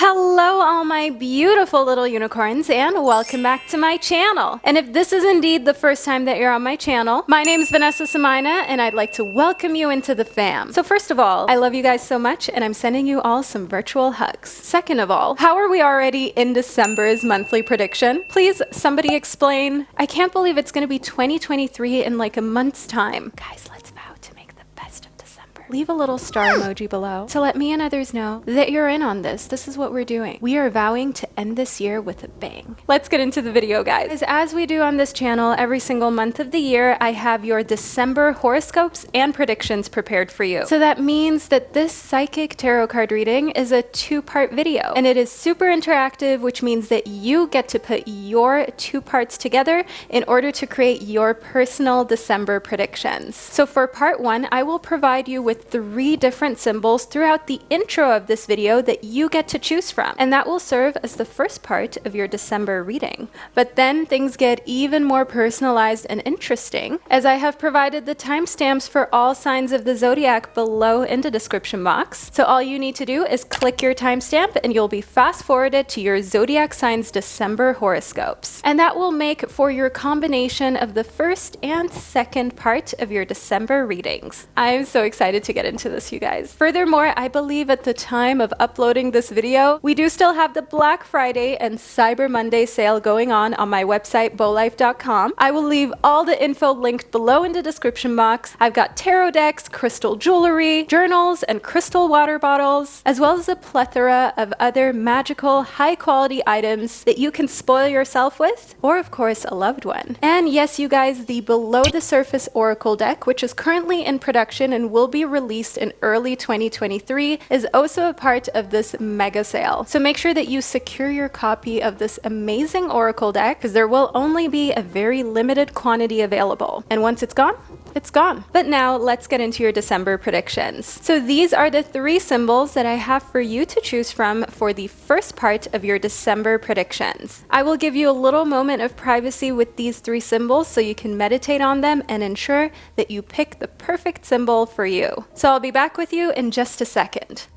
Hello all my beautiful little unicorns and welcome back to my channel. And if this is indeed the first time that you're on my channel, my name is Vanessa Somuayina and I'd like to welcome you into the fam. So first of all, I love you guys so much and I'm sending you all some virtual hugs. Second of all, how are we already in December's monthly prediction? Please somebody explain. I can't believe it's going to be 2023 in like a month's time. Guys, let's vow to make the best of December. Leave a little star emoji below to let me and others know that you're in on this. This is what we're doing. We are vowing to end this year with a bang. Let's get into the video, guys. As we do on this channel every single month of the year, I have your December horoscopes and predictions prepared for you. So that means that this psychic tarot card reading is a two-part video and it is super interactive, which means that you get to put your two parts together in order to create your personal December predictions. So for part one, I will provide you with 3 different symbols throughout the intro of this video that you get to choose from, and that will serve as the first part of your December reading. But then things get even more personalized and interesting, as I have provided the timestamps for all signs of the Zodiac below in the description box. So all you need to do is click your timestamp and you'll be fast forwarded to your Zodiac signs December horoscopes. And that will make for your combination of the first and second part of your December readings. I'm so excited to get into this, you guys. Furthermore, I believe at the time of uploading this video, we do still have the Black Friday and Cyber Monday sale going on my website, bowlife.com. I will leave all the info linked below in the description box. I've got tarot decks, crystal jewelry, journals, and crystal water bottles, as well as a plethora of other magical, high-quality items that you can spoil yourself with, or of course, a loved one. And yes, you guys, the Below the Surface Oracle deck, which is currently in production and will be released in early 2023, is also a part of this mega sale. So make sure that you secure your copy of this amazing Oracle deck, because there will only be a very limited quantity available. And once it's gone, it's gone. But now let's get into your December predictions. So these are the 3 symbols that I have for you to choose from for the first part of your December predictions. I will give you a little moment of privacy with these 3 symbols so you can meditate on them and ensure that you pick the perfect symbol for you. So I'll be back with you in just a second.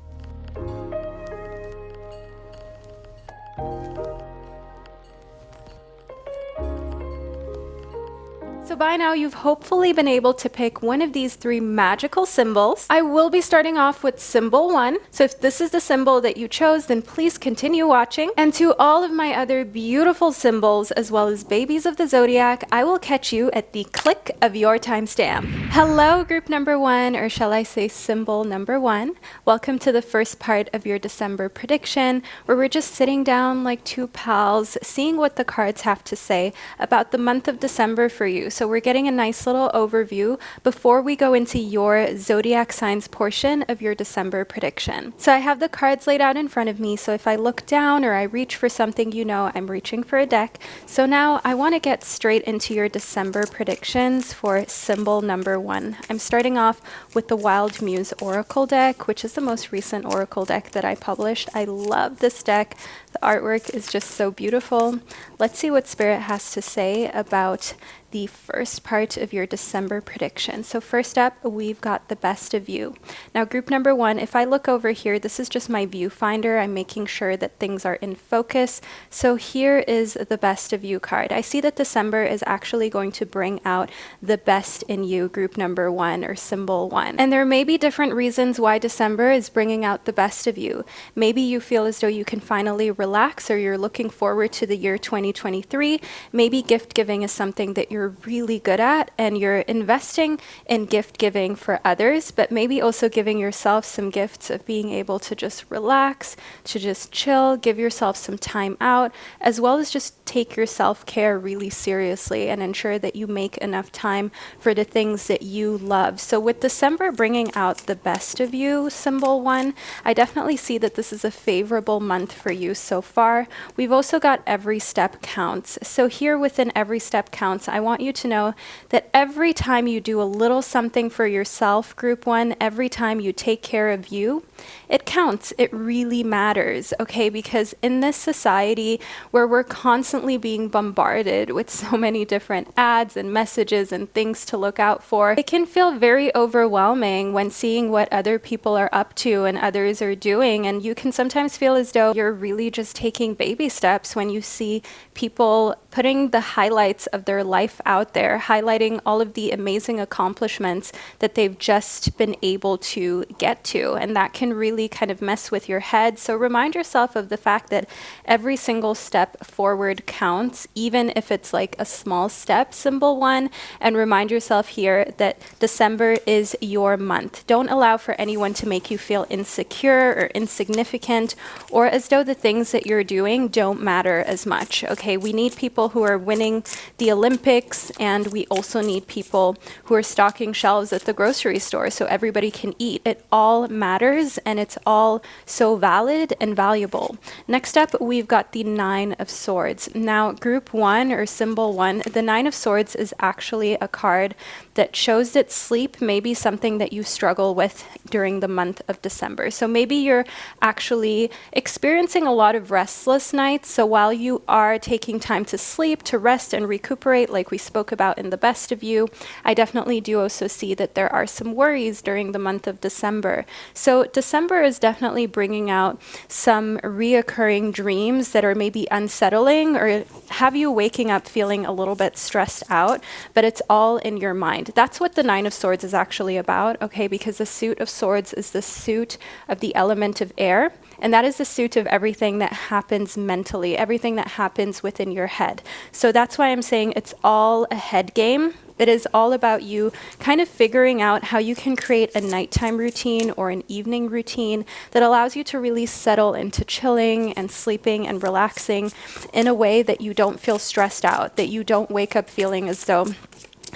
So by now you've hopefully been able to pick one of these 3 magical symbols. I will be starting off with symbol 1. So if this is the symbol that you chose, then please continue watching. And to all of my other beautiful symbols, as well as babies of the Zodiac, I will catch you at the click of your timestamp. Hello, group number 1, or shall I say symbol number 1. Welcome to the first part of your December prediction, where we're just sitting down like 2 pals, seeing what the cards have to say about the month of December for you. So we're getting a nice little overview before we go into your Zodiac signs portion of your December prediction. So I have the cards laid out in front of me, so if I look down or I reach for something, you know I'm reaching for a deck. So now I want to get straight into your December predictions for symbol number 1. I'm starting off with the Wild Muse Oracle deck, which is the most recent Oracle deck that I published. I love this deck. The artwork is just so beautiful. Let's see what Spirit has to say about the first part of your December prediction. So first up, we've got the best of you. Now group number 1, if I look over here, this is just my viewfinder. I'm making sure that things are in focus. So here is the best of you card. I see that December is actually going to bring out the best in you, group number 1 or symbol 1. And there may be different reasons why December is bringing out the best of you. Maybe you feel as though you can finally relax, or you're looking forward to the year 2023. Maybe gift giving is something that you're really good at and you're investing in gift giving for others, but maybe also giving yourself some gifts of being able to just relax, to just chill, give yourself some time out, as well as just take your self-care really seriously and ensure that you make enough time for the things that you love. So with December bringing out the best of you, symbol 1, I definitely see that this is a favorable month for you so far. We've also got every step counts. So here within every step counts, I want want you to know that every time you do a little something for yourself, group one, every time you take care of you, it counts. It really matters, okay? Because in this society where we're constantly being bombarded with so many different ads and messages and things to look out for, it can feel very overwhelming when seeing what other people are up to and others are doing. And you can sometimes feel as though you're really just taking baby steps when you see people putting the highlights of their life out there, highlighting all of the amazing accomplishments that they've just been able to get to. And that can really kind of mess with your head. So remind yourself of the fact that every single step forward counts, even if it's like a small step, symbol one. And remind yourself here that December is your month. Don't allow for anyone to make you feel insecure or insignificant, or as though the things that you're doing don't matter as much. Okay, we need people who are winning the Olympics, and we also need people who are stocking shelves at the grocery store so everybody can eat. It all matters, and it's all so valid and valuable. Next up, we've got the Nine of Swords. Now, group one or symbol one, the Nine of Swords is actually a card that shows that sleep may be something that you struggle with during the month of December. So maybe you're actually experiencing a lot of restless nights. So while you are taking time to sleep, to rest and recuperate, like we spoke about in the best of you, I definitely do also see that there are some worries during the month of December. So December is definitely bringing out some reoccurring dreams that are maybe unsettling or have you waking up feeling a little bit stressed out, but it's all in your mind. That's what the Nine of Swords is actually about, okay? Because the suit of swords is the suit of the element of air, and that is the suit of everything that happens mentally, everything that happens within your head. So that's why I'm saying it's all a head game. It is all about you kind of figuring out how you can create a nighttime routine or an evening routine that allows you to really settle into chilling and sleeping and relaxing in a way that you don't feel stressed out, that you don't wake up feeling as though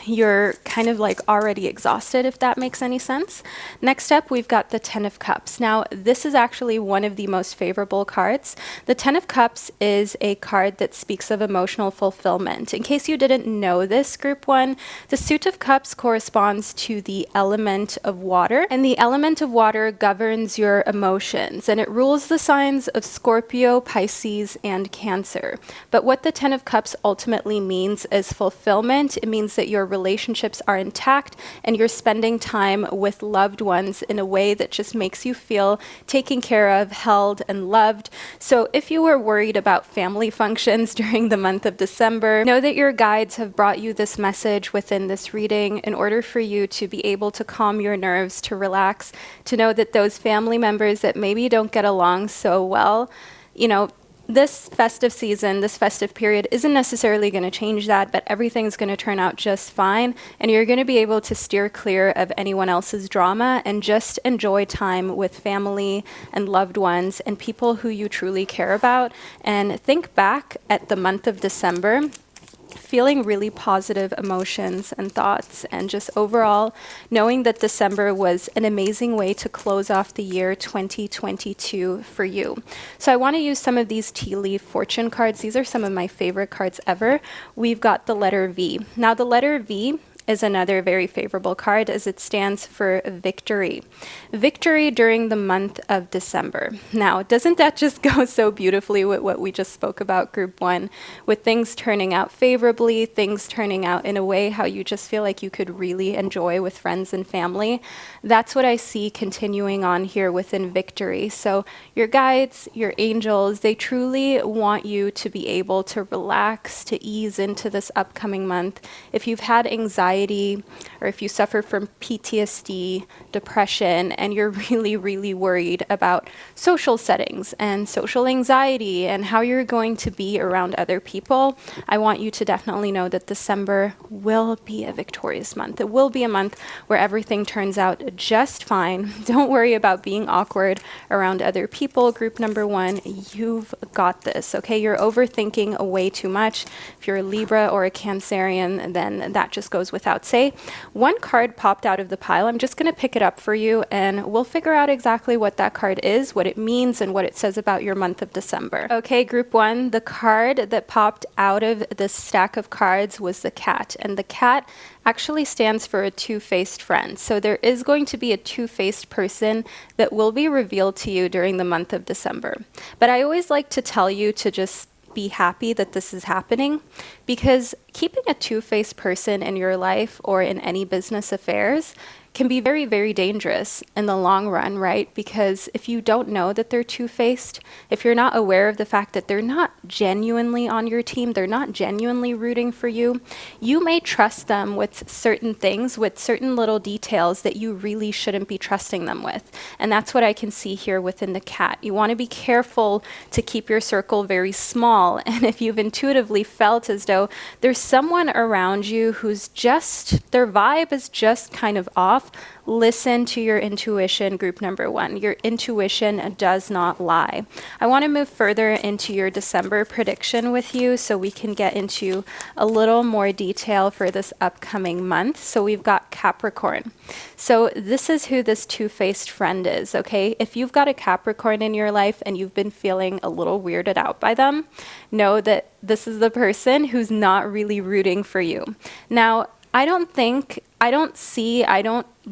you're kind of like already exhausted, if that makes any sense. Next up, we've got the Ten of Cups. Now, this is actually one of the most favorable cards. The Ten of Cups is a card that speaks of emotional fulfillment. In case you didn't know this, group one, the suit of cups corresponds to the element of water, and the element of water governs your emotions, and it rules the signs of Scorpio, Pisces, and Cancer. But what the Ten of Cups ultimately means is fulfillment. It means that your relationships are intact and you're spending time with loved ones in a way that just makes you feel taken care of, held, and loved. So if you were worried about family functions during the month of December, know that your guides have brought you this message within this reading in order for you to be able to calm your nerves, to relax, to know that those family members that maybe don't get along so well, you know, this festive season, this festive period isn't necessarily going to change that, but everything's going to turn out just fine. And you're going to be able to steer clear of anyone else's drama and just enjoy time with family and loved ones and people who you truly care about. And think back at the month of December, feeling really positive emotions and thoughts, and just overall knowing that December was an amazing way to close off the year 2022 for you. So I want to use some of these tea leaf fortune cards. These are some of my favorite cards ever. We've got the letter V. Now the letter V is another very favorable card as it stands for victory. Victory during the month of December. Now, doesn't that just go so beautifully with what we just spoke about, group one, with things turning out favorably, things turning out in a way how you just feel like you could really enjoy with friends and family? That's what I see continuing on here within victory. So your guides, your angels, they truly want you to be able to relax, to ease into this upcoming month. If you've had anxiety, or if you suffer from PTSD, depression, and you're really, really worried about social settings and social anxiety and how you're going to be around other people, I want you to definitely know that December will be a victorious month. It will be a month where everything turns out just fine. Don't worry about being awkward around other people. Group number one, you've got this, okay? You're overthinking way too much. If you're a Libra or a Cancerian, then that just goes without without say. One card popped out of the pile. I'm just going to pick it up for you and we'll figure out exactly what that card is, what it means, and what it says about your month of December. Okay, group one, the card that popped out of this stack of cards was the cat. And the cat actually stands for a two-faced friend. So there is going to be a two-faced person that will be revealed to you during the month of December. But I always like to tell you to just be happy that this is happening, because keeping a two-faced person in your life or in any business affairs can be very, very dangerous in the long run, right? Because if you don't know that they're two-faced, if you're not aware of the fact that they're not genuinely on your team, they're not genuinely rooting for you, you may trust them with certain things, with certain little details that you really shouldn't be trusting them with. And that's what I can see here within the cat. You want to be careful to keep your circle very small. And if you've intuitively felt as though there's someone around you who's just, their vibe is just kind of off, listen to your intuition, group number one. Your intuition does not lie. I want to move further into your December prediction with you so we can get into a little more detail for this upcoming month. So we've got Capricorn. So this is who this two-faced friend is, okay? If you've got a Capricorn in your life and you've been feeling a little weirded out by them, know that this is the person who's not really rooting for you. Now, I don't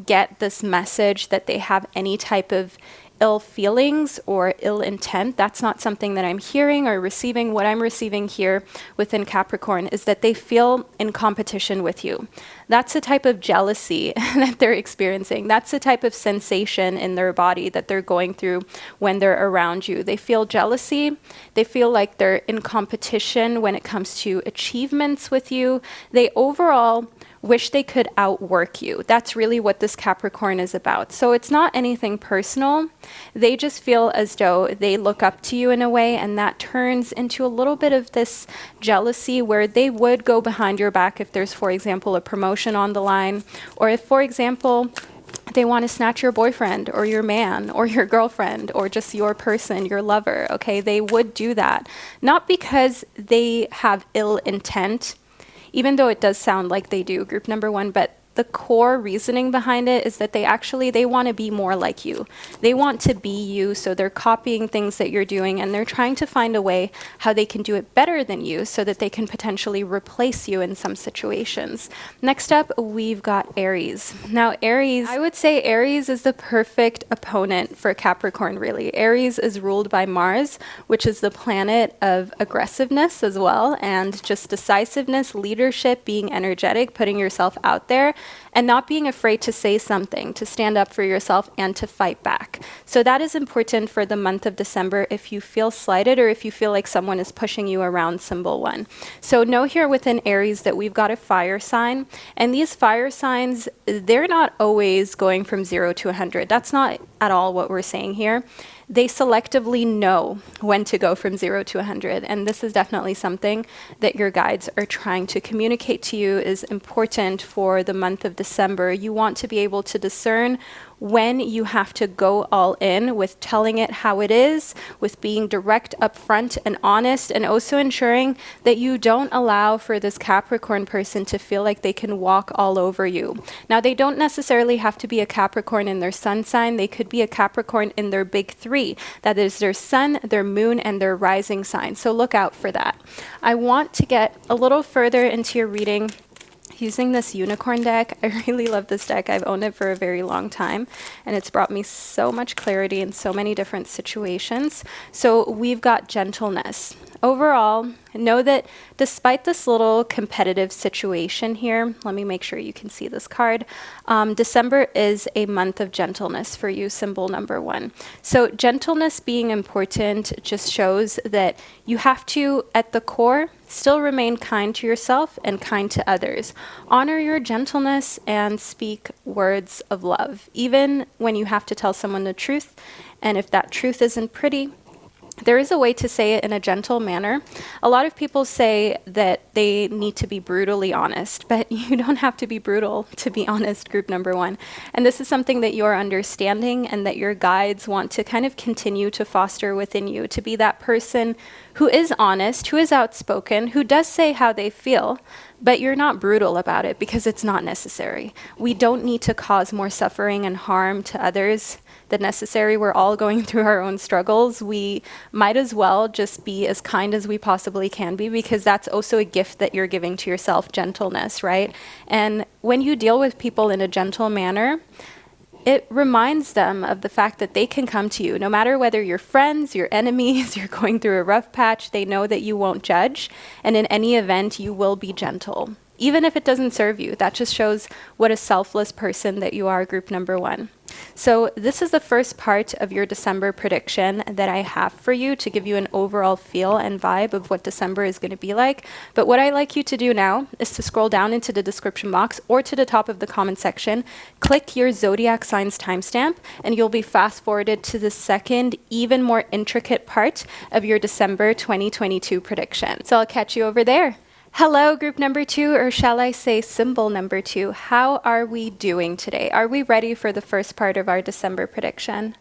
get this message that they have any type of ill feelings or ill intent. That's not something that I'm hearing or receiving. What I'm receiving here within Capricorn is that they feel in competition with you. That's the type of jealousy that they're experiencing. That's the type of sensation in their body that they're going through when they're around you. They feel jealousy. They feel like they're in competition when it comes to achievements with you. They overall wish they could outwork you. That's really what this Capricorn is about. So it's not anything personal. They just feel as though they look up to you in a way, and that turns into a little bit of this jealousy where they would go behind your back if there's, for example, a promotion on the line, or if, for example, they want to snatch your boyfriend or your man or your girlfriend or just your person, your lover, okay? They would do that. Not because they have ill intent, even though it does sound like they do, group number one, but the core reasoning behind it is that they want to be more like you. They want to be you, so they're copying things that you're doing, and they're trying to find a way how they can do it better than you so that they can potentially replace you in some situations. Next up, we've got Aries. Now, Aries, I would say Aries is the perfect opponent for Capricorn, really. Aries is ruled by Mars, which is the planet of aggressiveness as well, and just decisiveness, leadership, being energetic, putting yourself out there, and not being afraid to say something, to stand up for yourself and to fight back. So that is important for the month of December if you feel slighted or if you feel like someone is pushing you around, symbol one. So know here within Aries that we've got a fire sign, and these fire signs, they're not always going from 0 to 100. That's not at all what we're saying here. They selectively know when to go from 0 to 100. And this is definitely something that your guides are trying to communicate to you is important for the month of December. You want to be able to discern when you have to go all in with telling it how it is, with being direct, upfront, and honest, and also ensuring that you don't allow for this Capricorn person to feel like they can walk all over you. Now, they don't necessarily have to be a Capricorn in their sun sign. They could be a Capricorn in their big three. That is their sun, their moon, and their rising sign. So look out for that. I want to get a little further into your reading using this unicorn deck. I really love this deck. I've owned it for a very long time, and it's brought me so much clarity in so many different situations. So we've got gentleness. Overall, know that despite this little competitive situation here, let me make sure you can see this card. December is a month of gentleness for you, symbol number one. So gentleness being important just shows that you have to, at the core, still remain kind to yourself and kind to others. Honor your gentleness and speak words of love, even when you have to tell someone the truth. And if that truth isn't pretty, There is a way to say it in a gentle manner. A lot of people say that they need to be brutally honest, but you don't have to be brutal to be honest, group number one. And this is something that you're understanding and that your guides want to kind of continue to foster within you, to be that person who is honest, who is outspoken, who does say how they feel, but you're not brutal about it because it's not necessary. We don't need to cause more suffering and harm to others than necessary. We're all going through our own struggles. We might as well just be as kind as we possibly can be, because that's also a gift that you're giving to yourself, gentleness, right? And when you deal with people in a gentle manner, it reminds them of the fact that they can come to you. No matter whether you're friends, you're enemies, you're going through a rough patch, they know that you won't judge. And in any event, you will be gentle. Even if it doesn't serve you, that just shows what a selfless person that you are, group number one. So this is the first part of your December prediction that I have for you to give you an overall feel and vibe of what December is going to be like. But what I like you to do now is to scroll down into the description box or to the top of the comment section, click your zodiac signs timestamp, and you'll be fast forwarded to the second, even more intricate part of your December 2022 prediction. So I'll catch you over there. Hello, group number two, or shall I say symbol number two. How are we doing today? Are we ready for the first part of our December prediction?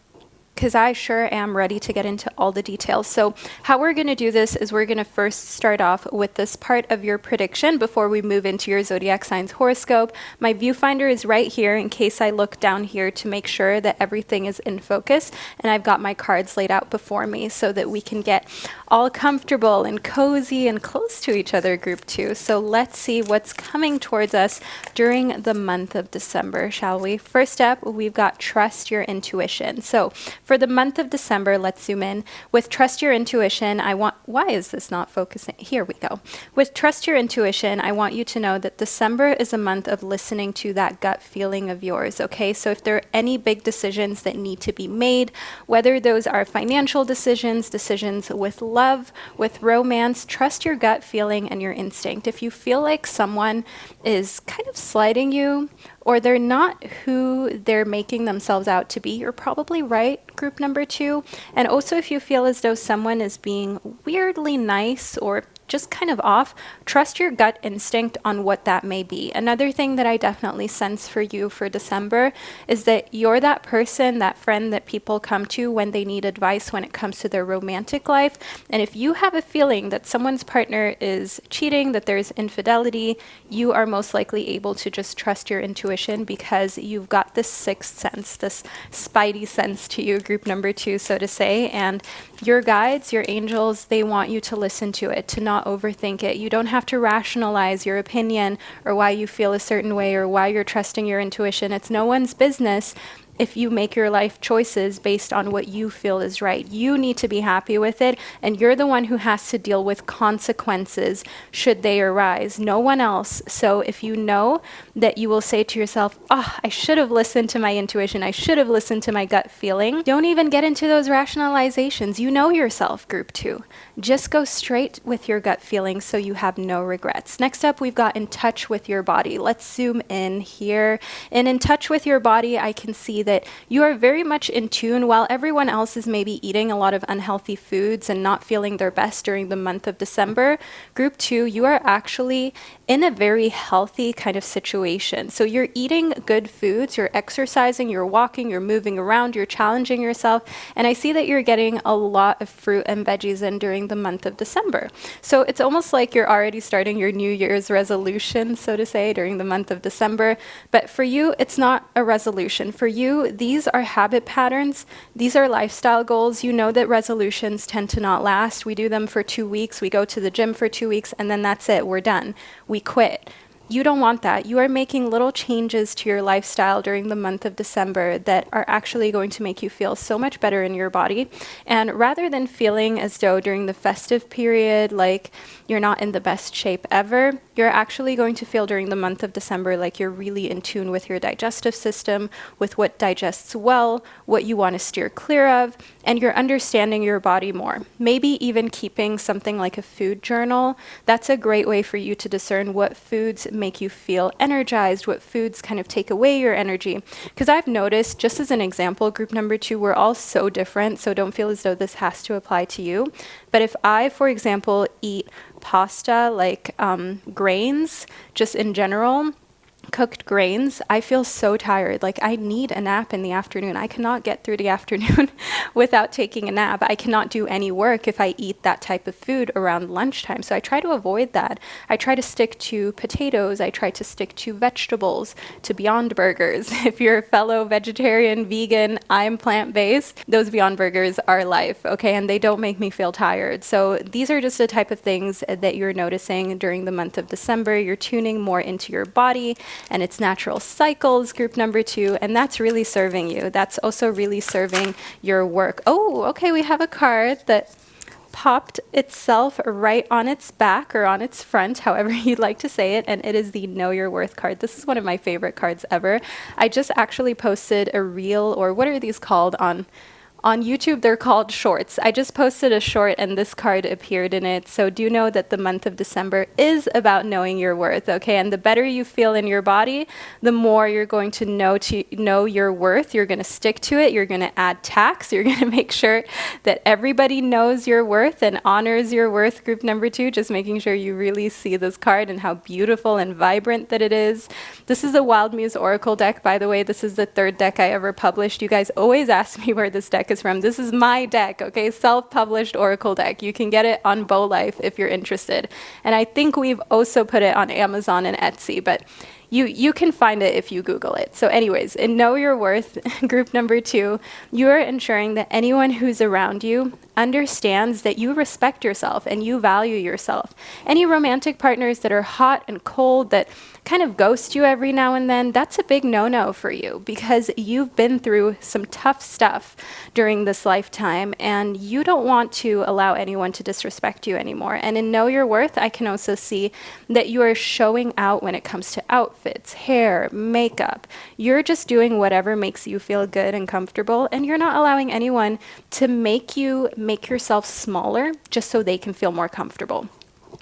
Because I sure am ready to get into all the details. So how we're going to do this is we're going to first start off with this part of your prediction before we move into your zodiac signs horoscope. My viewfinder is right here in case I look down here to make sure that everything is in focus. And I've got my cards laid out before me so that we can get all comfortable and cozy and close to each other, group two. So let's see what's coming towards us during the month of December, shall we? First up, we've got trust your intuition. So for the month of December, let's zoom in. With trust your intuition, why is this not focusing? Here we go. With trust your intuition, I want you to know that December is a month of listening to that gut feeling of yours, okay? So if there are any big decisions that need to be made, whether those are financial decisions, decisions with love, with romance, trust your gut feeling and your instinct. If you feel like someone is kind of slighting you, or they're not who they're making themselves out to be, you're probably right, group number two. And also if you feel as though someone is being weirdly nice or just kind of off, trust your gut instinct on what that may be. Another thing that I definitely sense for you for December is that you're that person, that friend that people come to when they need advice when it comes to their romantic life. And if you have a feeling that someone's partner is cheating, that there's infidelity, you are most likely able to just trust your intuition because you've got this sixth sense, this spidey sense to you, group number two, so to say. And your guides, your angels, they want you to listen to it, to not overthink it. You don't have to rationalize your opinion or why you feel a certain way or why you're trusting your intuition. It's no one's business if you make your life choices based on what you feel is right. You need to be happy with it, and you're the one who has to deal with consequences should they arise, no one else. So if you know that you will say to yourself, I should have listened to my intuition, I should have listened to my gut feeling, don't even get into those rationalizations. You know yourself, group two. Just go straight with your gut feeling so you have no regrets. Next up, we've got in touch with your body. Let's zoom in here. And in touch with your body, I can see that you are very much in tune. While everyone else is maybe eating a lot of unhealthy foods and not feeling their best during the month of December, group two, you are actually in a very healthy kind of situation. So you're eating good foods, you're exercising, you're walking, you're moving around, you're challenging yourself. And I see that you're getting a lot of fruit and veggies in during the month of December. So it's almost like you're already starting your New Year's resolution, so to say, during the month of December. But for you, it's not a resolution. For you, these are habit patterns. These are lifestyle goals. You know that resolutions tend to not last. We do them for 2 weeks. We go to the gym for 2 weeks, and then that's it. We're done. We quit. You don't want that. You are making little changes to your lifestyle during the month of December that are actually going to make you feel so much better in your body. And rather than feeling as though during the festive period, like you're not in the best shape ever, you're actually going to feel during the month of December like you're really in tune with your digestive system, with what digests well, what you want to steer clear of, and you're understanding your body more. Maybe even keeping something like a food journal. That's a great way for you to discern what foods make you feel energized, what foods kind of take away your energy. Because I've noticed, just as an example, group number 2, we're all so different, so don't feel as though this has to apply to you. But if I, for example, eat pasta, like grains, just in general, cooked grains, I feel so tired. Like I need a nap in the afternoon. I cannot get through the afternoon without taking a nap. I cannot do any work if I eat that type of food around lunchtime. So I try to avoid that. I try to stick to potatoes. I try to stick to vegetables, to Beyond Burgers. If you're a fellow vegetarian, vegan, I'm plant-based, those Beyond Burgers are life, okay? And they don't make me feel tired. So these are just the type of things that you're noticing during the month of December. You're tuning more into your body and its natural cycles, group number 2, and that's really serving you. That's also really serving your work. Oh, okay, we have a card that popped itself right on its back or on its front, however you'd like to say it, and it is the Know Your Worth card. This is one of my favorite cards ever. I just actually posted a reel, or what are these called on YouTube? They're called shorts. I just posted a short and this card appeared in it. So do know that the month of December is about knowing your worth, okay? And the better you feel in your body, the more you're going to know your worth. You're going to stick to it. You're going to add tax. You're going to make sure that everybody knows your worth and honors your worth, group number 2, just making sure you really see this card and how beautiful and vibrant that it is. This is the Wild Muse Oracle deck, by the way. This is the 3rd deck I ever published. You guys always ask me where this deck is from. This is my deck, okay? Self-published Oracle deck. You can get it on BowLife if you're interested. And I think we've also put it on Amazon and Etsy, but you can find it if you Google it. So anyways, in Know Your Worth, group number 2, you are ensuring that anyone who's around you understands that you respect yourself and you value yourself. Any romantic partners that are hot and cold, that kind of ghost you every now and then, that's a big no-no for you because you've been through some tough stuff during this lifetime and you don't want to allow anyone to disrespect you anymore. And in Know Your Worth, I can also see that you are showing out when it comes to outfits, hair, makeup. You're just doing whatever makes you feel good and comfortable, and you're not allowing anyone to make yourself smaller just so they can feel more comfortable.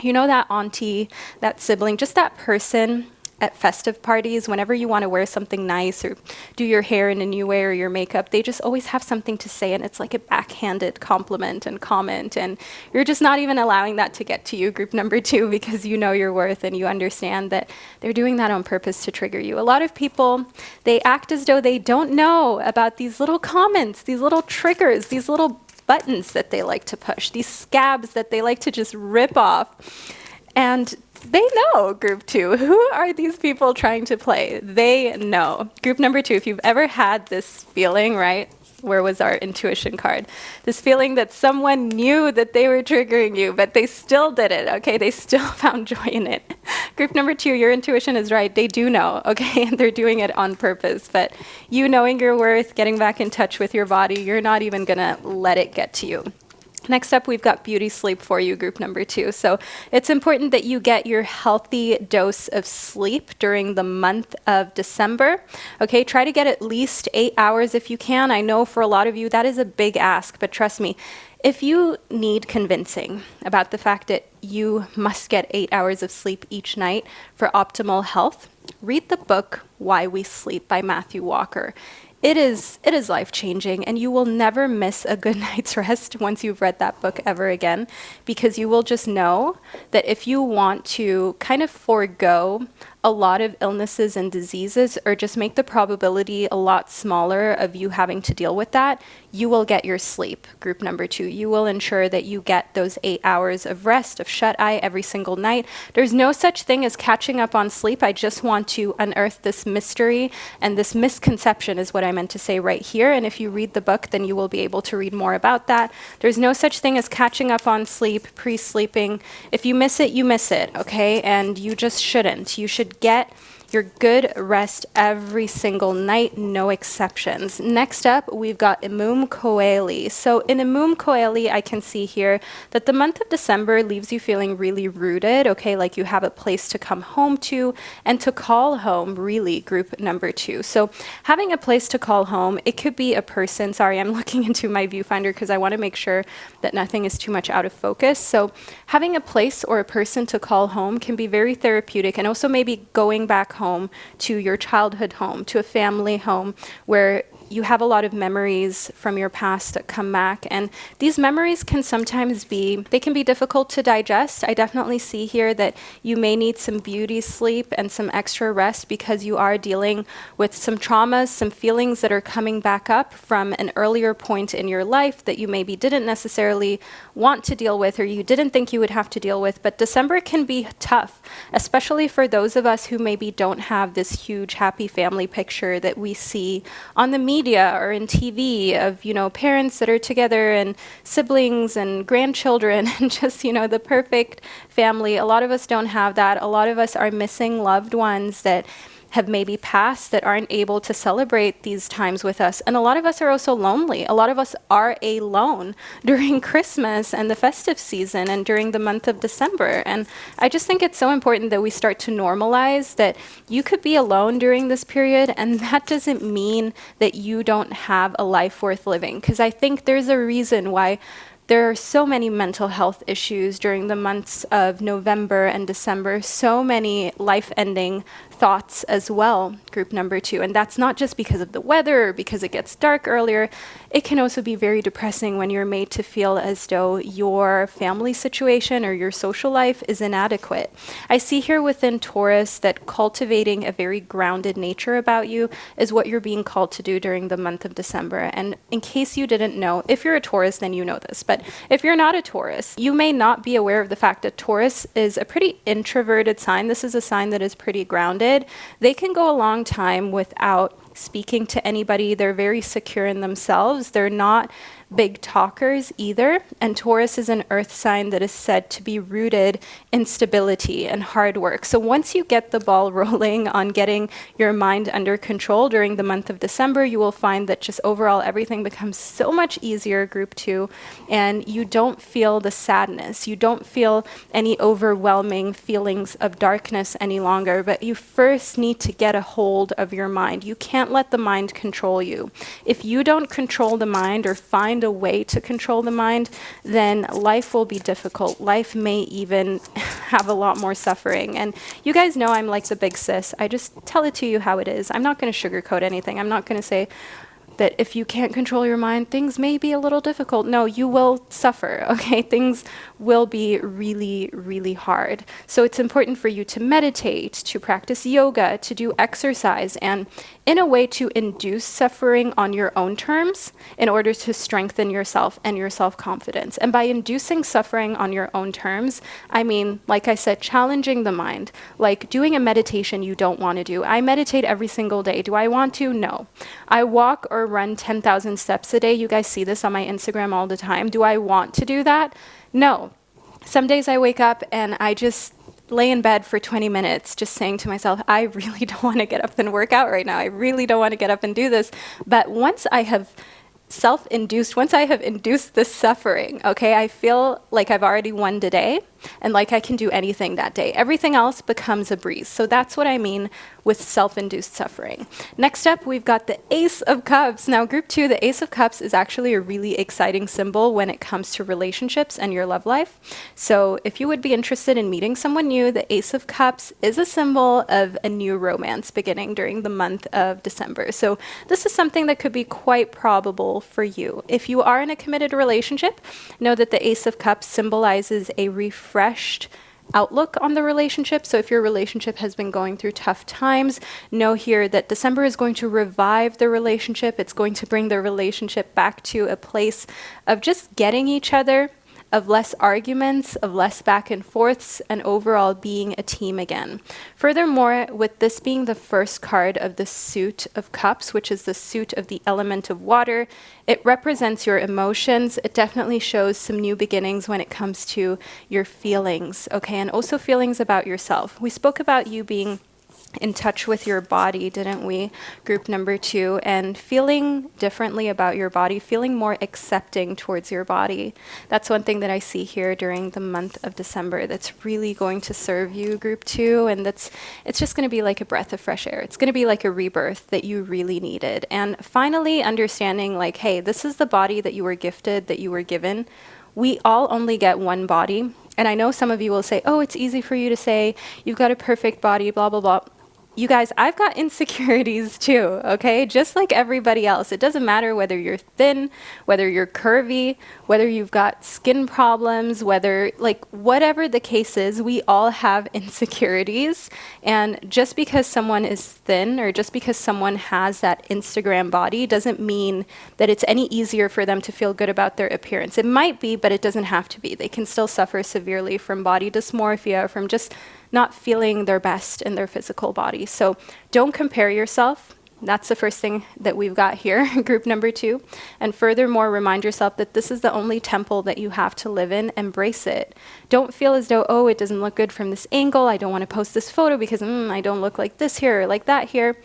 You know, that auntie, that sibling, just that person at festive parties, whenever you want to wear something nice or do your hair in a new way or your makeup, they just always have something to say, and it's like a backhanded compliment and comment, and you're just not even allowing that to get to you, group number 2, because you know your worth and you understand that they're doing that on purpose to trigger you. A lot of people, they act as though they don't know about these little comments, these little triggers, these little buttons that they like to push, these scabs that they like to just rip off. And they know, group 2. Who are these people trying to play? They know. Group number 2, if you've ever had this feeling, right? Where was our intuition card? This feeling that someone knew that they were triggering you, but they still did it, okay? They still found joy in it. Group number 2, your intuition is right. They do know, okay? And they're doing it on purpose. But you knowing your worth, getting back in touch with your body, you're not even gonna let it get to you. Next up, we've got beauty sleep for you, group number 2. So it's important that you get your healthy dose of sleep during the month of December. Okay, try to get at least 8 hours if you can. I know for a lot of you that is a big ask, but trust me, if you need convincing about the fact that you must get 8 hours of sleep each night for optimal health, read the book Why We Sleep by Matthew Walker. It is life-changing, and you will never miss a good night's rest once you've read that book ever again, because you will just know that if you want to kind of forego a lot of illnesses and diseases, or just make the probability a lot smaller of you having to deal with that, you will get your sleep, group number 2. You will ensure that you get those 8 hours of rest, of shut-eye every single night. There's no such thing as catching up on sleep. I just want to unearth this mystery, and this misconception is what I meant to say right here. And if you read the book, then you will be able to read more about that. There's no such thing as catching up on sleep, pre-sleeping. If you miss it, you miss it, okay? And you just shouldn't. You should get your good rest every single night, no exceptions. Next up, we've got Imum Coeli. So in Imum Coeli, I can see here that the month of December leaves you feeling really rooted, okay, like you have a place to come home to and to call home, really, group number 2. So having a place to call home, it could be a person. Sorry, I'm looking into my viewfinder because I want to make sure that nothing is too much out of focus. So having a place or a person to call home can be very therapeutic, and also maybe going back home to your childhood home, to a family home where you have a lot of memories from your past that come back, and these memories can sometimes they can be difficult to digest. I definitely see here that you may need some beauty sleep and some extra rest because you are dealing with some traumas, some feelings that are coming back up from an earlier point in your life that you maybe didn't necessarily want to deal with or you didn't think you would have to deal with. But December can be tough, especially for those of us who maybe don't have this huge happy family picture that we see on the media or in TV of, parents that are together and siblings and grandchildren and just, the perfect family. A lot of us don't have that. A lot of us are missing loved ones that have maybe passed that aren't able to celebrate these times with us. And a lot of us are also lonely. A lot of us are alone during Christmas and the festive season and during the month of December. And I just think it's so important that we start to normalize that you could be alone during this period, and that doesn't mean that you don't have a life worth living. Because I think there's a reason why there are so many mental health issues during the months of November and December, so many life-ending thoughts as well, group number 2. And that's not just because of the weather or because it gets dark earlier. It can also be very depressing when you're made to feel as though your family situation or your social life is inadequate. I see here within Taurus that cultivating a very grounded nature about you is what you're being called to do during the month of December. And in case you didn't know, if you're a Taurus, then you know this. But if you're not a Taurus, you may not be aware of the fact that Taurus is a pretty introverted sign. This is a sign that is pretty grounded. They can go a long time without speaking to anybody. They're very secure in themselves. They're not big talkers either. And Taurus is an earth sign that is said to be rooted in stability and hard work. So once you get the ball rolling on getting your mind under control during the month of December, you will find that just overall everything becomes so much easier, group 2, and you don't feel the sadness. You don't feel any overwhelming feelings of darkness any longer, but you first need to get a hold of your mind. You can't let the mind control you. If you don't control the mind or find a way to control the mind, then life will be difficult. Life may even have a lot more suffering. And you guys know I'm like the big sis. I just tell it to you how it is. I'm not going to sugarcoat anything. I'm not going to say that if you can't control your mind, things may be a little difficult. No, you will suffer, okay? Things will be really, really hard. So it's important for you to meditate, to practice yoga, to do exercise, and in a way to induce suffering on your own terms in order to strengthen yourself and your self-confidence. And by inducing suffering on your own terms, I mean, like I said, challenging the mind, like doing a meditation you don't want to do. I meditate every single day. Do I want to? No. I walk or run 10,000 steps a day. You guys see this on my Instagram all the time. Do I want to do that? No. Some days I wake up and I just lay in bed for 20 minutes just saying to myself, I really don't want to get up and work out right now. I really don't want to get up and do this. But once I have induced this suffering, okay, I feel like I've already won the day and like I can do anything that day. Everything else becomes a breeze. So that's what I mean with self-induced suffering. Next up, we've got the Ace of Cups. Now, group 2, the Ace of Cups is actually a really exciting symbol when it comes to relationships and your love life. So if you would be interested in meeting someone new, the Ace of Cups is a symbol of a new romance beginning during the month of December. So this is something that could be quite probable for you. If you are in a committed relationship, know that the Ace of Cups symbolizes a refreshed outlook on the relationship. So if your relationship has been going through tough times, know here that December is going to revive the relationship. It's going to bring the relationship back to a place of just getting each other, of less arguments, of less back and forths, and overall being a team again. Furthermore, with this being the first card of the suit of cups, which is the suit of the element of water, it represents your emotions. It definitely shows some new beginnings when it comes to your feelings, okay, and also feelings about yourself. We spoke about you being in touch with your body, didn't we? Group number 2, and feeling differently about your body, feeling more accepting towards your body. That's one thing that I see here during the month of December that's really going to serve you, group 2, and it's just going to be like a breath of fresh air. It's going to be like a rebirth that you really needed. And finally understanding like, hey, this is the body that you were gifted, that you were given. We all only get one body. And I know some of you will say, oh, it's easy for you to say, you've got a perfect body, blah, blah, blah. You guys, I've got insecurities too, okay? Just like everybody else. It doesn't matter whether you're thin, whether you're curvy, whether you've got skin problems, whether, like, whatever the case is, we all have insecurities. And just because someone is thin or just because someone has that Instagram body doesn't mean that it's any easier for them to feel good about their appearance. It might be, but it doesn't have to be. They can still suffer severely from body dysmorphia, from just not feeling their best in their physical body. So don't compare yourself. That's the first thing that we've got here, group number 2. And furthermore, remind yourself that this is the only temple that you have to live in. Embrace it. Don't feel as though, oh, it doesn't look good from this angle. I don't want to post this photo because I don't look like this here or like that here.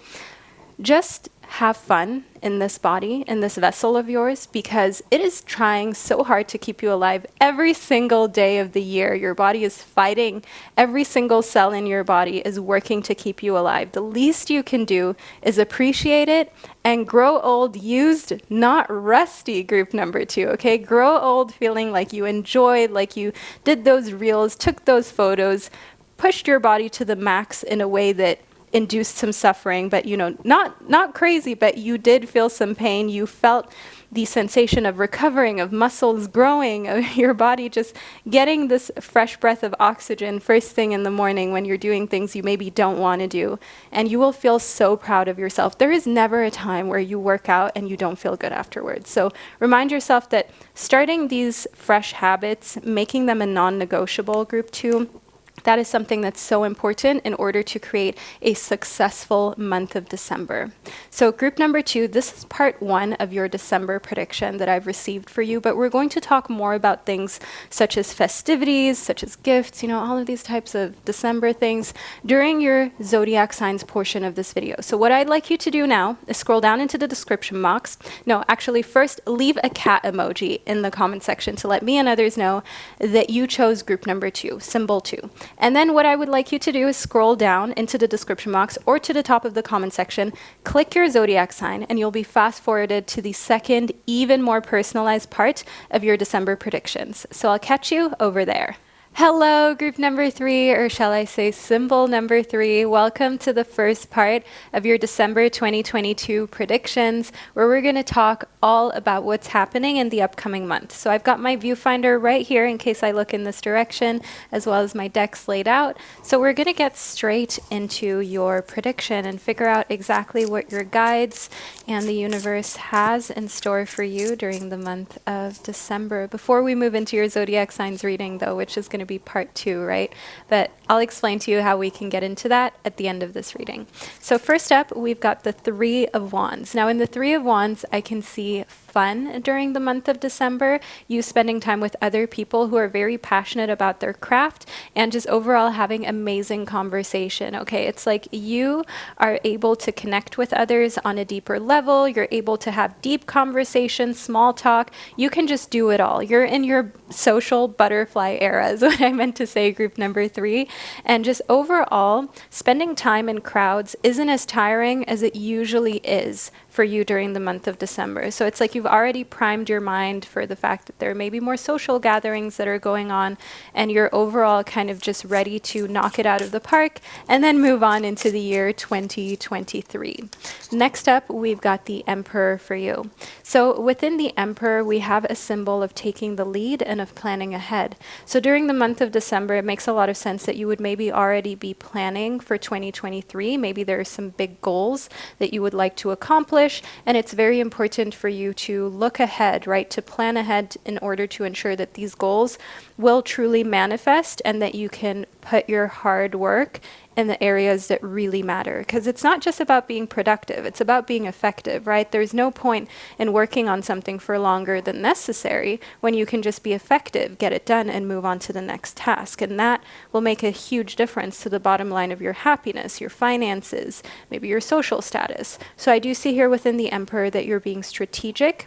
Just have fun in this body, in this vessel of yours, because it is trying so hard to keep you alive every single day of the year. Your body is fighting. Every single cell in your body is working to keep you alive. The least you can do is appreciate it and grow old used, not rusty, group number 2, okay? Grow old feeling like you enjoyed, like you did those reels, took those photos, pushed your body to the max in a way that induced some suffering, but not crazy, but you did feel some pain. You felt the sensation of recovering, of muscles growing, of your body just getting this fresh breath of oxygen first thing in the morning when you're doing things you maybe don't want to do. And you will feel so proud of yourself. There is never a time where you work out and you don't feel good afterwards. So remind yourself that starting these fresh habits, making them a non-negotiable, group 2, that is something that's so important in order to create a successful month of December. So group number 2, this is part 1 of your December prediction that I've received for you, but we're going to talk more about things such as festivities, such as gifts, all of these types of December things during your zodiac signs portion of this video. So what I'd like you to do now is scroll down into the description box. No, actually first leave a cat emoji in the comment section to let me and others know that you chose group number 2, symbol 2. And then what I would like you to do is scroll down into the description box or to the top of the comment section, click your zodiac sign, and you'll be fast forwarded to the second, even more personalized part of your December predictions. So I'll catch you over there. Hello, group number 3, or shall I say symbol number 3. Welcome to the first part of your December 2022 predictions, where we're going to talk all about what's happening in the upcoming month. So I've got my viewfinder right here in case I look in this direction, as well as my decks laid out. So we're going to get straight into your prediction and figure out exactly what your guides and the universe has in store for you during the month of December. Before we move into your zodiac signs reading, though, which is going to be part 2, right? But I'll explain to you how we can get into that at the end of this reading. So first up, we've got the 3 of Wands. Now in the 3 of Wands, I can see fun during the month of December, you spending time with other people who are very passionate about their craft and just overall having amazing conversation, okay? It's like you are able to connect with others on a deeper level. You're able to have deep conversations, small talk. You can just do it all. You're in your social butterfly era is what I meant to say, group number 3. And just overall, spending time in crowds isn't as tiring as it usually is for you during the month of December. So it's like you've already primed your mind for the fact that there may be more social gatherings that are going on, and you're overall kind of just ready to knock it out of the park and then move on into the year 2023. Next up, we've got the Emperor for you. So within the Emperor, we have a symbol of taking the lead and of planning ahead. So during the month of December, it makes a lot of sense that you would maybe already be planning for 2023. Maybe there are some big goals that you would like to accomplish, and it's very important for you to look ahead, right? To plan ahead in order to ensure that these goals will truly manifest and that you can put your hard work in the areas that really matter. Because it's not just about being productive, it's about being effective, right? There's no point in working on something for longer than necessary when you can just be effective, get it done, and move on to the next task. And that will make a huge difference to the bottom line of your happiness, your finances, maybe your social status. So I do see here within the Emperor that you're being strategic.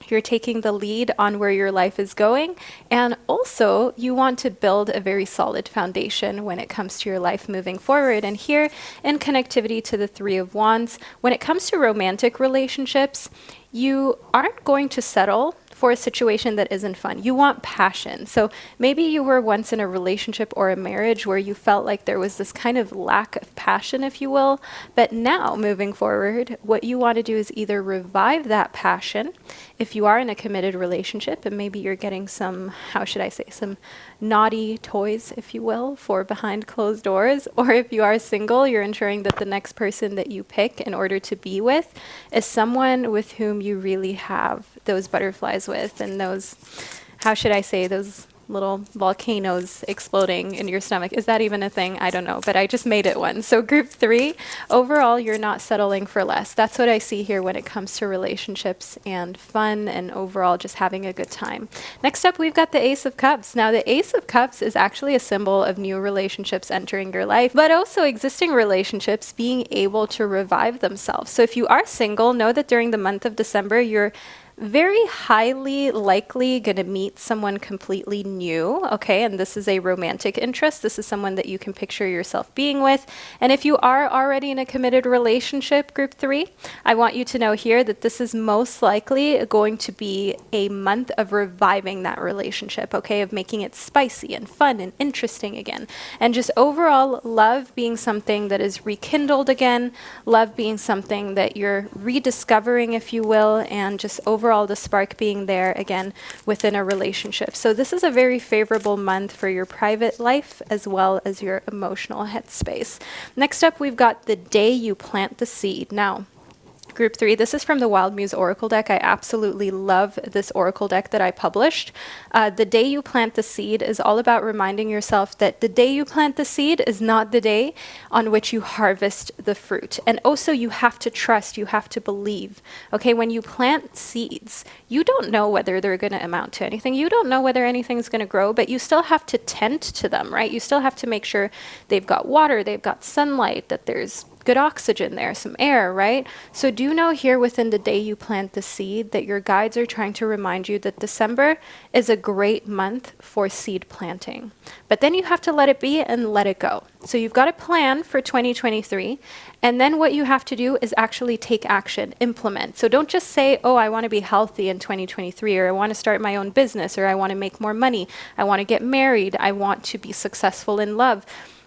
You're taking the lead on where your life is going. And also, you want to build a very solid foundation when it comes to your life moving forward. And here, in connectivity to the Three of Wands, when it comes to romantic relationships, you aren't going to settle for a situation that isn't fun. You want passion. So maybe you were once in a relationship or a marriage where you felt like there was this kind of lack of passion, if you will. But now, moving forward, what you want to do is either revive that passion if you are in a committed relationship, and maybe you're getting some, how should I say, some naughty toys, if you will, for behind closed doors. Or if you are single, you're ensuring that the next person that you pick in order to be with is someone with whom you really have those butterflies with, and those, how should I say, those little volcanoes exploding in your stomach. Is that even a thing? I don't know, but I just made it one. So group 3, overall, you're not settling for less. That's what I see here when it comes to relationships and fun and overall just having a good time. Next up, we've got the Ace of Cups. Now, the Ace of Cups is actually a symbol of new relationships entering your life, but also existing relationships being able to revive themselves. So if you are single, know that during the month of December, you're very highly likely going to meet someone completely new, okay? And this is a romantic interest. This is someone that you can picture yourself being with. And if you are already in a committed relationship, group 3, I want you to know here that this is most likely going to be a month of reviving that relationship, okay? Of making it spicy and fun and interesting again. And just overall love being something that is rekindled again, love being something that you're rediscovering, if you will, and just overall the spark being there again within a relationship. So this is a very favorable month for your private life as well as your emotional headspace. Next up, we've got the day you plant the seed. Now, group 3, this is from the Wild Muse Oracle deck. I absolutely love this Oracle deck that I published. The day you plant the seed is all about reminding yourself that the day you plant the seed is not the day on which you harvest the fruit. And also you have to trust, you have to believe. Okay, when you plant seeds, you don't know whether they're going to amount to anything. You don't know whether anything's going to grow, but you still have to tend to them, right? You still have to make sure they've got water, they've got sunlight, that there's good oxygen there, some air, right? So do know here within the day you plant the seed that your guides are trying to remind you that December is a great month for seed planting. But then you have to let it be and let it go. So you've got a plan for 2023, and then what you have to do is actually take action, implement. So don't just say, oh, I want to be healthy in 2023, or I want to start my own business, or I want to make more money, I want to get married, I want to be successful in love.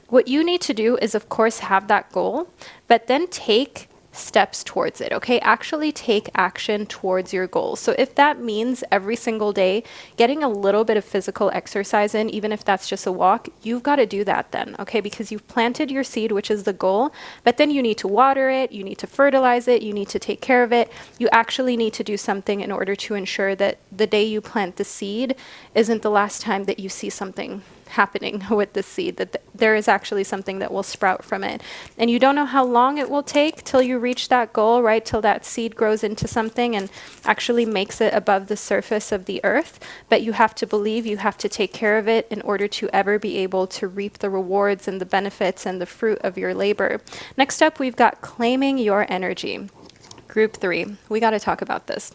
What you need to do is, of course, have that goal, but then take steps towards it, okay? Actually take action towards your goals. So if that means every single day getting a little bit of physical exercise in, even if that's just a walk, you've got to do that then, okay? Because you've planted your seed, which is the goal, but then you need to water it, you need to fertilize it, you need to take care of it. You actually need to do something in order to ensure that the day you plant the seed isn't the last time that you see something happening with the seed, that there is actually something that will sprout from it. And you don't know how long it will take till you reach that goal, right? Till that seed grows into something and actually makes it above the surface of the earth. But you have to believe, you have to take care of it in order to ever be able to reap the rewards and the benefits and the fruit of your labor. Next up, we've got claiming your energy. Group 3, we got to talk about this.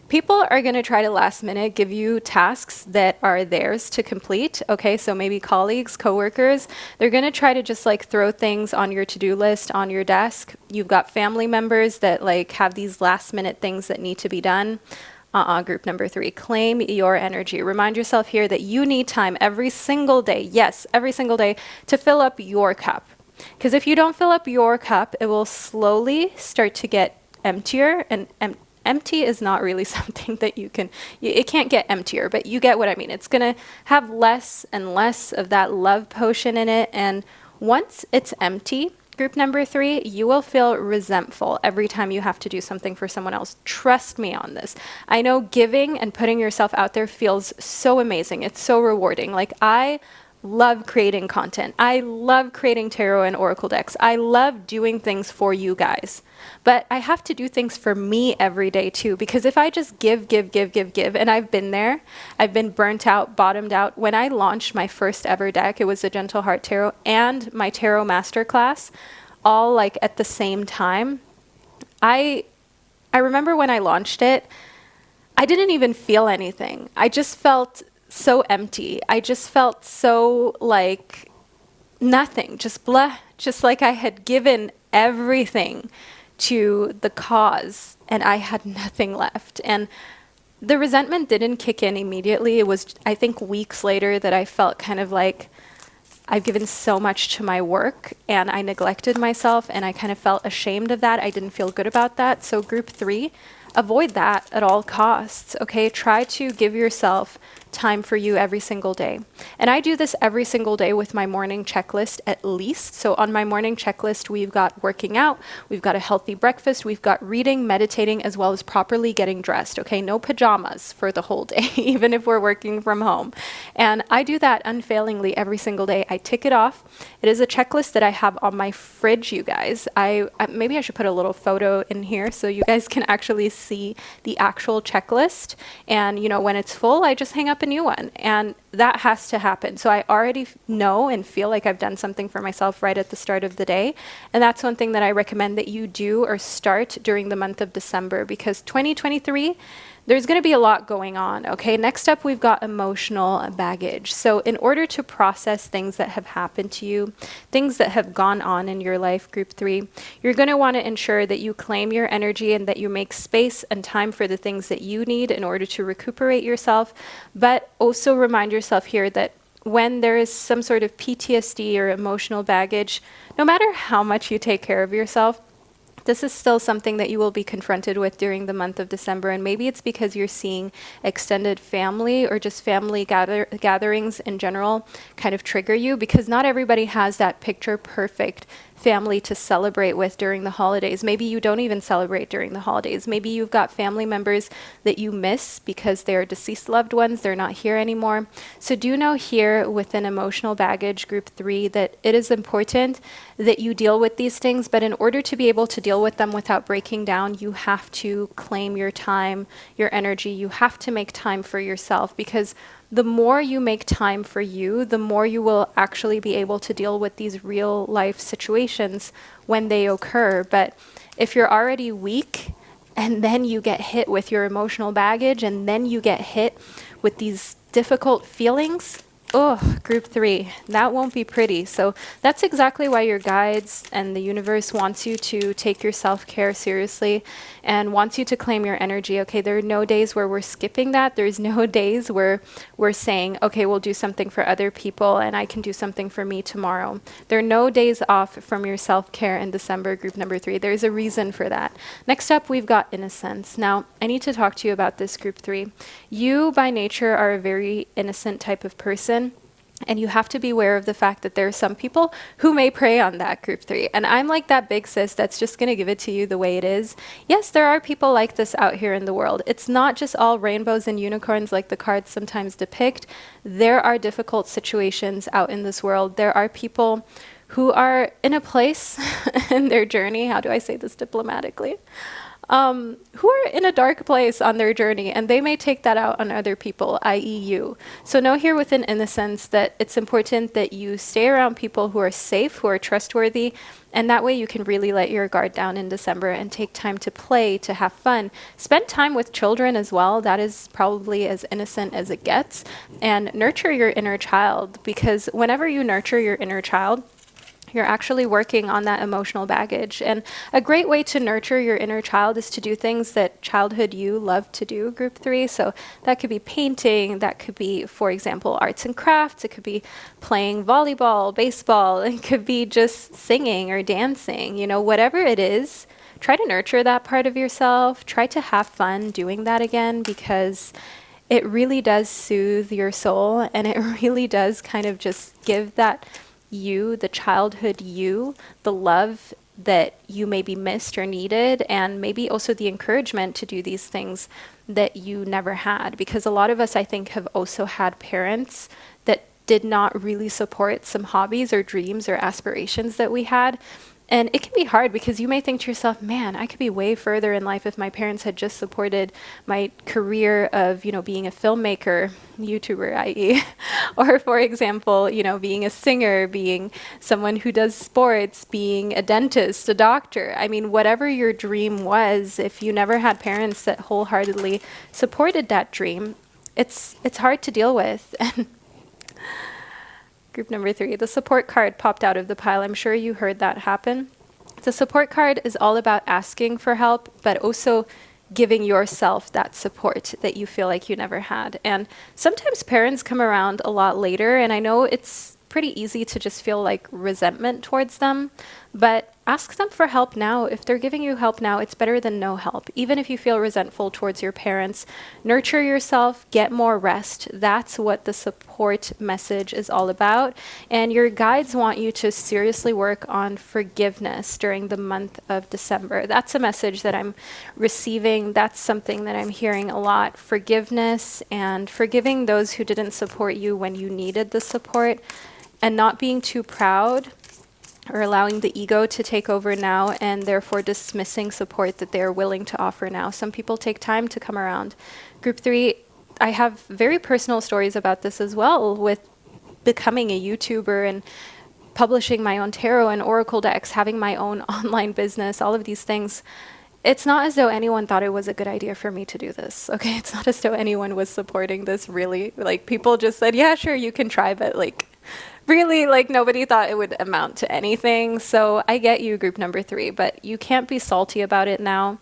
People are going to try to last minute give you tasks that are theirs to complete. Okay, so maybe colleagues, coworkers, they're going to try to just like throw things on your to-do list on your desk. You've got family members that like have these last minute things that need to be done. Group number 3, claim your energy. Remind yourself here that you need time every single day, yes, every single day, to fill up your cup. Because if you don't fill up your cup, it will slowly start to get emptier, and empty is not really something that it can't get emptier, but you get what I mean. It's going to have less and less of that love potion in it, and once it's empty, group number 3, you will feel resentful every time you have to do something for someone else. Trust me on this. I know giving and putting yourself out there feels so amazing. It's so rewarding. Like, I love creating content. I love creating tarot and oracle decks. I love doing things for you guys. But I have to do things for me every day too, because if I just give, and I've been there, I've been burnt out, bottomed out. When I launched my first ever deck, it was the Gentle Heart Tarot and my Tarot Masterclass, all like at the same time. I remember when I launched it, I didn't even feel anything. I just felt so empty. I just felt so like nothing, just blah, just like I had given everything to the cause and I had nothing left. And the resentment didn't kick in immediately. It was, I think, weeks later that I felt kind of like I've given so much to my work and I neglected myself, and I kind of felt ashamed of that. I didn't feel good about that. So group 3, avoid that at all costs, okay? Try to give yourself time for you every single day. And I do this every single day with my morning checklist at least. So on my morning checklist, we've got working out, we've got a healthy breakfast, we've got reading, meditating, as well as properly getting dressed, okay? No pajamas for the whole day, even if we're working from home. And I do that unfailingly every single day. I tick it off. It is a checklist that I have on my fridge, you guys. Maybe I should put a little photo in here so you guys can actually see the actual checklist. And, you know, when it's full, I just hang up a new one, and that has to happen. So I already know and feel like I've done something for myself right at the start of the day. And that's one thing that I recommend that you do or start during the month of December, because 2023, there's going to be a lot going on, okay? Next up, we've got emotional baggage. So in order to process things that have happened to you, things that have gone on in your life, group 3, you're going to want to ensure that you claim your energy and that you make space and time for the things that you need in order to recuperate yourself. But also remind yourself here that when there is some sort of PTSD or emotional baggage, no matter how much you take care of yourself, this is still something that you will be confronted with during the month of December. And maybe it's because you're seeing extended family or just family gatherings in general kind of trigger you, because not everybody has that picture perfect family to celebrate with during the holidays. Maybe you don't even celebrate during the holidays. Maybe you've got family members that you miss because they're deceased loved ones, they're not here anymore. So do know here within emotional baggage, group 3, that it is important that you deal with these things, but in order to be able to deal with them without breaking down, you have to claim your time, your energy. You have to make time for yourself, because the more you make time for you, the more you will actually be able to deal with these real life situations when they occur. But if you're already weak and then you get hit with your emotional baggage and then you get hit with these difficult feelings, oh, group 3, that won't be pretty. So that's exactly why your guides and the universe wants you to take your self-care seriously and wants you to claim your energy. Okay, there are no days where we're skipping that. There's no days where we're saying, okay, we'll do something for other people and I can do something for me tomorrow. There are no days off from your self-care in December, group number 3. There's a reason for that. Next up, we've got innocence. Now, I need to talk to you about this, group 3. You, by nature, are a very innocent type of person. And you have to be aware of the fact that there are some people who may prey on that, group 3. And I'm like that big sis that's just going to give it to you the way it is. Yes, there are people like this out here in the world. It's not just all rainbows and unicorns like the cards sometimes depict. There are difficult situations out in this world. There are people who are in a place in their journey, how do I say this diplomatically? Who are in a dark place on their journey, and they may take that out on other people, i.e. you. So know here within innocence that it's important that you stay around people who are safe, who are trustworthy, and that way you can really let your guard down in December and take time to play, to have fun. Spend time with children as well. That is probably as innocent as it gets. And nurture your inner child, because whenever you nurture your inner child, you're actually working on that emotional baggage. And a great way to nurture your inner child is to do things that childhood you loved to do, group 3. So that could be painting, that could be, for example, arts and crafts, it could be playing volleyball, baseball, it could be just singing or dancing, you know, whatever it is. Try to nurture that part of yourself. Try to have fun doing that again, because it really does soothe your soul, and it really does kind of just give that you, the childhood you, the love that you maybe missed or needed, and maybe also the encouragement to do these things that you never had. Because a lot of us, I think, have also had parents that did not really support some hobbies or dreams or aspirations that we had. And it can be hard because you may think to yourself, man, I could be way further in life if my parents had just supported my career of, being a filmmaker, YouTuber, i.e., or for example, being a singer, being someone who does sports, being a dentist, a doctor. I mean, whatever your dream was, if you never had parents that wholeheartedly supported that dream, it's hard to deal with. And group number 3, the support card popped out of the pile. I'm sure you heard that happen. The support card is all about asking for help, but also giving yourself that support that you feel like you never had. And sometimes parents come around a lot later, and I know it's pretty easy to just feel like resentment towards them, but ask them for help now. If they're giving you help now, it's better than no help. Even if you feel resentful towards your parents, nurture yourself, get more rest. That's what the support message is all about. And your guides want you to seriously work on forgiveness during the month of December. That's a message that I'm receiving. That's something that I'm hearing a lot. Forgiveness and forgiving those who didn't support you when you needed the support, and not being too proud or allowing the ego to take over now, and therefore dismissing support that they're willing to offer now. Some people take time to come around. Group 3, I have very personal stories about this as well, with becoming a YouTuber and publishing my own tarot and oracle decks, having my own online business, all of these things. It's not as though anyone thought it was a good idea for me to do this, okay? It's not as though anyone was supporting this, really. Like, people just said, yeah, sure, you can try, but really, nobody thought it would amount to anything. So I get you, group number 3, but you can't be salty about it now.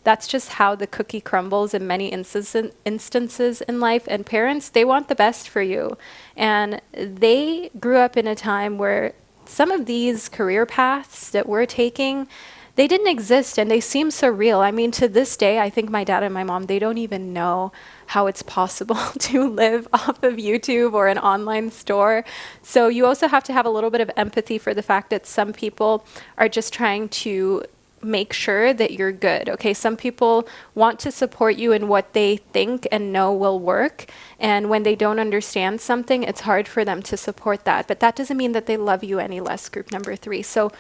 That's just how the cookie crumbles in many instances in life. And parents, they want the best for you. And they grew up in a time where some of these career paths that we're taking, they didn't exist, and they seem surreal. I mean, to this day, I think my dad and my mom, they don't even know how it's possible to live off of YouTube or an online store. So you also have to have a little bit of empathy for the fact that some people are just trying to make sure that you're good. Okay, some people want to support you in what they think and know will work. And when they don't understand something, it's hard for them to support that. But that doesn't mean that they love you any less, group number 3. So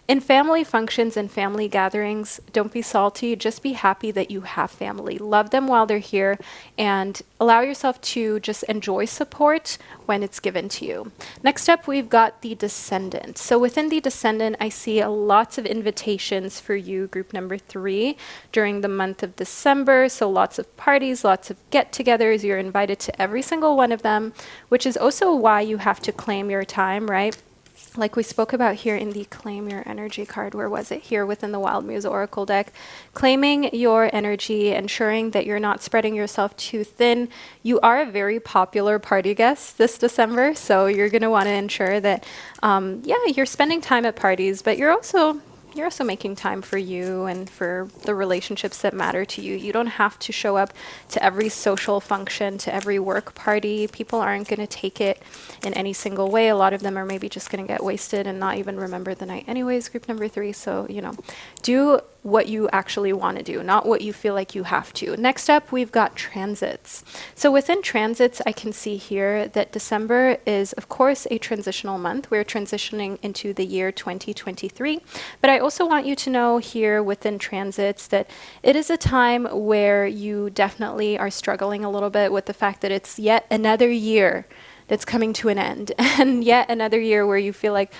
in family functions and family gatherings, don't be salty. Just be happy that you have family. Love them while they're here, and allow yourself to just enjoy support when it's given to you. Next up, we've got the Descendant. So within the Descendant, I see lots of invitations for you, group number 3, during the month of December. So lots of parties, lots of get-togethers. You're invited to every single one of them, which is also why you have to claim your time, right? Like we spoke about here in the Claim Your Energy card. Where was it? Here within the Wild Muse Oracle deck. Claiming your energy, ensuring that you're not spreading yourself too thin. You are a very popular party guest this December, so you're going to want to ensure that, you're spending time at parties, but you're also making time for you and for the relationships that matter to you. You don't have to show up to every social function, to every work party. People aren't going to take it in any single way. A lot of them are maybe just going to get wasted and not even remember the night anyways, group number 3. So, do what you actually want to do, not what you feel like you have to. Next up, we've got transits. So within transits, I can see here that December is, of course, a transitional month. We're transitioning into the year 2023. But I also want you to know here within transits that it is a time where you definitely are struggling a little bit with the fact that it's yet another year that's coming to an end, and yet another year where you feel like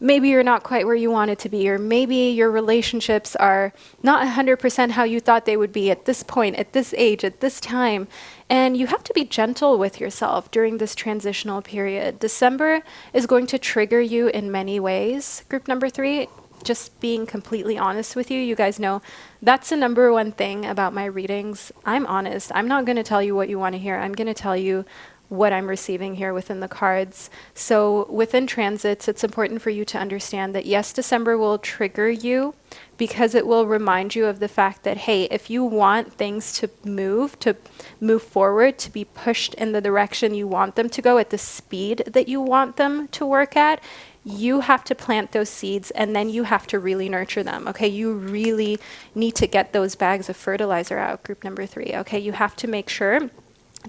maybe you're not quite where you wanted to be, or maybe your relationships are not 100% how you thought they would be at this point, at this age, at this time. And you have to be gentle with yourself during this transitional period. December is going to trigger you in many ways. Group number 3, just being completely honest with you, you guys know that's the number one thing about my readings. I'm honest. I'm not going to tell you what you want to hear. I'm going to tell you what I'm receiving here within the cards. So within transits, it's important for you to understand that yes, December will trigger you because it will remind you of the fact that, hey, if you want things to move forward, to be pushed in the direction you want them to go at the speed that you want them to work at, you have to plant those seeds, and then you have to really nurture them, okay? You really need to get those bags of fertilizer out, group number 3, okay? You have to make sure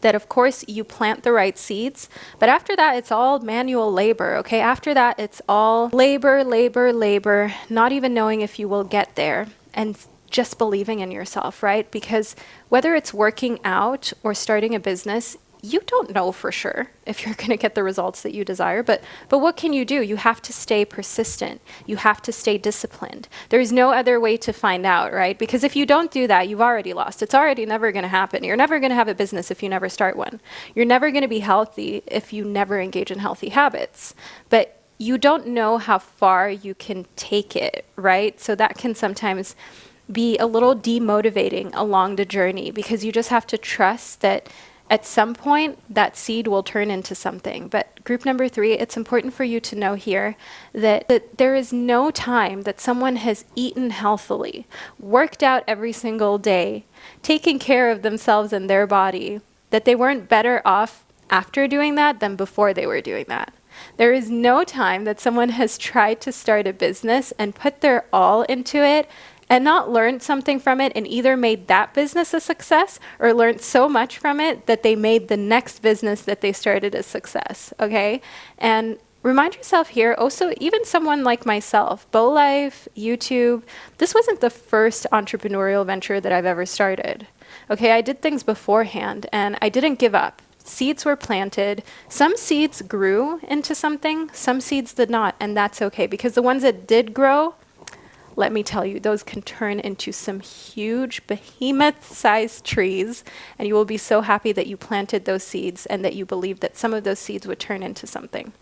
that of course you plant the right seeds, but after that it's all manual labor, okay? After that it's all labor, not even knowing if you will get there, and just believing in yourself, right? Because whether it's working out or starting a business, you don't know for sure if you're going to get the results that you desire, but what can you do? You have to stay persistent. You have to stay disciplined. There's no other way to find out, right? Because if you don't do that, you've already lost. It's already never going to happen. You're never going to have a business if you never start one. You're never going to be healthy if you never engage in healthy habits. But you don't know how far you can take it, right? So that can sometimes be a little demotivating along the journey, because you just have to trust that at some point that seed will turn into something. But group number 3, it's important for you to know here that there is no time that someone has eaten healthily, worked out every single day, taken care of themselves and their body, that they weren't better off after doing that than before they were doing that. There is no time that someone has tried to start a business and put their all into it and not learned something from it, and either made that business a success or learned so much from it that they made the next business that they started a success, okay? And remind yourself here, also, even someone like myself, Bow Life, YouTube, this wasn't the first entrepreneurial venture that I've ever started, okay? I did things beforehand, and I didn't give up. Seeds were planted. Some seeds grew into something, some seeds did not, and that's okay, because the ones that did grow, let me tell you, those can turn into some huge behemoth-sized trees, and you will be so happy that you planted those seeds and that you believed that some of those seeds would turn into something.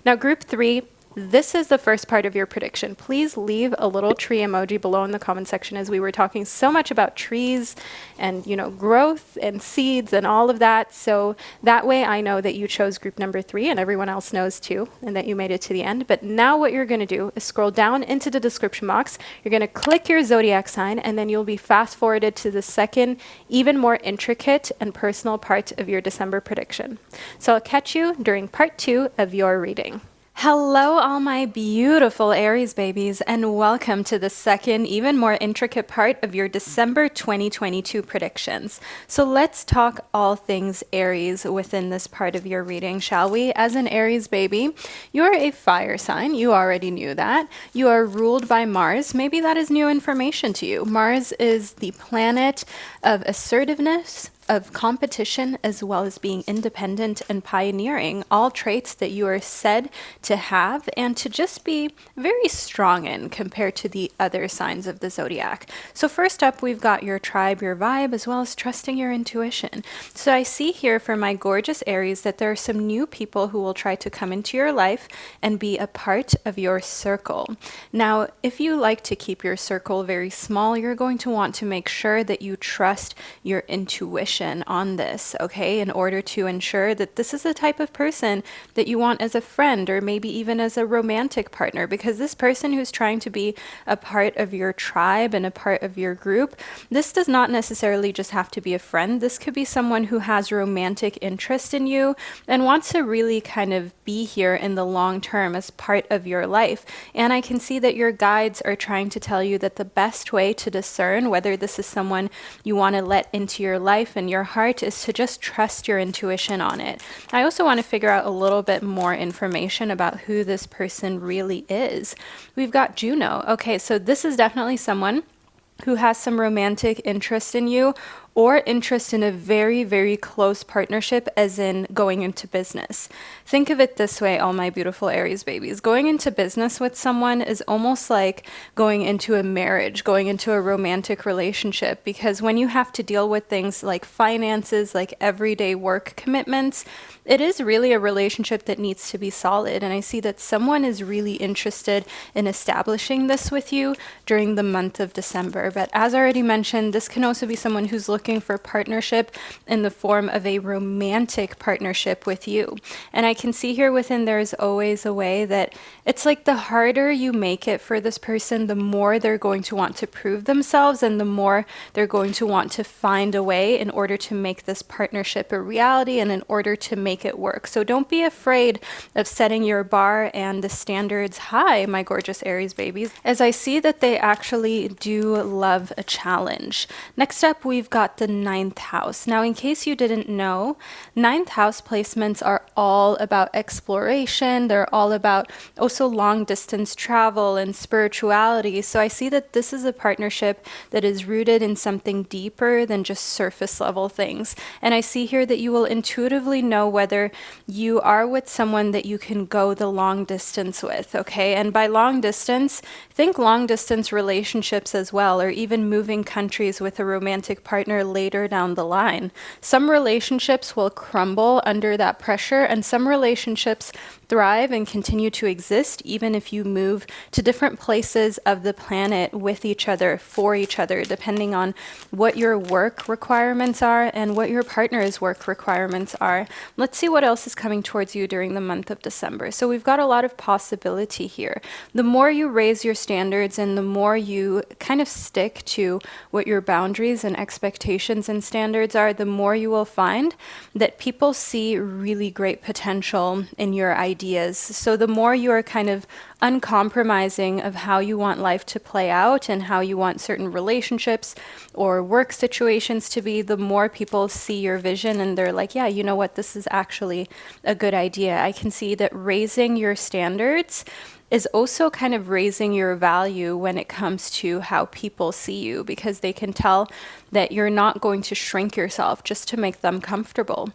Now, group 3, this is the first part of your prediction. Please leave a little tree emoji below in the comment section, as we were talking so much about trees and, you know, growth and seeds and all of that. So that way I know that you chose group number 3, and everyone else knows too, and that you made it to the end. But now what you're going to do is scroll down into the description box. You're going to click your zodiac sign, and then you'll be fast forwarded to the second, even more intricate and personal part of your December prediction. So I'll catch you during part 2 of your reading. Hello, all my beautiful Aries babies, and welcome to the second, even more intricate part of your December 2022 predictions. So let's talk all things Aries within this part of your reading, shall we? As an Aries baby, you're a fire sign. You already knew that. You are ruled by Mars. Maybe that is new information to you. Mars is the planet of assertiveness, of competition, as well as being independent and pioneering, all traits that you are said to have and to just be very strong in compared to the other signs of the zodiac. So first up, we've got your tribe, your vibe, as well as trusting your intuition. So I see here for my gorgeous Aries that there are some new people who will try to come into your life and be a part of your circle. Now, if you like to keep your circle very small, you're going to want to make sure that you trust your intuition on this, okay, in order to ensure that this is the type of person that you want as a friend, or maybe even as a romantic partner, because this person who's trying to be a part of your tribe and a part of your group, this does not necessarily just have to be a friend. This could be someone who has romantic interest in you and wants to really kind of be here in the long term as part of your life. And I can see that your guides are trying to tell you that the best way to discern whether this is someone you want to let into your life and your heart is to just trust your intuition on it. I also want to figure out a little bit more information about who this person really is. We've got Juno. Okay, so this is definitely someone who has some romantic interest in you, or interest in a very, very close partnership, as in going into business. Think of it this way, all my beautiful Aries babies. Going into business with someone is almost like going into a marriage, going into a romantic relationship, because when you have to deal with things like finances, like everyday work commitments, it is really a relationship that needs to be solid. And I see that someone is really interested in establishing this with you during the month of December. But as already mentioned, this can also be someone who's looking for partnership in the form of a romantic partnership with you. And I can see here within there's always a way that it's like the harder you make it for this person, the more they're going to want to prove themselves, and the more they're going to want to find a way in order to make this partnership a reality and in order to make it work. So don't be afraid of setting your bar and the standards high, my gorgeous Aries babies, as I see that they actually do love a challenge. Next up, we've got got the ninth house. Now, in case you didn't know, ninth house placements are all about exploration. They're all about also long distance travel and spirituality. So I see that this is a partnership that is rooted in something deeper than just surface level things. And I see here that you will intuitively know whether you are with someone that you can go the long distance with, okay? And by long distance, think long distance relationships as well, or even moving countries with a romantic partner later down the line. Some relationships will crumble under that pressure, and some relationships thrive and continue to exist even if you move to different places of the planet with each other, for each other, depending on what your work requirements are and what your partner's work requirements are. Let's see what else is coming towards you during the month of December. So we've got a lot of possibility here. The more you raise your standards and the more you kind of stick to what your boundaries and expectations and standards are, the more you will find that people see really great potential in your ideas. So the more you are kind of uncompromising of how you want life to play out and how you want certain relationships or work situations to be, the more people see your vision and they're like, yeah, you know what, this is actually a good idea. I can see that raising your standards is also kind of raising your value when it comes to how people see you, because they can tell that you're not going to shrink yourself just to make them comfortable.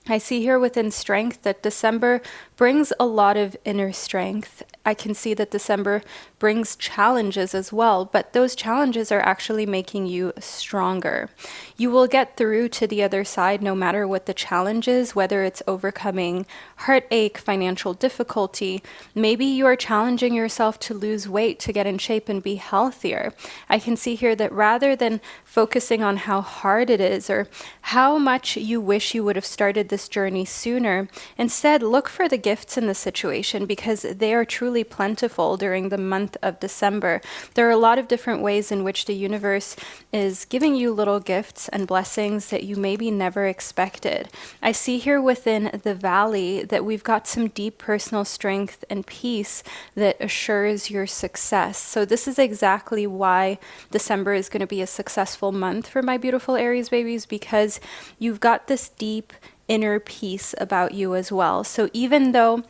I see here within strength that December brings a lot of inner strength. I can see that December brings challenges as well, but those challenges are actually making you stronger. You will get through to the other side no matter what the challenge is, whether it's overcoming heartache, financial difficulty. Maybe you are challenging yourself to lose weight, to get in shape and be healthier. I can see here that rather than focusing on how hard it is or how much you wish you would have started this journey sooner, instead look for the gifts in the situation, because they are truly plentiful during the month of December. There are a lot of different ways in which the universe is giving you little gifts and blessings that you maybe never expected. I see here within the valley that we've got some deep personal strength and peace that assures your success. So this is exactly why December is going to be a successful month for my beautiful Aries babies, because you've got this deep inner peace about you as well. So even though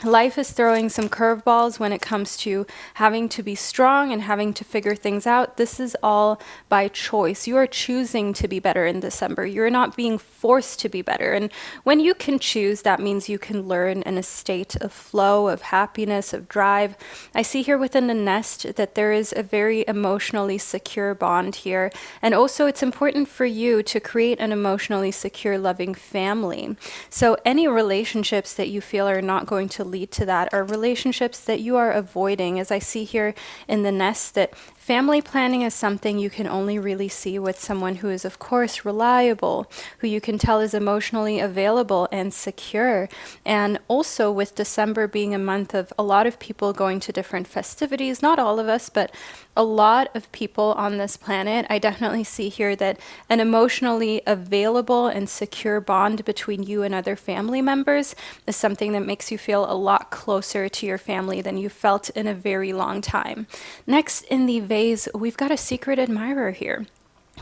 life is throwing some curveballs when it comes to having to be strong and having to figure things out, this is all by choice. You are choosing to be better in December. You're not being forced to be better. And when you can choose, that means you can learn in a state of flow, of happiness, of drive. I see here within the nest that there is a very emotionally secure bond here. And also it's important for you to create an emotionally secure, loving family. So any relationships that you feel are not going to lead to that are relationships that you are avoiding. As I see here in the nest, that family planning is something you can only really see with someone who is, of course, reliable, who you can tell is emotionally available and secure. And also with December being a month of a lot of people going to different festivities, not all of us, but a lot of people on this planet, I definitely see here that an emotionally available and secure bond between you and other family members is something that makes you feel a lot closer to your family than you felt in a very long time. Next in the vase, we've got a secret admirer here.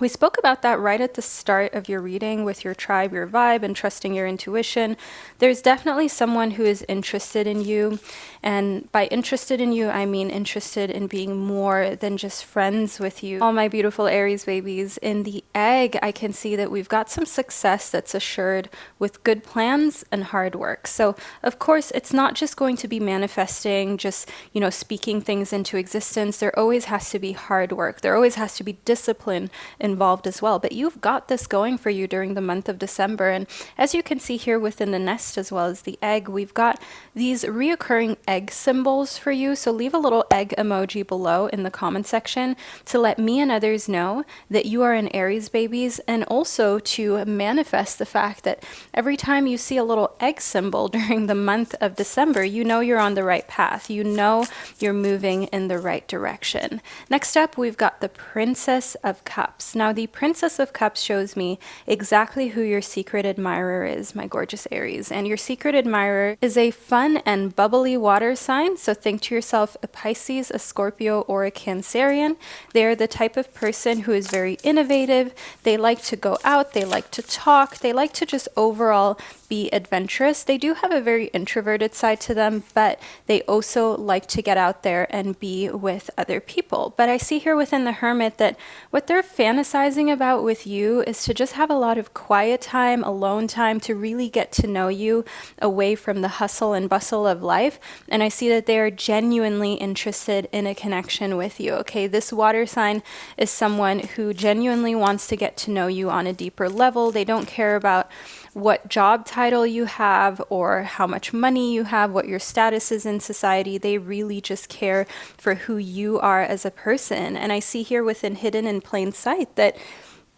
We spoke about that right at the start of your reading with your tribe, your vibe, and trusting your intuition. There's definitely someone who is interested in you. And by interested in you, I mean interested in being more than just friends with you. All my beautiful Aries babies, in the egg, I can see that we've got some success that's assured with good plans and hard work. So, of course, it's not just going to be manifesting, just, speaking things into existence. There always has to be hard work. There always has to be discipline involved as well. But you've got this going for you during the month of December. And as you can see here within the nest as well as the egg, we've got these reoccurring egg symbols for you. So leave a little egg emoji below in the comment section to let me and others know that you are an Aries babies, and also to manifest the fact that every time you see a little egg symbol during the month of December, you know you're on the right path. You know you're moving in the right direction. Next up, we've got the Princess of Cups. Cups. Now, the Princess of Cups shows me exactly who your secret admirer is, my gorgeous Aries. And your secret admirer is a fun and bubbly water sign. So think to yourself a Pisces, a Scorpio, or a Cancerian. They're the type of person who is very innovative. They like to go out. They like to talk. They like to just overall be adventurous. They do have a very introverted side to them, but they also like to get out there and be with other people. But I see here within the Hermit that what they're fantasizing about with you is to just have a lot of quiet time, alone time, to really get to know you away from the hustle and bustle of life. And I see that they are genuinely interested in a connection with you. Okay, this water sign is someone who genuinely wants to get to know you on a deeper level. They don't care about what job title you have or how much money you have, what your status is in society. They really just care for who you are as a person. And I see here within Hidden in Plain Sight that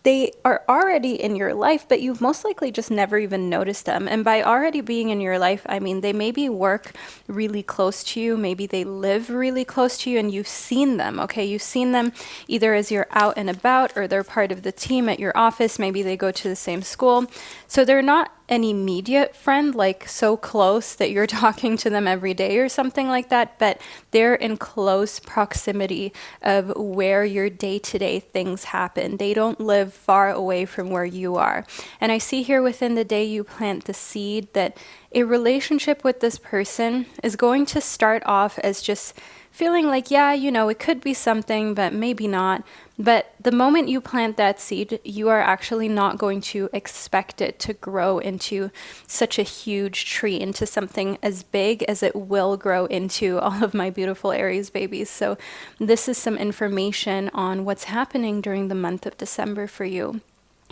they are already in your life, but you've most likely just never even noticed them. And by already being in your life, I mean they maybe work really close to you, maybe they live really close to you, and you've seen them, okay? You've seen them either as you're out and about, or they're part of the team at your office, maybe they go to the same school. So they're not an immediate friend, like so close that you're talking to them every day or something like that, but they're in close proximity of where your day-to-day things happen. They don't live far away from where you are. And I see here within the day you plant the seed that a relationship with this person is going to start off as just feeling like, yeah, you know, it could be something, but maybe not. But the moment you plant that seed, you are actually not going to expect it to grow into such a huge tree, into something as big as it will grow into, all of my beautiful Aries babies. So this is some information on what's happening during the month of December for you.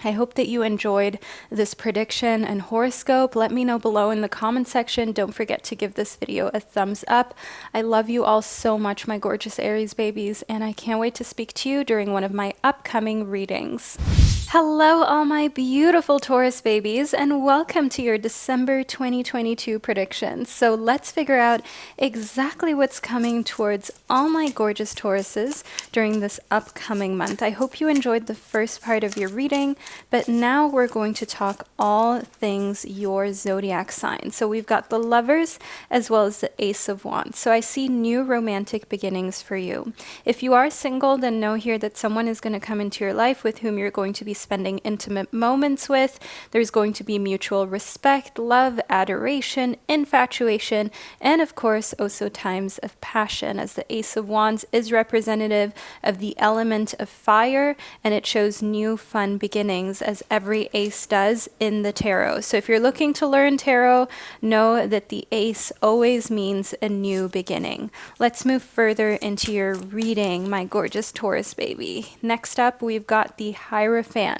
I hope that you enjoyed this prediction and horoscope. Let me know below in the comment section. Don't forget to give this video a thumbs up. I love you all so much, my gorgeous Aries babies, and I can't wait to speak to you during one of my upcoming readings. Hello, all my beautiful Taurus babies, and welcome to your December 2022 predictions. So let's figure out exactly what's coming towards all my gorgeous Tauruses during this upcoming month. I hope you enjoyed the first part of your reading, but now we're going to talk all things your zodiac sign. So we've got the Lovers as well as the Ace of Wands. So I see new romantic beginnings for you. If you are single, then know here that someone is going to come into your life with whom you're going to be spending intimate moments with. There's going to be mutual respect, love, adoration, infatuation, and of course also times of passion, as the Ace of Wands is representative of the element of fire, and it shows new fun beginnings, as every ace does in the tarot. So if you're looking to learn tarot, know that the ace always means a new beginning. Let's move further into your reading, my gorgeous Taurus baby. Next up, we've got the Hierophant.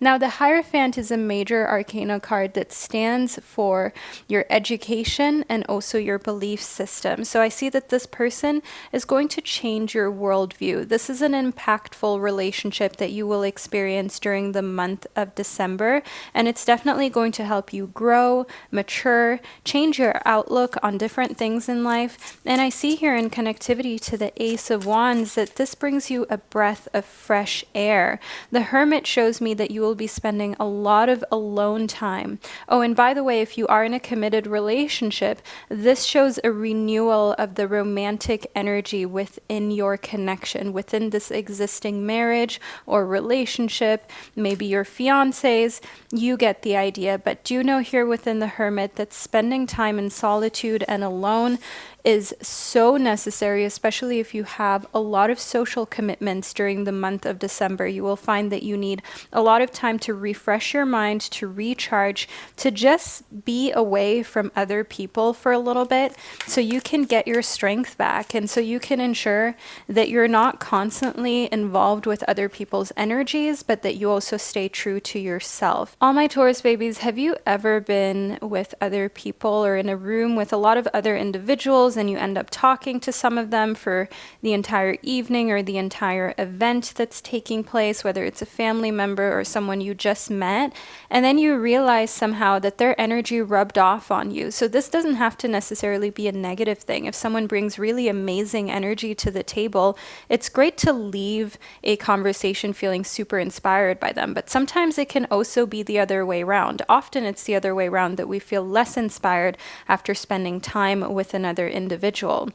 Now, the Hierophant is a major arcana card that stands for your education and also your belief system. So I see that this person is going to change your worldview. This is an impactful relationship that you will experience during the month of December, and it's definitely going to help you grow, mature, change your outlook on different things in life. And I see here in connectivity to the Ace of Wands that this brings you a breath of fresh air. The Hermit shows me that you will be spending a lot of alone time. Oh, and by the way, if you are in a committed relationship, this shows a renewal of the romantic energy within your connection, within this existing marriage or relationship, maybe your fiancés, you get the idea. But do know here within the Hermit that spending time in solitude and alone is so necessary, especially if you have a lot of social commitments during the month of December. You will find that you need a lot of time to refresh your mind, to recharge, to just be away from other people for a little bit so you can get your strength back, and so you can ensure that you're not constantly involved with other people's energies, but that you also stay true to yourself. All my Taurus babies, have you ever been with other people or in a room with a lot of other individuals and you end up talking to some of them for the entire evening or the entire event that's taking place, whether it's a family member member or someone you just met, and then you realize somehow that their energy rubbed off on you. So this doesn't have to necessarily be a negative thing. If someone brings really amazing energy to the table, it's great to leave a conversation feeling super inspired by them. But sometimes it can also be the other way around. Often it's the other way around, that we feel less inspired after spending time with another individual.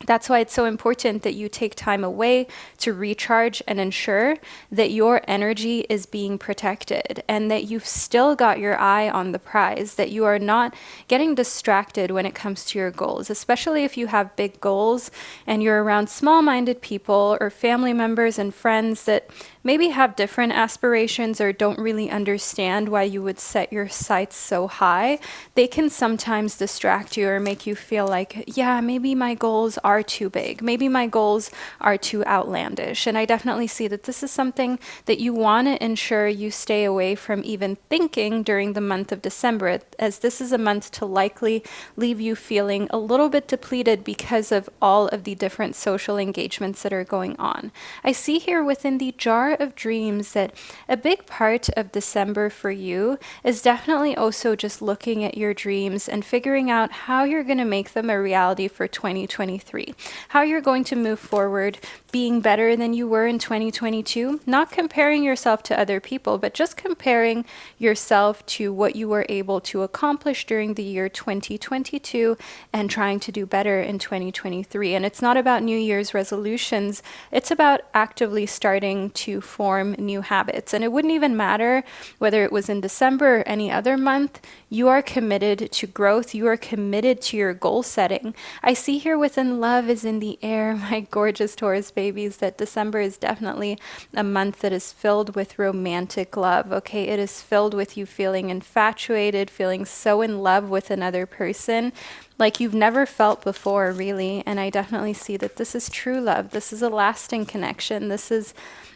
That's why it's so important that you take time away to recharge and ensure that your energy is being protected and that you've still got your eye on the prize, that you are not getting distracted when it comes to your goals, especially if you have big goals and you're around small-minded people or family members and friends that maybe have different aspirations or don't really understand why you would set your sights so high. They can sometimes distract you or make you feel like, yeah, maybe my goals are too big. Maybe my goals are too outlandish. And I definitely see that this is something that you want to ensure you stay away from even thinking during the month of December, as this is a month to likely leave you feeling a little bit depleted because of all of the different social engagements that are going on. I see here within the jar of dreams that a big part of December for you is definitely also just looking at your dreams and figuring out how you're going to make them a reality for 2023, how you're going to move forward being better than you were in 2022, not comparing yourself to other people, but just comparing yourself to what you were able to accomplish during the year 2022 and trying to do better in 2023. And it's not about New Year's resolutions, it's about actively starting to form new habits. And it wouldn't even matter whether it was in December or any other month. You are committed to growth. You are committed to your goal setting. I see here within love is in the air, my gorgeous Taurus babies, that December is definitely a month that is filled with romantic love. Okay, it is filled with you feeling infatuated, feeling so in love with another person like you've never felt before, really. And I definitely see that this is true love. This is a lasting connection. This is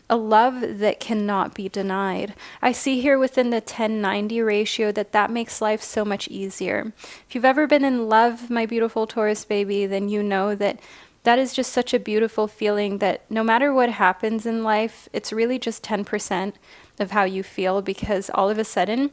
a love that cannot be denied. I see here within the 10-90 ratio that makes life so much easier. If you've ever been in love, my beautiful Taurus baby, then you know that that is just such a beautiful feeling that no matter what happens in life, it's really just 10% of how you feel, because all of a sudden,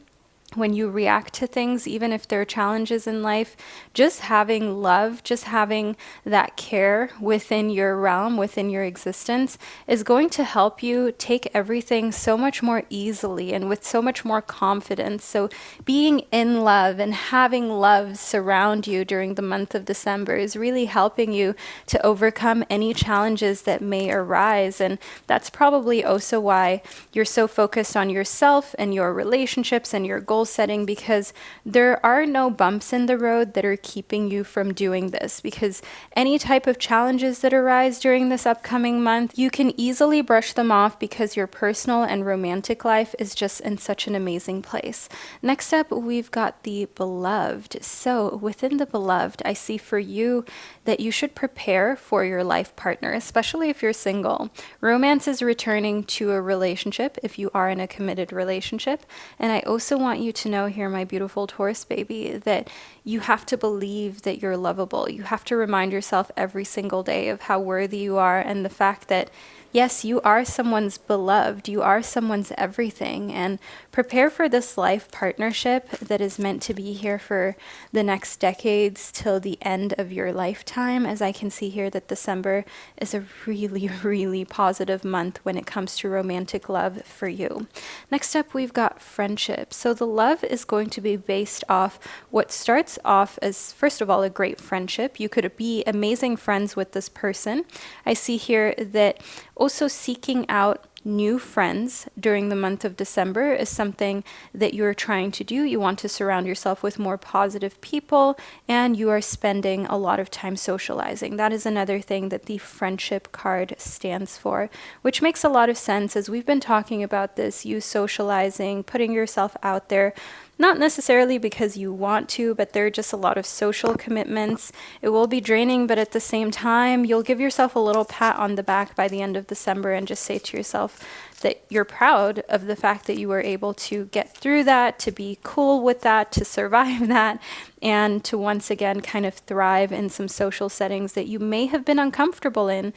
when you react to things, even if there are challenges in life, just having love, just having that care within your realm, within your existence, is going to help you take everything so much more easily and with so much more confidence. So being in love and having love surround you during the month of December is really helping you to overcome any challenges that may arise. And that's probably also why you're so focused on yourself and your relationships and your goals setting, because there are no bumps in the road that are keeping you from doing this. Because any type of challenges that arise during this upcoming month, you can easily brush them off because your personal and romantic life is just in such an amazing place. Next up, we've got the beloved. So within the beloved, I see for you that you should prepare for your life partner, especially if you're single. Romance is returning to a relationship if you are in a committed relationship. And I also want you to know here, my beautiful Taurus baby, that you have to believe that you're lovable. You have to remind yourself every single day of how worthy you are, and the fact that yes, you are someone's beloved, you are someone's everything, and prepare for this life partnership that is meant to be here for the next decades till the end of your lifetime, as I can see here that December is a really, really positive month when it comes to romantic love for you. Next up, we've got friendship. So the love is going to be based off what starts off as, first of all, a great friendship. You could be amazing friends with this person. I see here that also seeking out new friends during the month of December is something that you're trying to do. You want to surround yourself with more positive people, and you are spending a lot of time socializing. That is another thing that the friendship card stands for, which makes a lot of sense as we've been talking about this, you socializing, putting yourself out there. Not necessarily because you want to, but there are just a lot of social commitments. It will be draining, but at the same time, you'll give yourself a little pat on the back by the end of December and just say to yourself that you're proud of the fact that you were able to get through that, to be cool with that, to survive that, and to once again kind of thrive in some social settings that you may have been uncomfortable in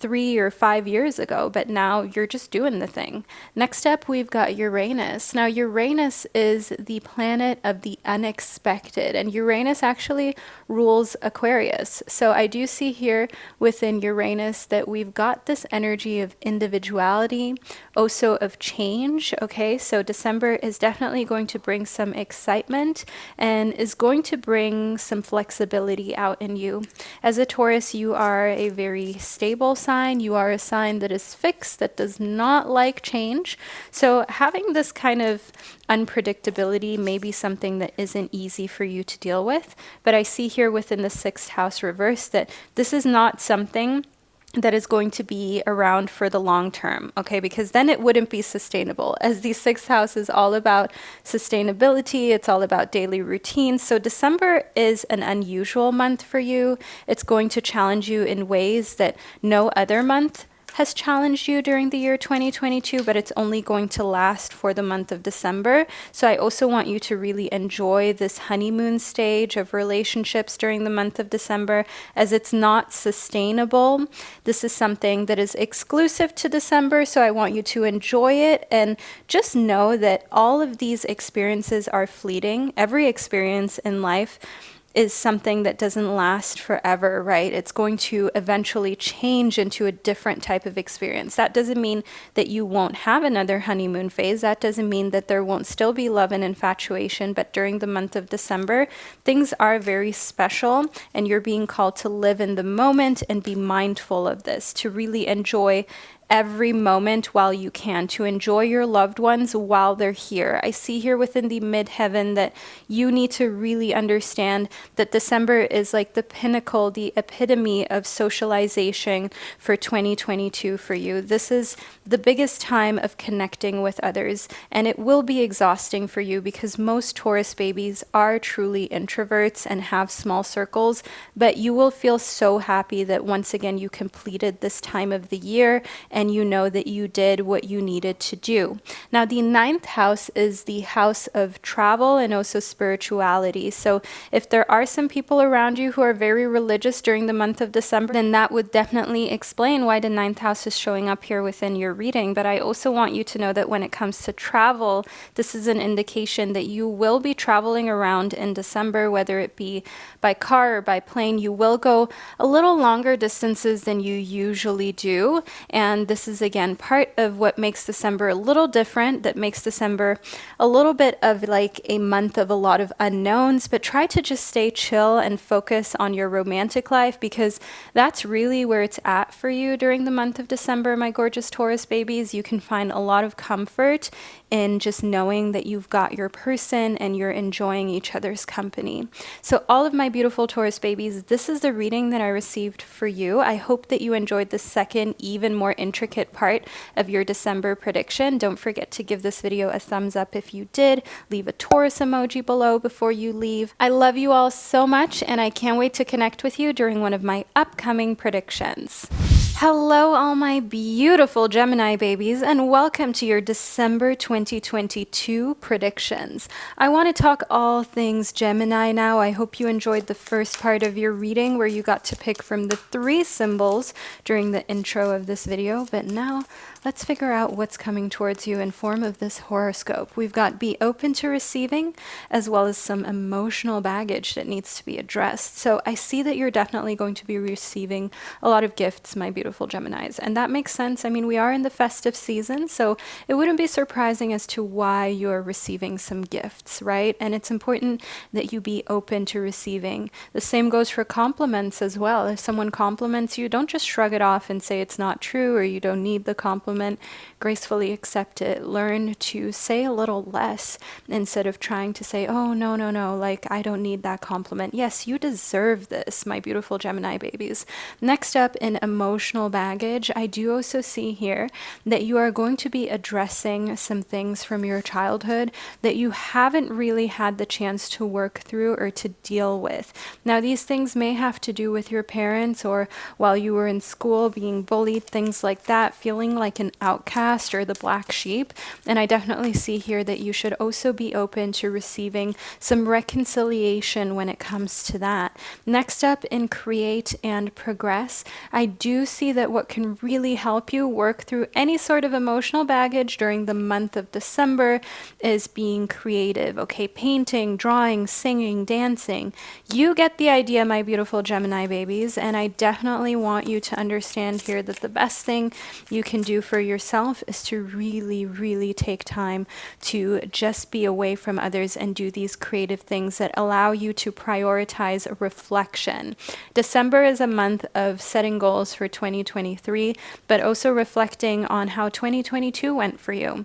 3 or 5 years ago, but now you're just doing the thing. Next up, we've got Uranus. Now, Uranus is the planet of the unexpected, and Uranus actually rules Aquarius. So I do see here within Uranus that we've got this energy of individuality, also of change. Okay, so December is definitely going to bring some excitement and is going to bring some flexibility out in you. As a Taurus, you are a very stable sign. You are a sign that is fixed, that does not like change. So having this kind of unpredictability may be something that isn't easy for you to deal with. But I see here within the sixth house reverse that this is not something that is going to be around for the long term, okay? Because then it wouldn't be sustainable, as the sixth house is all about sustainability. It's all about daily routines. So December is an unusual month for you. It's going to challenge you in ways that no other month has challenged you during the year 2022, but it's only going to last for the month of December. So I also want you to really enjoy this honeymoon stage of relationships during the month of December, as it's not sustainable. This is something that is exclusive to December, so I want you to enjoy it and just know that all of these experiences are fleeting. Every experience in life is something that doesn't last forever, right? It's going to eventually change into a different type of experience. That doesn't mean that you won't have another honeymoon phase. That doesn't mean that there won't still be love and infatuation. But during the month of December, things are very special, and you're being called to live in the moment and be mindful of this, to really enjoy every moment while you can, to enjoy your loved ones while they're here. I see here within the midheaven that you need to really understand that December is like the pinnacle, the epitome of socialization for 2022 for you. This is the biggest time of connecting with others, and it will be exhausting for you because most Taurus babies are truly introverts and have small circles, but you will feel so happy that once again you completed this time of the year and you know that you did what you needed to do. Now, the ninth house is the house of travel and also spirituality. So if there are some people around you who are very religious during the month of December, then that would definitely explain why the ninth house is showing up here within your reading. But I also want you to know that when it comes to travel, this is an indication that you will be traveling around in December, whether it be by car or by plane. You will go a little longer distances than you usually do, and this is again part of what makes December a little different, that makes December a little bit of like a month of a lot of unknowns. But try to just stay chill and focus on your romantic life, because that's really where it's at for you during the month of December, my gorgeous Taurus babies. You can find a lot of comfort in just knowing that you've got your person and you're enjoying each other's company. So all of my beautiful Taurus babies, this is the reading that I received for you. I hope that you enjoyed the second, even more intricate part of your December prediction. Don't forget to give this video a thumbs up if you did. Leave a Taurus emoji below before you leave. I love you all so much, and I can't wait to connect with you during one of my upcoming predictions. Hello, all my beautiful Gemini babies, and welcome to your December 2022 predictions. I want to talk all things Gemini now. I hope you enjoyed the first part of your reading where you got to pick from the 3 symbols during the intro of this video, but now let's figure out what's coming towards you in form of this horoscope. We've got be open to receiving, as well as some emotional baggage that needs to be addressed. So I see that you're definitely going to be receiving a lot of gifts, my beautiful Geminis, and that makes sense. I mean, we are in the festive season, so it wouldn't be surprising as to why you're receiving some gifts, right? And it's important that you be open to receiving. The same goes for compliments as well. If someone compliments you, don't just shrug it off and say it's not true or you don't need the compliment. Gracefully accept it. Learn to say a little less instead of trying to say, oh, no, like I don't need that compliment. Yes, you deserve this, my beautiful Gemini babies. Next up, in emotional baggage, I do also see here that you are going to be addressing some things from your childhood that you haven't really had the chance to work through or to deal with. Now, these things may have to do with your parents, or while you were in school being bullied, things like that, feeling like an outcast or the black sheep. And I definitely see here that you should also be open to receiving some reconciliation when it comes to that. Next up, in create and progress, I do see me that what can really help you work through any sort of emotional baggage during the month of December is being creative, okay? Painting, drawing, singing, dancing. You get the idea, my beautiful Gemini babies, and I definitely want you to understand here that the best thing you can do for yourself is to really, really take time to just be away from others and do these creative things that allow you to prioritize reflection. December is a month of setting goals for 2023, but also reflecting on how 2022 went for you.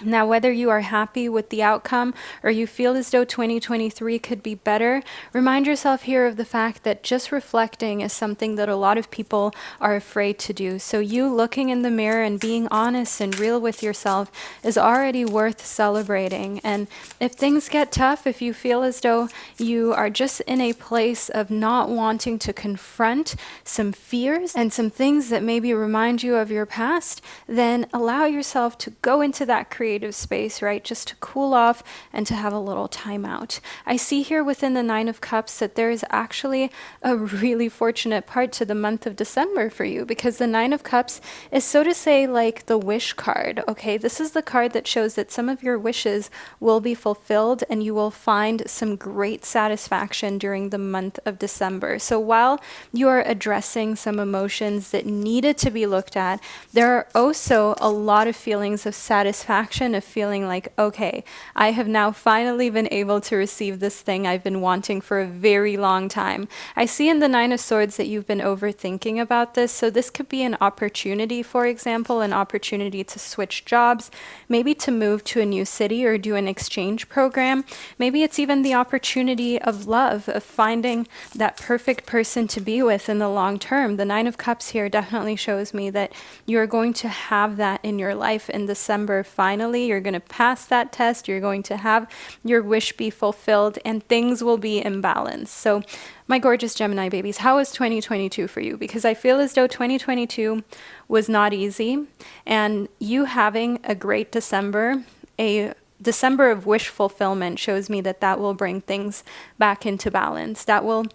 Now, whether you are happy with the outcome or you feel as though 2023 could be better, remind yourself here of the fact that just reflecting is something that a lot of people are afraid to do. So you looking in the mirror and being honest and real with yourself is already worth celebrating. And if things get tough, if you feel as though you are just in a place of not wanting to confront some fears and some things that maybe remind you of your past, then allow yourself to go into that creative space, right? Just to cool off and to have a little time out. I see here within the Nine of Cups that there is actually a really fortunate part to the month of December for you, because the Nine of Cups is, so to say, like the wish card, okay? This is the card that shows that some of your wishes will be fulfilled and you will find some great satisfaction during the month of December. So while you are addressing some emotions that needed to be looked at, there are also a lot of feelings of satisfaction, of feeling like, okay, I have now finally been able to receive this thing I've been wanting for a very long time. I see in the Nine of Swords that you've been overthinking about this, so this could be an opportunity, for example, an opportunity to switch jobs, maybe to move to a new city or do an exchange program. Maybe it's even the opportunity of love, of finding that perfect person to be with in the long term. The Nine of Cups here definitely shows me that you're going to have that in your life in December. Finally, you're going to pass that test, you're going to have your wish be fulfilled, and things will be in balance. So my gorgeous Gemini babies, how is 2022 for you? Because I feel as though 2022 was not easy, and you having a great December, a December of wish fulfillment, shows me that that will bring things back into balance. That will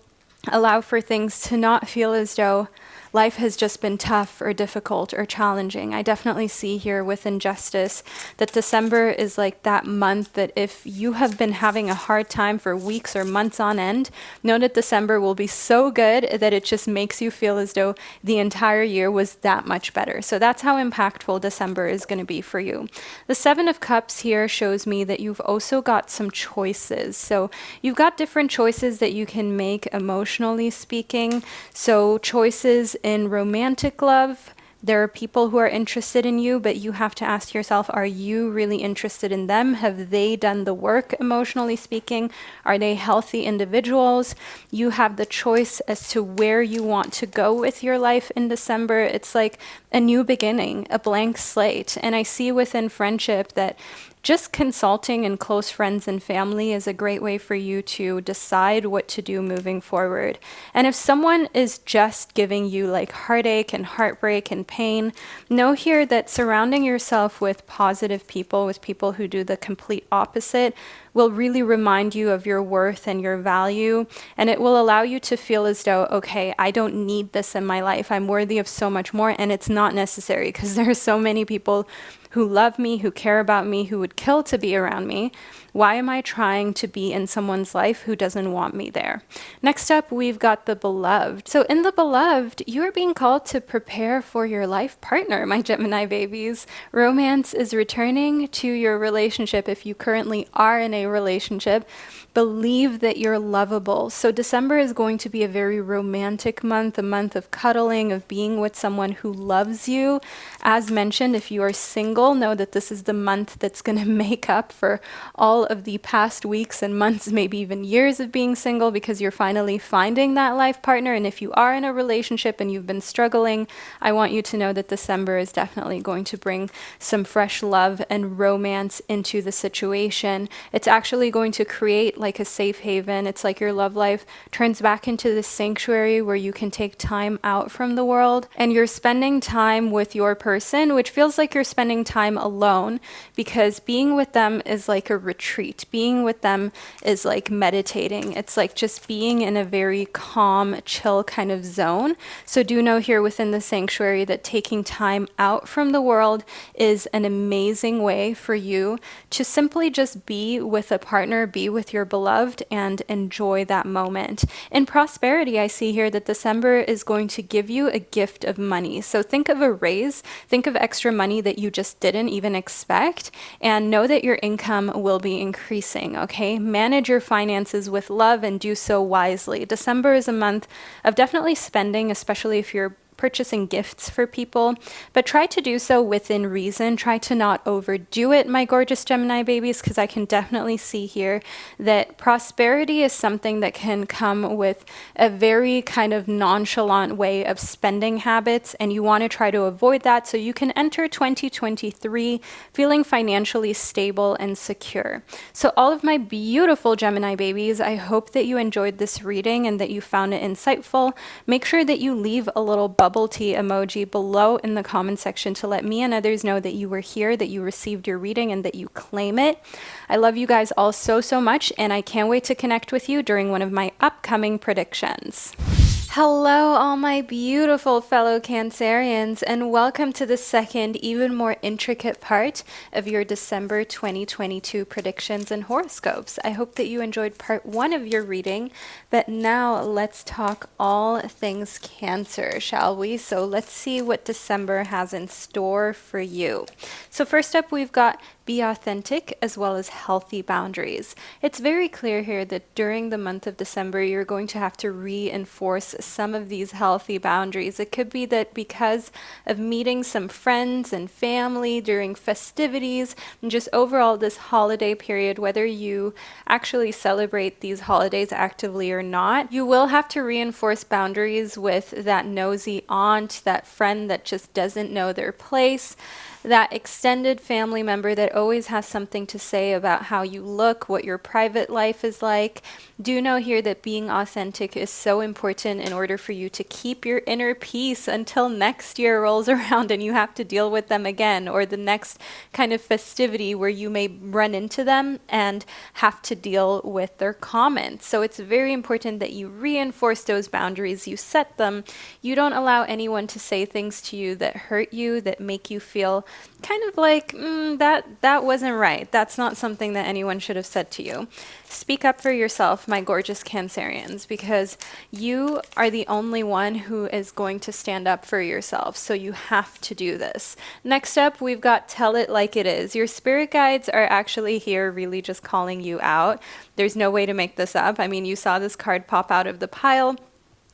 allow for things to not feel as though life has just been tough or difficult or challenging. I definitely see here with injustice that December is like that month that if you have been having a hard time for weeks or months on end, know that December will be so good that it just makes you feel as though the entire year was that much better. So that's how impactful December is going to be for you. The Seven of Cups here shows me that you've also got some choices. So you've got different choices that you can make emotionally speaking. So choices in romantic love. There are people who are interested in you, but you have to ask yourself, are you really interested in them? Have they done the work, emotionally speaking? Are they healthy individuals? You have the choice as to where you want to go with your life in December. It's like a new beginning, a blank slate. And I see within friendship that just consulting in close friends and family is a great way for you to decide what to do moving forward. And if someone is just giving you like heartache and heartbreak and pain, know here that surrounding yourself with positive people, with people who do the complete opposite, will really remind you of your worth and your value. And it will allow you to feel as though, okay, I don't need this in my life. I'm worthy of so much more. And it's not necessary, because there are so many people who love me, who care about me, who would kill to be around me. Why am I trying to be in someone's life who doesn't want me there? Next up, we've got the beloved. So in the beloved, you are being called to prepare for your life partner, my Gemini babies. Romance is returning to your relationship if you currently are in a relationship. Believe that you're lovable. So December is going to be a very romantic month, a month of cuddling, of being with someone who loves you. As mentioned, if you are single, know that this is the month that's going to make up for all of the past weeks and months, maybe even years of being single, because you're finally finding that life partner. And if you are in a relationship and you've been struggling, I want you to know that December is definitely going to bring some fresh love and romance into the situation. It's actually going to create like a safe haven. It's like your love life turns back into this sanctuary where you can take time out from the world and you're spending time with your person, which feels like you're spending time alone, because being with them is like a retreat. treat. Being with them is like meditating. It's like just being in a very calm, chill kind of zone. So do know here within the sanctuary that taking time out from the world is an amazing way for you to simply just be with a partner, be with your beloved, and enjoy that moment. In prosperity, I see here that December is going to give you a gift of money. So think of a raise, think of extra money that you just didn't even expect, and know that your income will be increasing, okay? Manage your finances with love and do so wisely. December is a month of definitely spending, especially if you're purchasing gifts for people, but try to do so within reason. Try to not overdo it, my gorgeous Gemini babies, because I can definitely see here that prosperity is something that can come with a very kind of nonchalant way of spending habits, and you want to try to avoid that so you can enter 2023 feeling financially stable and secure. So all of my beautiful Gemini babies, I hope that you enjoyed this reading and that you found it insightful. Make sure that you leave a little bubble tea emoji below in the comment section to let me and others know that you were here, that you received your reading, and that you claim it. I love you guys all so, so much, and I can't wait to connect with you during one of my upcoming predictions. Hello, all my beautiful fellow Cancerians, and welcome to the second, even more intricate part of your December 2022 predictions and horoscopes. I hope that you enjoyed part one of your reading, but now let's talk all things Cancer, shall we? So let's see what December has in store for you. So first up, we've got be authentic as well as healthy boundaries. It's very clear here that during the month of December, you're going to have to reinforce some of these healthy boundaries. It could be that because of meeting some friends and family during festivities and just overall this holiday period, whether you actually celebrate these holidays actively or not, you will have to reinforce boundaries with that nosy aunt, that friend that just doesn't know their place, that extended family member that always has something to say about how you look, what your private life is like. Do know here that being authentic is so important in order for you to keep your inner peace until next year rolls around and you have to deal with them again, or the next kind of festivity where you may run into them and have to deal with their comments. So it's very important that you reinforce those boundaries, you set them, you don't allow anyone to say things to you that hurt you, that make you feel kind of like, that wasn't right. That's not something that anyone should have said to you. Speak up for yourself, my gorgeous Cancerians, because you are the only one who is going to stand up for yourself. So you have to do this. Next up, we've got tell it like it is. Your spirit guides are actually here really just calling you out. There's no way to make this up. I mean, you saw this card pop out of the pile.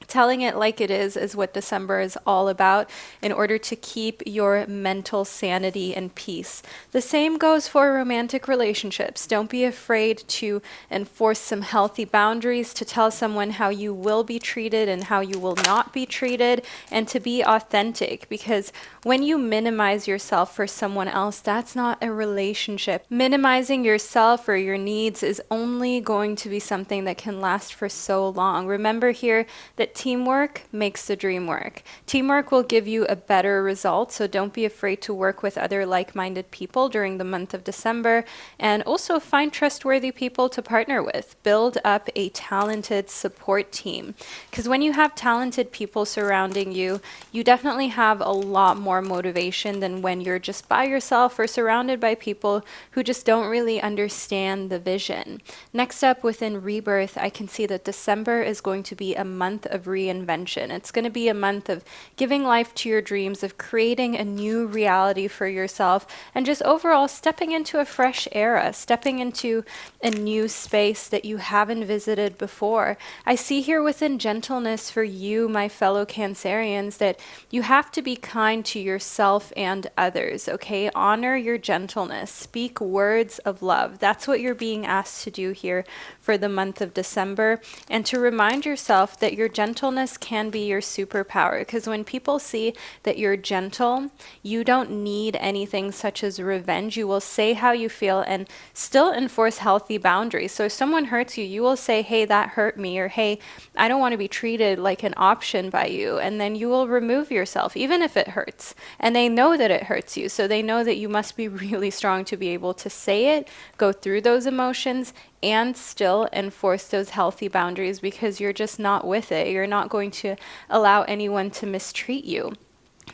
Telling it like it is what December is all about in order to keep your mental sanity and peace. The same goes for romantic relationships. Don't be afraid to enforce some healthy boundaries, to tell someone how you will be treated and how you will not be treated, and to be authentic, because when you minimize yourself for someone else, that's not a relationship. Minimizing yourself or your needs is only going to be something that can last for so long. Remember here that teamwork makes the dream work. Teamwork will give you a better result, so don't be afraid to work with other like-minded people during the month of December, and also find trustworthy people to partner with. Build up a talented support team, because when you have talented people surrounding you, you definitely have a lot more motivation than when you're just by yourself or surrounded by people who just don't really understand the vision. Next up, within rebirth, I can see that December is going to be a month of reinvention. It's going to be a month of giving life to your dreams, of creating a new reality for yourself, and just overall stepping into a fresh era, stepping into a new space that you haven't visited before. I see here within gentleness for you, my fellow Cancerians, that you have to be kind to yourself and others, okay? Honor your gentleness. Speak words of love. That's what you're being asked to do here for the month of December, and to remind yourself that your gentleness gentleness can be your superpower, because when people see that you're gentle, you don't need anything such as revenge. You will say how you feel and still enforce healthy boundaries. So if someone hurts you, you will say, hey, that hurt me, or hey, I don't want to be treated like an option by you. And then you will remove yourself, even if it hurts. And they know that it hurts you. So they know that you must be really strong to be able to say it, go through those emotions, and still enforce those healthy boundaries, because you're just not with it. You're not going to allow anyone to mistreat you.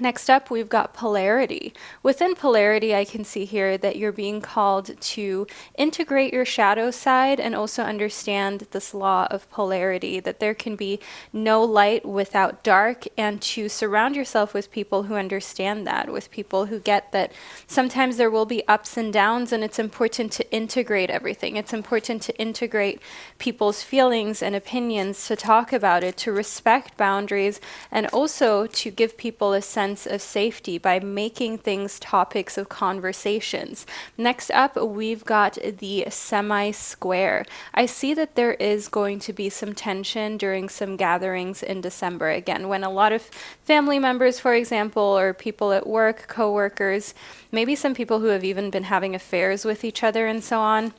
Next up, we've got polarity. Within polarity, I can see here that you're being called to integrate your shadow side and also understand this law of polarity, that there can be no light without dark, and to surround yourself with people who understand that, with people who get that sometimes there will be ups and downs, and it's important to integrate everything. It's important to integrate people's feelings and opinions, to talk about it, to respect boundaries, and also to give people a sense of safety by making things topics of conversations. Next up, we've got the semi-square. I see that there is going to be some tension during some gatherings in December. Again, when a lot of family members, for example, or people at work, co-workers, maybe some people who have even been having affairs with each other and so on,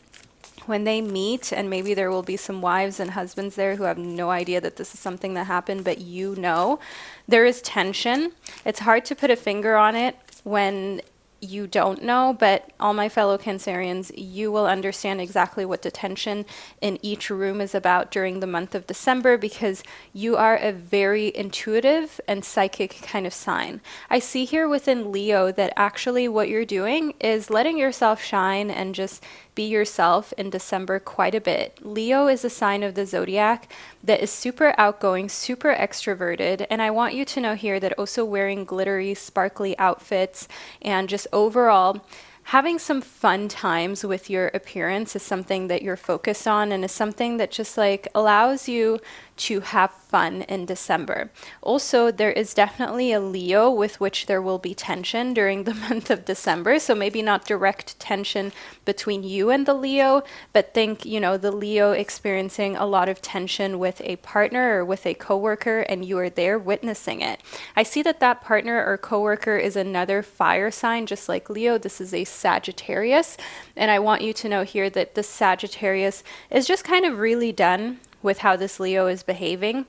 when they meet, and maybe there will be some wives and husbands there who have no idea that this is something that happened, but you know, there is tension. It's hard to put a finger on it when you don't know, but all my fellow Cancerians, you will understand exactly what the tension in each room is about during the month of December, because you are a very intuitive and psychic kind of sign. I see here within Leo that actually what you're doing is letting yourself shine and just be yourself in December quite a bit. Leo is a sign of the zodiac that is super outgoing, super extroverted, and I want you to know here that also wearing glittery, sparkly outfits and just overall having some fun times with your appearance is something that you're focused on, and is something that just like allows you to have fun in December. Also, there is definitely a Leo with which there will be tension during the month of December. So maybe not direct tension between you and the Leo, but think, you know, the Leo experiencing a lot of tension with a partner or with a coworker, and you are there witnessing it. I see that that partner or coworker is another fire sign, just like Leo. This is a Sagittarius. And I want you to know here that the Sagittarius is just kind of really done with how this Leo is behaving.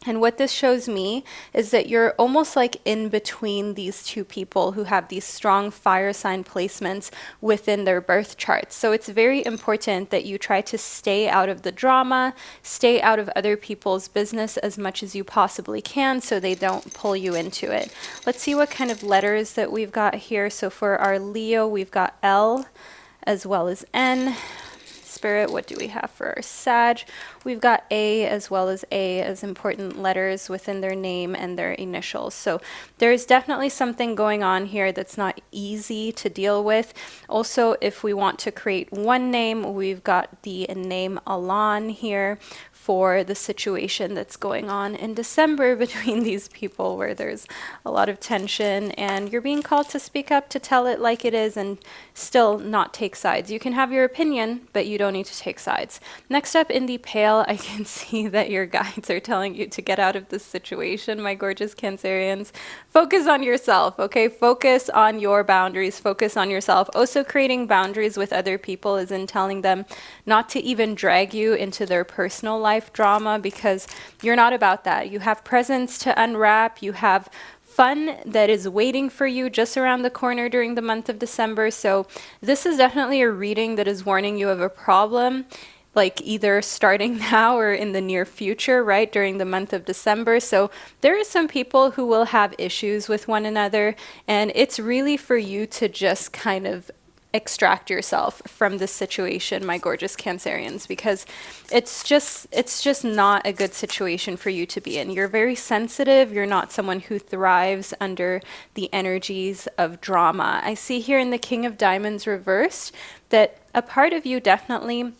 And what this shows me is that you're almost like in between these two people who have these strong fire sign placements within their birth charts. So it's very important that you try to stay out of the drama, stay out of other people's business as much as you possibly can, so they don't pull you into it. Let's see what kind of letters that we've got here. So for our Leo, we've got L as well as N. Spirit, what do we have for our Sag? We've got A as well as A as important letters within their name and their initials. So there's definitely something going on here that's not easy to deal with. Also, if we want to create one name, we've got the name Alan here for the situation that's going on in December between these people, where there's a lot of tension and you're being called to speak up, to tell it like it is, and still not take sides. You can have your opinion, but you don't need to take sides. Next up in the pale, I can see that your guides are telling you to get out of this situation, my gorgeous Cancerians. Focus on yourself, okay? Focus on your boundaries, focus on yourself. Also, creating boundaries with other people is in telling them not to even drag you into their personal life drama, because you're not about that. You have presents to unwrap, you have fun that is waiting for you just around the corner during the month of December. So this is definitely a reading that is warning you of a problem, like either starting now or in the near future, right, during the month of December. So there are some people who will have issues with one another, and it's really for you to just kind of extract yourself from this situation, my gorgeous Cancerians, because it's just not a good situation for you to be in. You're very sensitive. You're not someone who thrives under the energies of drama. I see here in the King of Diamonds reversed that a part of you definitely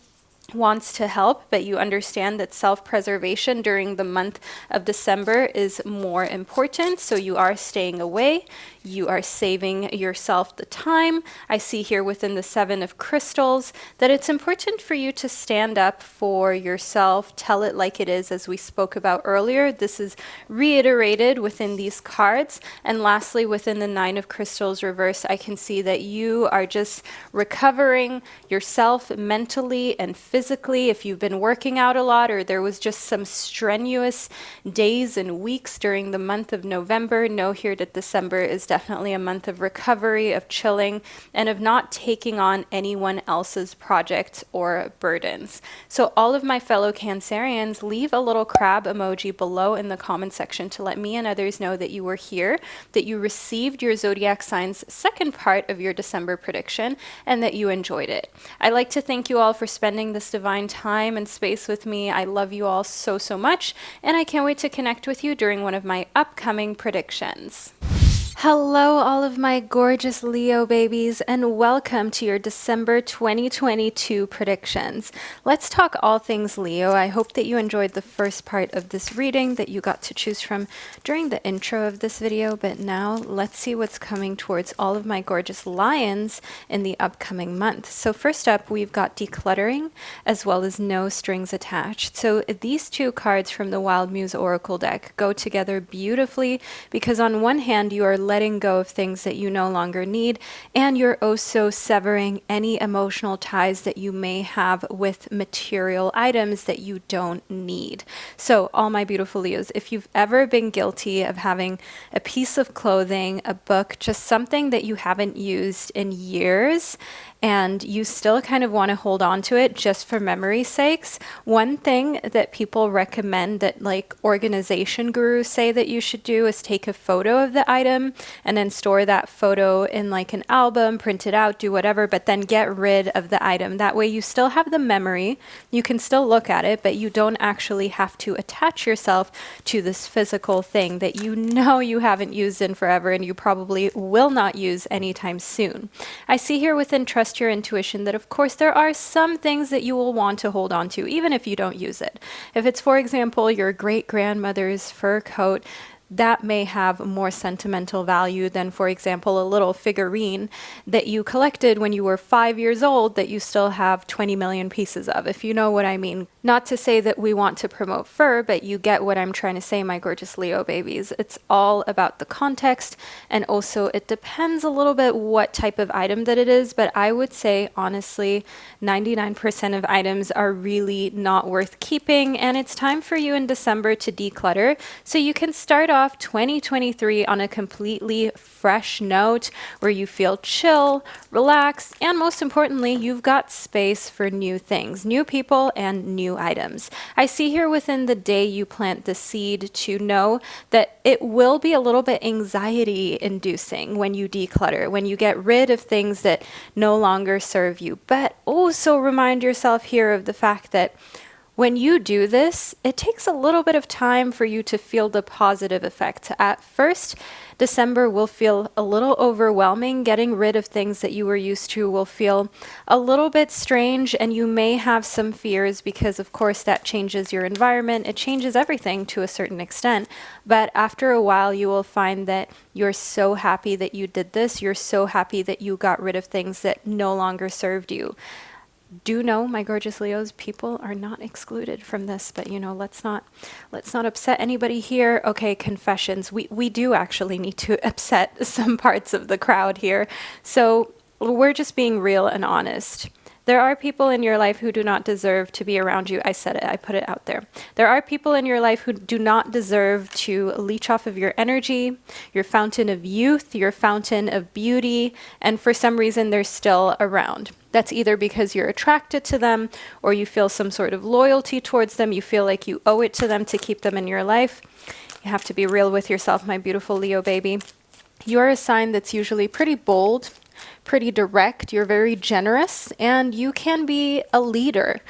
wants to help, but you understand that self-preservation during the month of December is more important. So you are staying away. You are saving yourself the time. I see here within the Seven of Crystals that it's important for you to stand up for yourself, tell it like it is, as we spoke about earlier. This is reiterated within these cards. And lastly, within the Nine of Crystals reverse, I can see that you are just recovering yourself mentally and physically. If you've been working out a lot, or there was just some strenuous days and weeks during the month of November, know here that December is definitely a month of recovery, of chilling, and of not taking on anyone else's projects or burdens. So all of my fellow Cancerians, leave a little crab emoji below in the comment section to let me and others know that you were here, that you received your zodiac sign's second part of your December prediction, and that you enjoyed it. I'd like to thank you all for spending this divine time and space with me. I love you all so, so much, and I can't wait to connect with you during one of my upcoming predictions. Hello, all of my gorgeous Leo babies, and welcome to your December 2022 predictions. Let's talk all things Leo. I hope that you enjoyed the first part of this reading that you got to choose from during the intro of this video, but now let's see what's coming towards all of my gorgeous lions in the upcoming month. So first up, we've got decluttering as well as no strings attached. So these two cards from the Wild Muse Oracle deck go together beautifully because on one hand, you are letting go of things that you no longer need, and you're also severing any emotional ties that you may have with material items that you don't need. So all my beautiful Leos, if you've ever been guilty of having a piece of clothing, a book, just something that you haven't used in years, and you still kind of want to hold on to it just for memory's sakes, one thing that people recommend, that like organization gurus say that you should do, is take a photo of the item and then store that photo in like an album, print it out, do whatever, but then get rid of the item. That way you still have the memory, you can still look at it, but you don't actually have to attach yourself to this physical thing that you know you haven't used in forever and you probably will not use anytime soon. I see here within Trust Your Intuition that of course there are some things that you will want to hold on to even if you don't use it. If it's, for example, your great grandmother's fur coat, that may have more sentimental value than, for example, a little figurine that you collected when you were 5 years old that you still have 20 million pieces of, if you know what I mean. Not to say that we want to promote fur, but you get what I'm trying to say, my gorgeous Leo babies. It's all about the context, and also it depends a little bit what type of item that it is, but I would say, honestly, 99% of items are really not worth keeping, and it's time for you in December to declutter so you can start off 2023 on a completely fresh note where you feel chill, relaxed, and most importantly, you've got space for new things, new people, and new items. I see here within the day you plant the seed to know that it will be a little bit anxiety inducing when you declutter, when you get rid of things that no longer serve you. But also remind yourself here of the fact that when you do this, it takes a little bit of time for you to feel the positive effects. At first, December will feel a little overwhelming. Getting rid of things that you were used to will feel a little bit strange, and you may have some fears because, of course, that changes your environment. It changes everything to a certain extent. But after a while, you will find that you're so happy that you did this. You're so happy that you got rid of things that no longer served you. Do know, my gorgeous Leos, people are not excluded from this, but you know, let's not upset anybody here. Okay, confessions. We do actually need to upset some parts of the crowd here. So we're just being real and honest. There are people in your life who do not deserve to be around you. I said it, I put it out there. There are people in your life who do not deserve to leech off of your energy, your fountain of youth, your fountain of beauty, and for some reason they're still around. That's either because you're attracted to them or you feel some sort of loyalty towards them. You feel like you owe it to them to keep them in your life. You have to be real with yourself, my beautiful Leo baby. You're a sign that's usually pretty bold, pretty direct. You're very generous, and you can be a leader.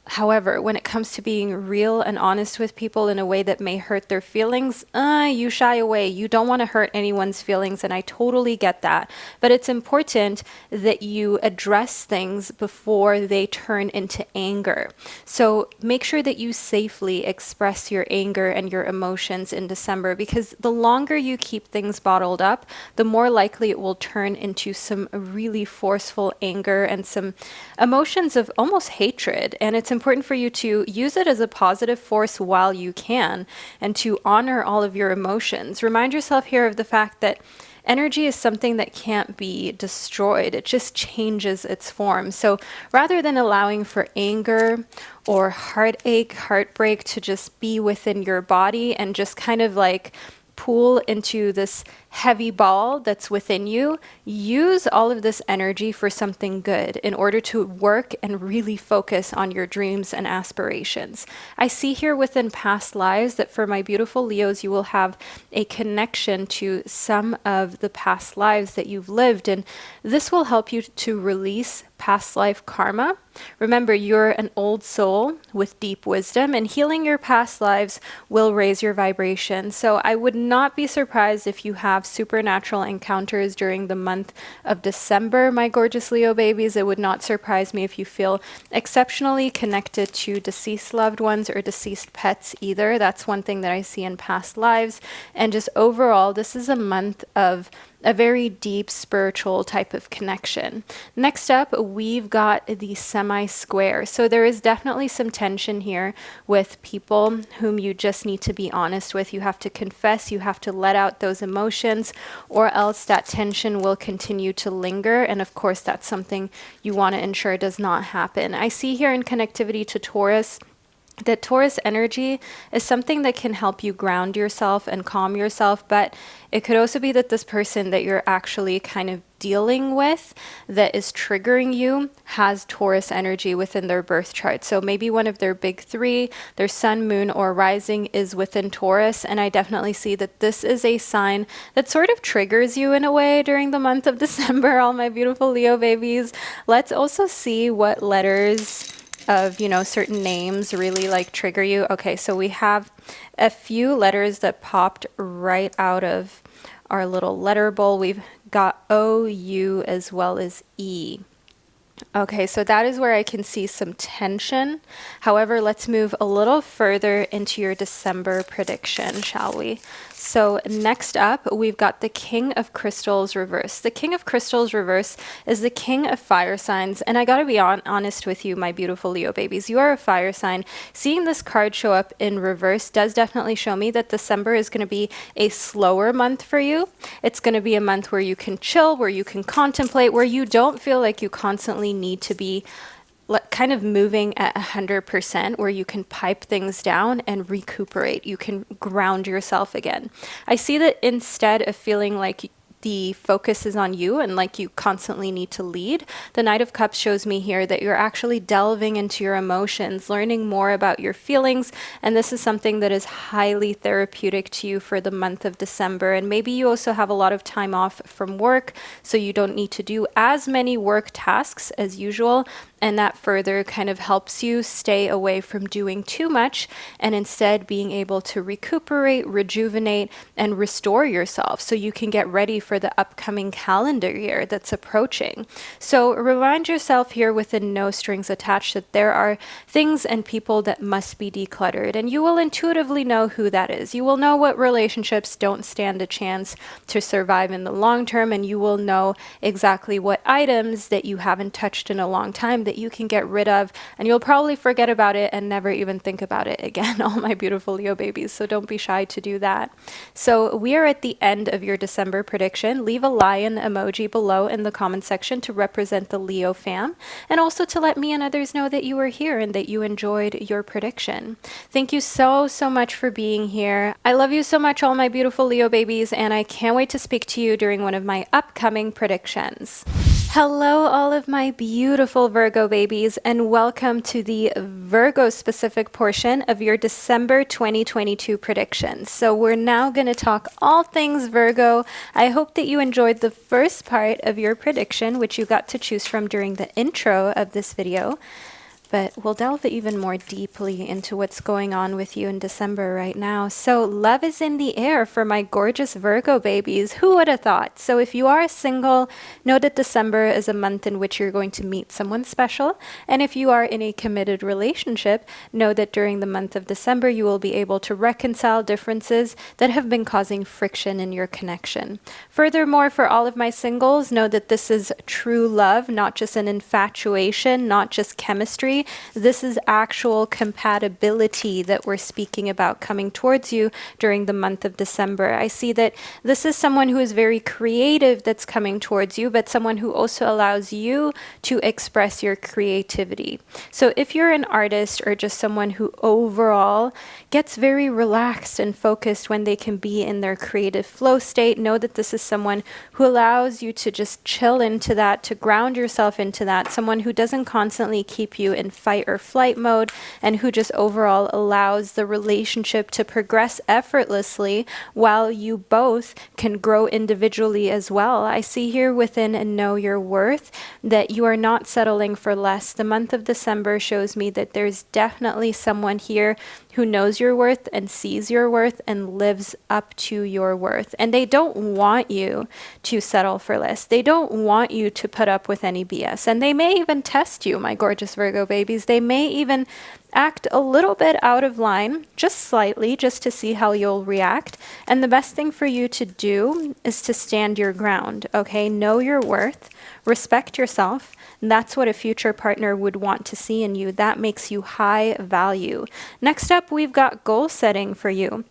However, when it comes to being real and honest with people in a way that may hurt their feelings, you shy away. You don't want to hurt anyone's feelings, and I totally get that. But it's important that you address things before they turn into anger. So make sure that you safely express your anger and your emotions in December, because the longer you keep things bottled up, the more likely it will turn into some really forceful anger and some emotions of almost hatred. And it's important for you to use it as a positive force while you can, and to honor all of your emotions. Remind yourself here of the fact that energy is something that can't be destroyed. It just changes its form. So rather than allowing for anger or heartache, heartbreak to just be within your body and just kind of like pool into this heavy ball that's within you, use all of this energy for something good in order to work and really focus on your dreams and aspirations. I see here within past lives that for my beautiful Leos, you will have a connection to some of the past lives that you've lived, and this will help you to release past life karma. Remember, you're an old soul with deep wisdom, and healing your past lives will raise your vibration. So I would not be surprised if you have supernatural encounters during the month of December, my gorgeous Leo babies. It would not surprise me if you feel exceptionally connected to deceased loved ones or deceased pets either. That's one thing that I see in past lives. And just overall, this is a month of a very deep spiritual type of connection. Next up, we've got the semi-square. So there is definitely some tension here with people whom you just need to be honest with. You have to confess, you have to let out those emotions, or else that tension will continue to linger. And of course, that's something you want to ensure does not happen. I see here in connectivity to Taurus, that Taurus energy is something that can help you ground yourself and calm yourself, but it could also be that this person that you're actually kind of dealing with that is triggering you has Taurus energy within their birth chart. So maybe one of their big three, their sun, moon, or rising is within Taurus, and I definitely see that this is a sign that sort of triggers you in a way during the month of December, all my beautiful Leo babies. Let's also see what letters of, certain names really like trigger you. Okay, so we have a few letters that popped right out of our little letter bowl. We've got O, U, as well as E. Okay, so that is where I can see some tension. However, let's move a little further into your December prediction, shall we? So next up, we've got the King of Crystals reverse. The King of Crystals reverse is the king of fire signs. And I gotta be honest with you, my beautiful Leo babies. You are a fire sign. Seeing this card show up in reverse does definitely show me that December is gonna be a slower month for you. It's gonna be a month where you can chill, where you can contemplate, where you don't feel like you constantly need to be kind of moving at 100%, where you can pipe things down and recuperate. You can ground yourself again. I see that instead of feeling like the focus is on you and like you constantly need to lead, the Knight of Cups shows me here that you're actually delving into your emotions, learning more about your feelings, and this is something that is highly therapeutic to you for the month of December. And maybe you also have a lot of time off from work, so you don't need to do as many work tasks as usual, and that further kind of helps you stay away from doing too much and instead being able to recuperate, rejuvenate, and restore yourself so you can get ready for the upcoming calendar year that's approaching. So remind yourself here within No Strings Attached that there are things and people that must be decluttered, and you will intuitively know who that is. You will know what relationships don't stand a chance to survive in the long term, and you will know exactly what items that you haven't touched in a long time that you can get rid of, and you'll probably forget about it and never even think about it again, all my beautiful Leo babies. So don't be shy to do that. So we are at the end of your December prediction. Leave a lion emoji below in the comment section to represent the Leo fam, and also to let me and others know that you were here and that you enjoyed your prediction. Thank you so much for being here. I love you so much, all my beautiful Leo babies, and I can't wait to speak to you during one of my upcoming predictions. Hello, all of my beautiful Virgo babies, and welcome to the Virgo specific portion of your December 2022 predictions. So we're now going to talk all things Virgo. I hope that you enjoyed the first part of your prediction, which you got to choose from during the intro of this video. but we'll delve even more deeply into what's going on with you in December right now. So love is in the air for my gorgeous Virgo babies. Who would have thought? So if you are single, know that December is a month in which you're going to meet someone special. And if you are in a committed relationship, know that during the month of December, you will be able to reconcile differences that have been causing friction in your connection. Furthermore, for all of my singles, know that this is true love, not just an infatuation, not just chemistry. This is actual compatibility that we're speaking about coming towards you during the month of December. I see that this is someone who is very creative that's coming towards you, but someone who also allows you to express your creativity. So if you're an artist or just someone who overall gets very relaxed and focused when they can be in their creative flow state, know that this is someone who allows you to just chill into that, to ground yourself into that, someone who doesn't constantly keep you in fight or flight mode, and who just overall allows the relationship to progress effortlessly while you both can grow individually as well. I see here within and know your worth that you are not settling for less. The month of December shows me that there's definitely someone here who knows your worth and sees your worth and lives up to your worth. And they don't want you to settle for less. They don't want you to put up with any BS. And they may even test you, my gorgeous Virgo babies. They may even act a little bit out of line, just slightly, just to see how you'll react. And the best thing for you to do is to stand your ground, okay? Know your worth, respect yourself. And that's what a future partner would want to see in you. That makes you high value. Next up, we've got goal setting for you.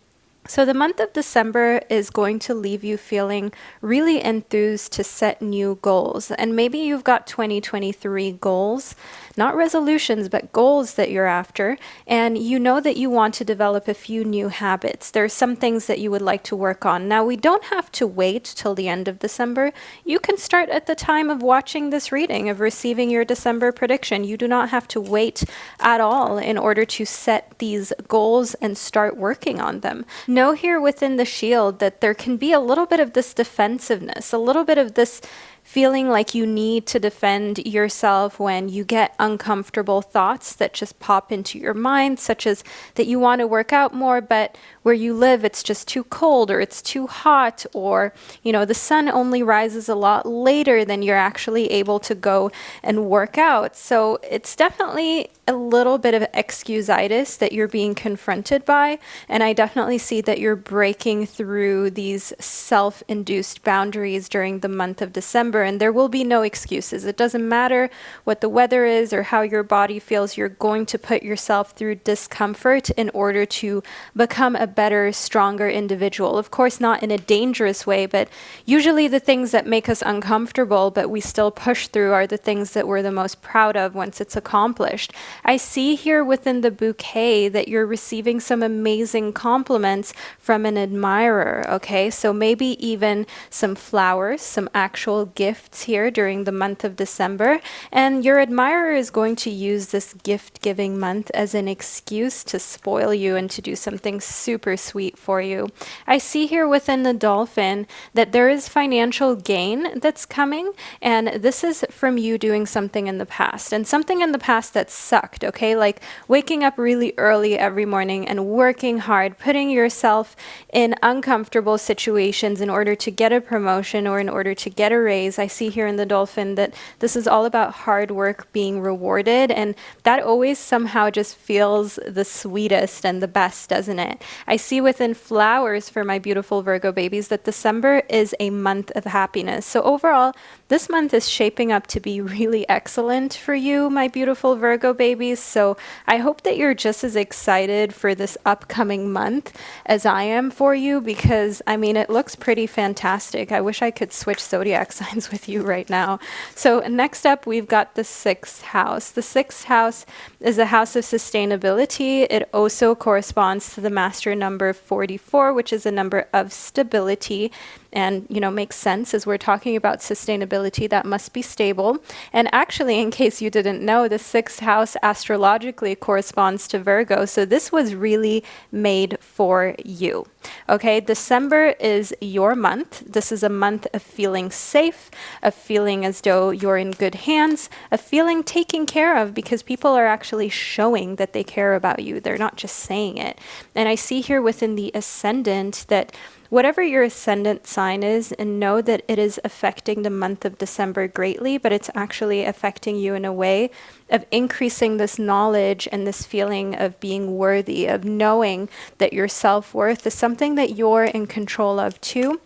So the month of December is going to leave you feeling really enthused to set new goals. And maybe you've got 2023 goals, not resolutions, but goals that you're after. And you know that you want to develop a few new habits. There's some things that you would like to work on. Now, we don't have to wait till the end of December. You can start at the time of watching this reading, of receiving your December prediction. You do not have to wait at all in order to set these goals and start working on them. Know here within the shield that there can be a little bit of this defensiveness, a little bit of this feeling like you need to defend yourself when you get uncomfortable thoughts that just pop into your mind, such as that you want to work out more, but where you live, it's just too cold or it's too hot, or, you know, the sun only rises a lot later than you're actually able to go and work out. So it's definitely a little bit of excusitis that you're being confronted by. And I definitely see that you're breaking through these self-induced boundaries during the month of December. And there will be no excuses. It doesn't matter what the weather is or how your body feels. You're going to put yourself through discomfort in order to become a better, stronger individual. Of course, not in a dangerous way, but usually the things that make us uncomfortable, but we still push through, are the things that we're the most proud of once it's accomplished. I see here within the bouquet that you're receiving some amazing compliments from an admirer, okay? So maybe even some flowers, some actual gifts here during the month of December. And your admirer is going to use this gift-giving month as an excuse to spoil you and to do something super sweet for you. I see here within the dolphin that there is financial gain that's coming, and this is from you doing something in the past, and something in the past that sucked, okay? Like waking up really early every morning and working hard, putting yourself in uncomfortable situations in order to get a promotion or in order to get a raise. I see here in the dolphin that this is all about hard work being rewarded, and that always somehow just feels the sweetest and the best, doesn't it? I see within flowers for my beautiful Virgo babies that December is a month of happiness. So overall, this month is shaping up to be really excellent for you, my beautiful Virgo babies. So I hope that you're just as excited for this upcoming month as I am for you, because I mean, it looks pretty fantastic. I wish I could switch zodiac signs with you right now. So next up, we've got the 6th house. The 6th house is a house of sustainability. It also corresponds to the master number 44, which is a number of stability. and, makes sense as we're talking about sustainability. That must be stable. And actually, in case you didn't know, the 6th house astrologically corresponds to Virgo. So this was really made for you. Okay, December is your month. This is a month of feeling safe, of feeling as though you're in good hands, of feeling taken care of, because people are actually showing that they care about you. They're not just saying it. And I see here within the ascendant that whatever your ascendant sign is, and know that it is affecting the month of December greatly, but it's actually affecting you in a way of increasing this knowledge and this feeling of being worthy, of knowing that your self-worth is something that you're in control of too.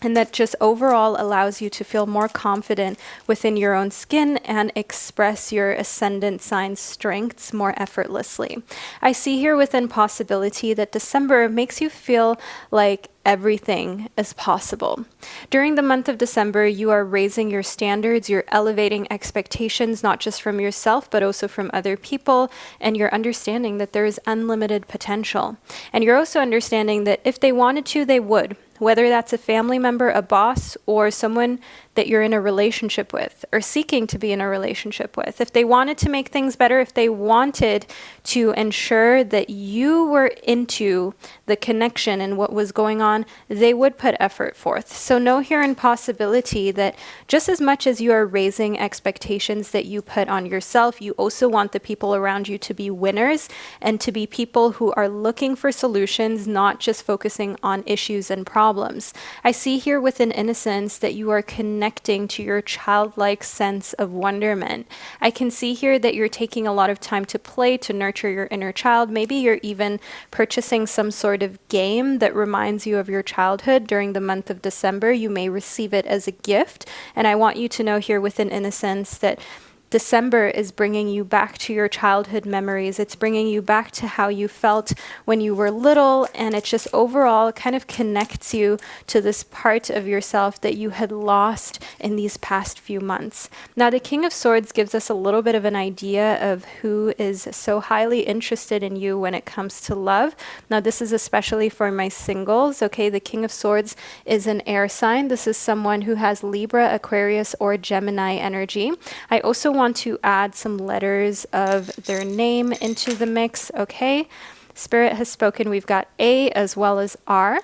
And that just overall allows you to feel more confident within your own skin and express your ascendant sign's strengths more effortlessly. I see here within possibility that December makes you feel like everything is possible. During the month of December, you are raising your standards, you're elevating expectations, not just from yourself, but also from other people, and you're understanding that there is unlimited potential. And you're also understanding that if they wanted to, they would. Whether that's a family member, a boss, or someone that you're in a relationship with or seeking to be in a relationship with. If they wanted to make things better, if they wanted to ensure that you were into the connection and what was going on, they would put effort forth. So know here in possibility that just as much as you are raising expectations that you put on yourself, you also want the people around you to be winners and to be people who are looking for solutions, not just focusing on issues and problems. I see here within innocence that you are connecting to your childlike sense of wonderment. I can see here that you're taking a lot of time to play, to nurture your inner child. Maybe you're even purchasing some sort of game that reminds you of your childhood during the month of December. You may receive it as a gift. And I want you to know here within innocence that December is bringing you back to your childhood memories. It's bringing you back to how you felt when you were little, and it just overall kind of connects you to this part of yourself that you had lost in these past few months. Now, the King of Swords gives us a little bit of an idea of who is so highly interested in you when it comes to love. Now, this is especially for my singles, okay? The King of Swords is an air sign. This is someone who has Libra, Aquarius, or Gemini energy. I also want to add some letters of their name into the mix, okay? Spirit has spoken. We've got A as well as R.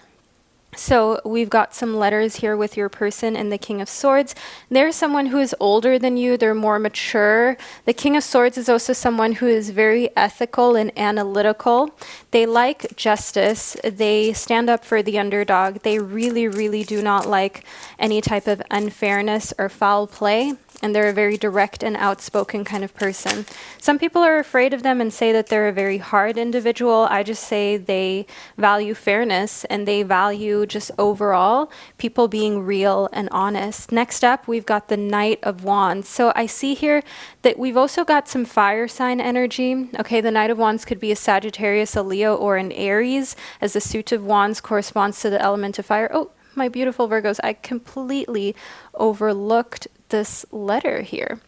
So we've got some letters here with your person and the King of Swords. They're someone who is older than you. They're more mature. The King of Swords is also someone who is very ethical and analytical. They like justice. They stand up for the underdog. They really, really do not like any type of unfairness or foul play. And they're a very direct and outspoken kind of person. Some people are afraid of them and say that they're a very hard individual. I just say they value fairness and they value just overall people being real and honest. Next up, we've got the Knight of Wands. So I see here that we've also got some fire sign energy. Okay, the Knight of Wands could be a Sagittarius, a Leo, or an Aries, as the suit of Wands corresponds to the element of fire. Oh, my beautiful Virgos, I completely overlooked this letter here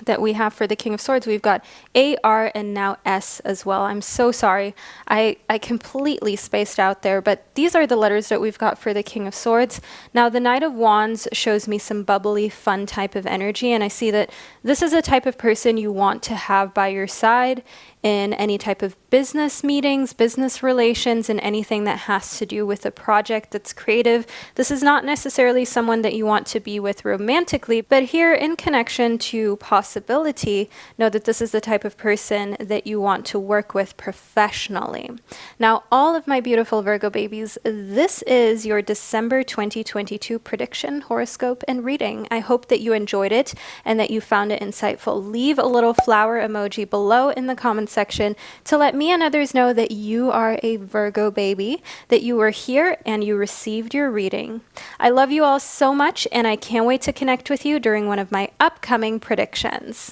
that we have for the King of Swords. We've got A, R, and now S as well. I'm so sorry. I completely spaced out there, but these are the letters that we've got for the King of Swords. Now, the Knight of Wands shows me some bubbly, fun type of energy, and I see that this is a type of person you want to have by your side in any type of business meetings, business relations, and anything that has to do with a project that's creative. This is not necessarily someone that you want to be with romantically, but here in connection to possibility, know that this is the type of person that you want to work with professionally. Now, all of my beautiful Virgo babies, this is your December 2022 prediction, horoscope, and reading. I hope that you enjoyed it and that you found it insightful. Leave a little flower emoji below in the comments section to let me and others know that you are a Virgo baby, that you were here and you received your reading. I love you all so much, and I can't wait to connect with you during one of my upcoming predictions.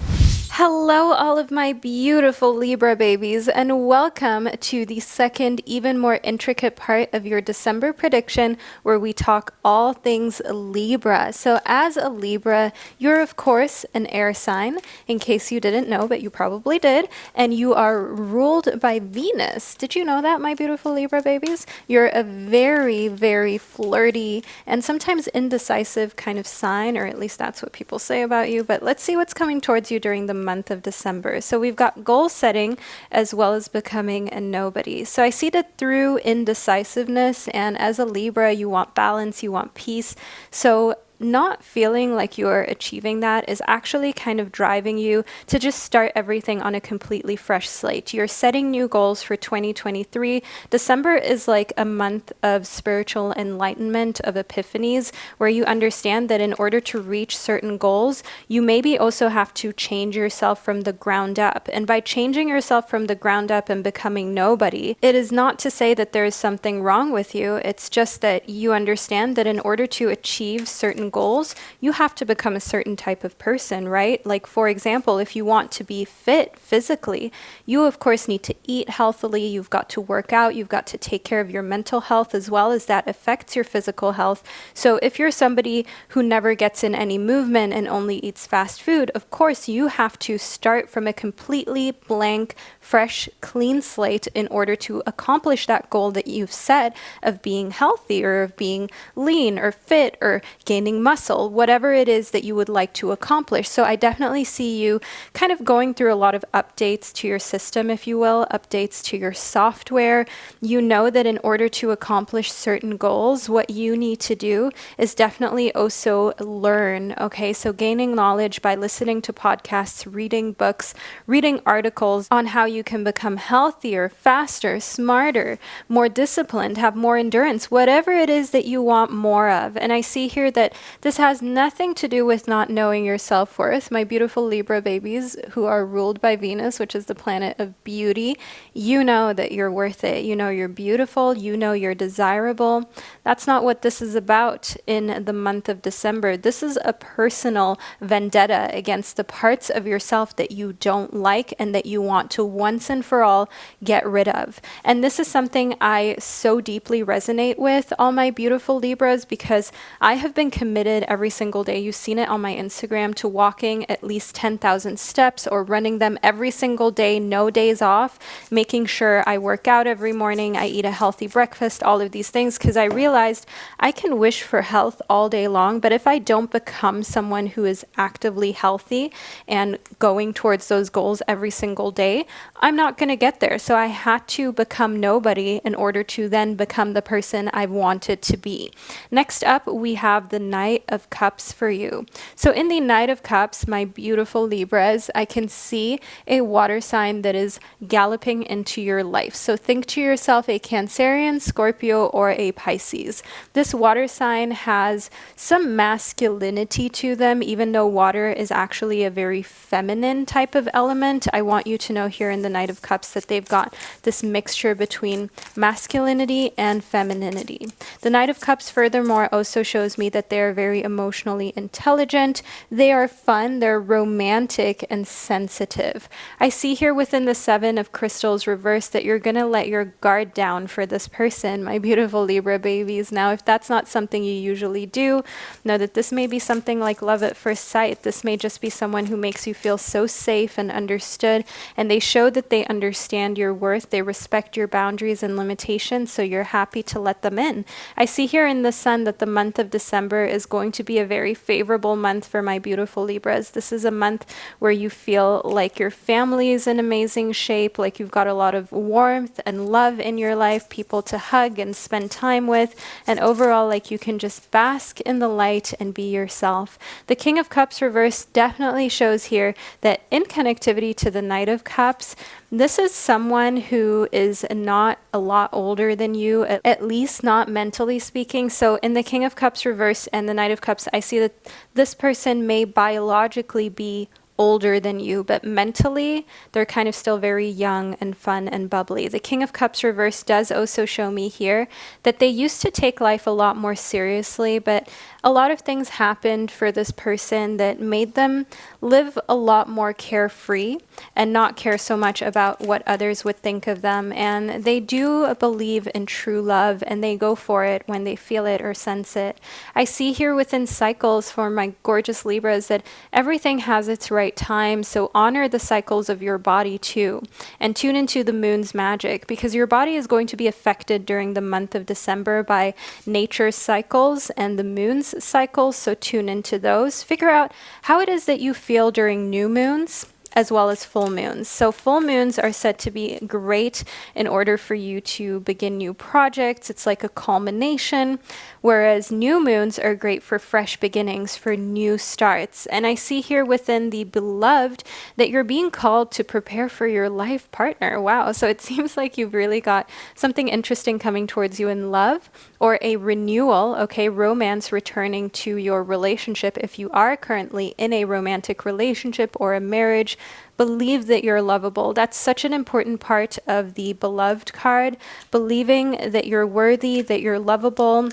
Hello, all of my beautiful Libra babies, and welcome to the second, even more intricate part of your December prediction, where we talk all things Libra. So, as a Libra, you're of course an air sign, in case you didn't know, but you probably did, and you are ruled by Venus. Did you know that, my beautiful Libra babies? You're a very, very flirty and sometimes indecisive kind of sign, or at least that's what people say about you. But let's see what's coming towards you during the month of December. So we've got goal setting as well as becoming a nobody. So I see that through indecisiveness, and as a Libra, you want balance, you want peace. So not feeling like you're achieving that is actually kind of driving you to just start everything on a completely fresh slate. You're setting new goals for 2023. December is like a month of spiritual enlightenment, of epiphanies, where you understand that in order to reach certain goals, you maybe also have to change yourself from the ground up. And by changing yourself from the ground up and becoming nobody, it is not to say that there is something wrong with you. It's just that you understand that in order to achieve certain goals, you have to become a certain type of person, right? Like, for example, if you want to be fit physically, you of course need to eat healthily, you've got to work out, you've got to take care of your mental health as well, as that affects your physical health. So if you're somebody who never gets in any movement and only eats fast food, of course you have to start from a completely blank, fresh, clean slate in order to accomplish that goal that you've set of being healthy, or of being lean or fit, or gaining muscle, whatever it is that you would like to accomplish. So I definitely see you kind of going through a lot of updates to your system, if you will, updates to your software. You know that in order to accomplish certain goals, what you need to do is definitely also learn, okay? So gaining knowledge by listening to podcasts, reading books, reading articles on how you can become healthier, faster, smarter, more disciplined, have more endurance, whatever it is that you want more of. And I see here that this has nothing to do with not knowing your self-worth. My beautiful Libra babies who are ruled by Venus, which is the planet of beauty, you know that you're worth it. You know you're beautiful. You know you're desirable. That's not what this is about in the month of December. This is a personal vendetta against the parts of yourself that you don't like and that you want to once and for all get rid of. And this is something I so deeply resonate with, all my beautiful Libras, because I have been committed every single day. You've seen it on my Instagram, to walking at least 10,000 steps or running them every single day, no days off, making sure I work out every morning, I eat a healthy breakfast, all of these things, because I realized I can wish for health all day long, but if I don't become someone who is actively healthy and going towards those goals every single day, I'm not going to get there. So I had to become nobody in order to then become the person I wanted to be. Next up, we have the Knight of Cups for you. So in the Knight of Cups, my beautiful Libras, I can see a water sign that is galloping into your life. So think to yourself a Cancerian, Scorpio, or a Pisces. This water sign has some masculinity to them, even though water is actually a very feminine type of element. I want you to know here in the Knight of Cups that they've got this mixture between masculinity and femininity. The Knight of Cups furthermore also shows me that they're very emotionally intelligent, they are fun, they're romantic and sensitive. I see here within the Seven of Crystals reverse that you're going to let your guard down for this person, my beautiful Libra babies. Now, if that's not something you usually do, know that this may be something like love at first sight. This may just be someone who makes you feel so safe and understood, and they show that they understand your worth, they respect your boundaries and limitations, so you're happy to let them in. I see here in the Sun that the month of December is going to be a very favorable month for my beautiful Libras. This is a month where you feel like your family is in amazing shape, like you've got a lot of warmth and love in your life, people to hug and spend time with, and overall like you can just bask in the light and be yourself. The King of Cups reverse definitely shows here that in connectivity to the Knight of Cups, this is someone who is not a lot older than you, at least not mentally speaking. So in the King of Cups reverse and the Knight of Cups, I see that this person may biologically be older than you, but mentally they're kind of still very young and fun and bubbly. The King of Cups reverse does also show me here that they used to take life a lot more seriously, but a lot of things happened for this person that made them live a lot more carefree and not care so much about what others would think of them. And they do believe in true love, and they go for it when they feel it or sense it. I see here within cycles for my gorgeous Libras that everything has its right time, so honor the cycles of your body too, and tune into the moon's magic, because your body is going to be affected during the month of December by nature's cycles and the moon's cycles, so tune into those. Figure out how it is that you feel during new moons as well as full moons. So full moons are said to be great in order for you to begin new projects. It's like a culmination, whereas new moons are great for fresh beginnings, for new starts. And I see here within the beloved that you're being called to prepare for your life partner. Wow. So it seems like you've really got something interesting coming towards you in love, or a renewal, okay, romance returning to your relationship. If you are currently in a romantic relationship or a marriage, believe that you're lovable. That's such an important part of the beloved card, believing that you're worthy, that you're lovable,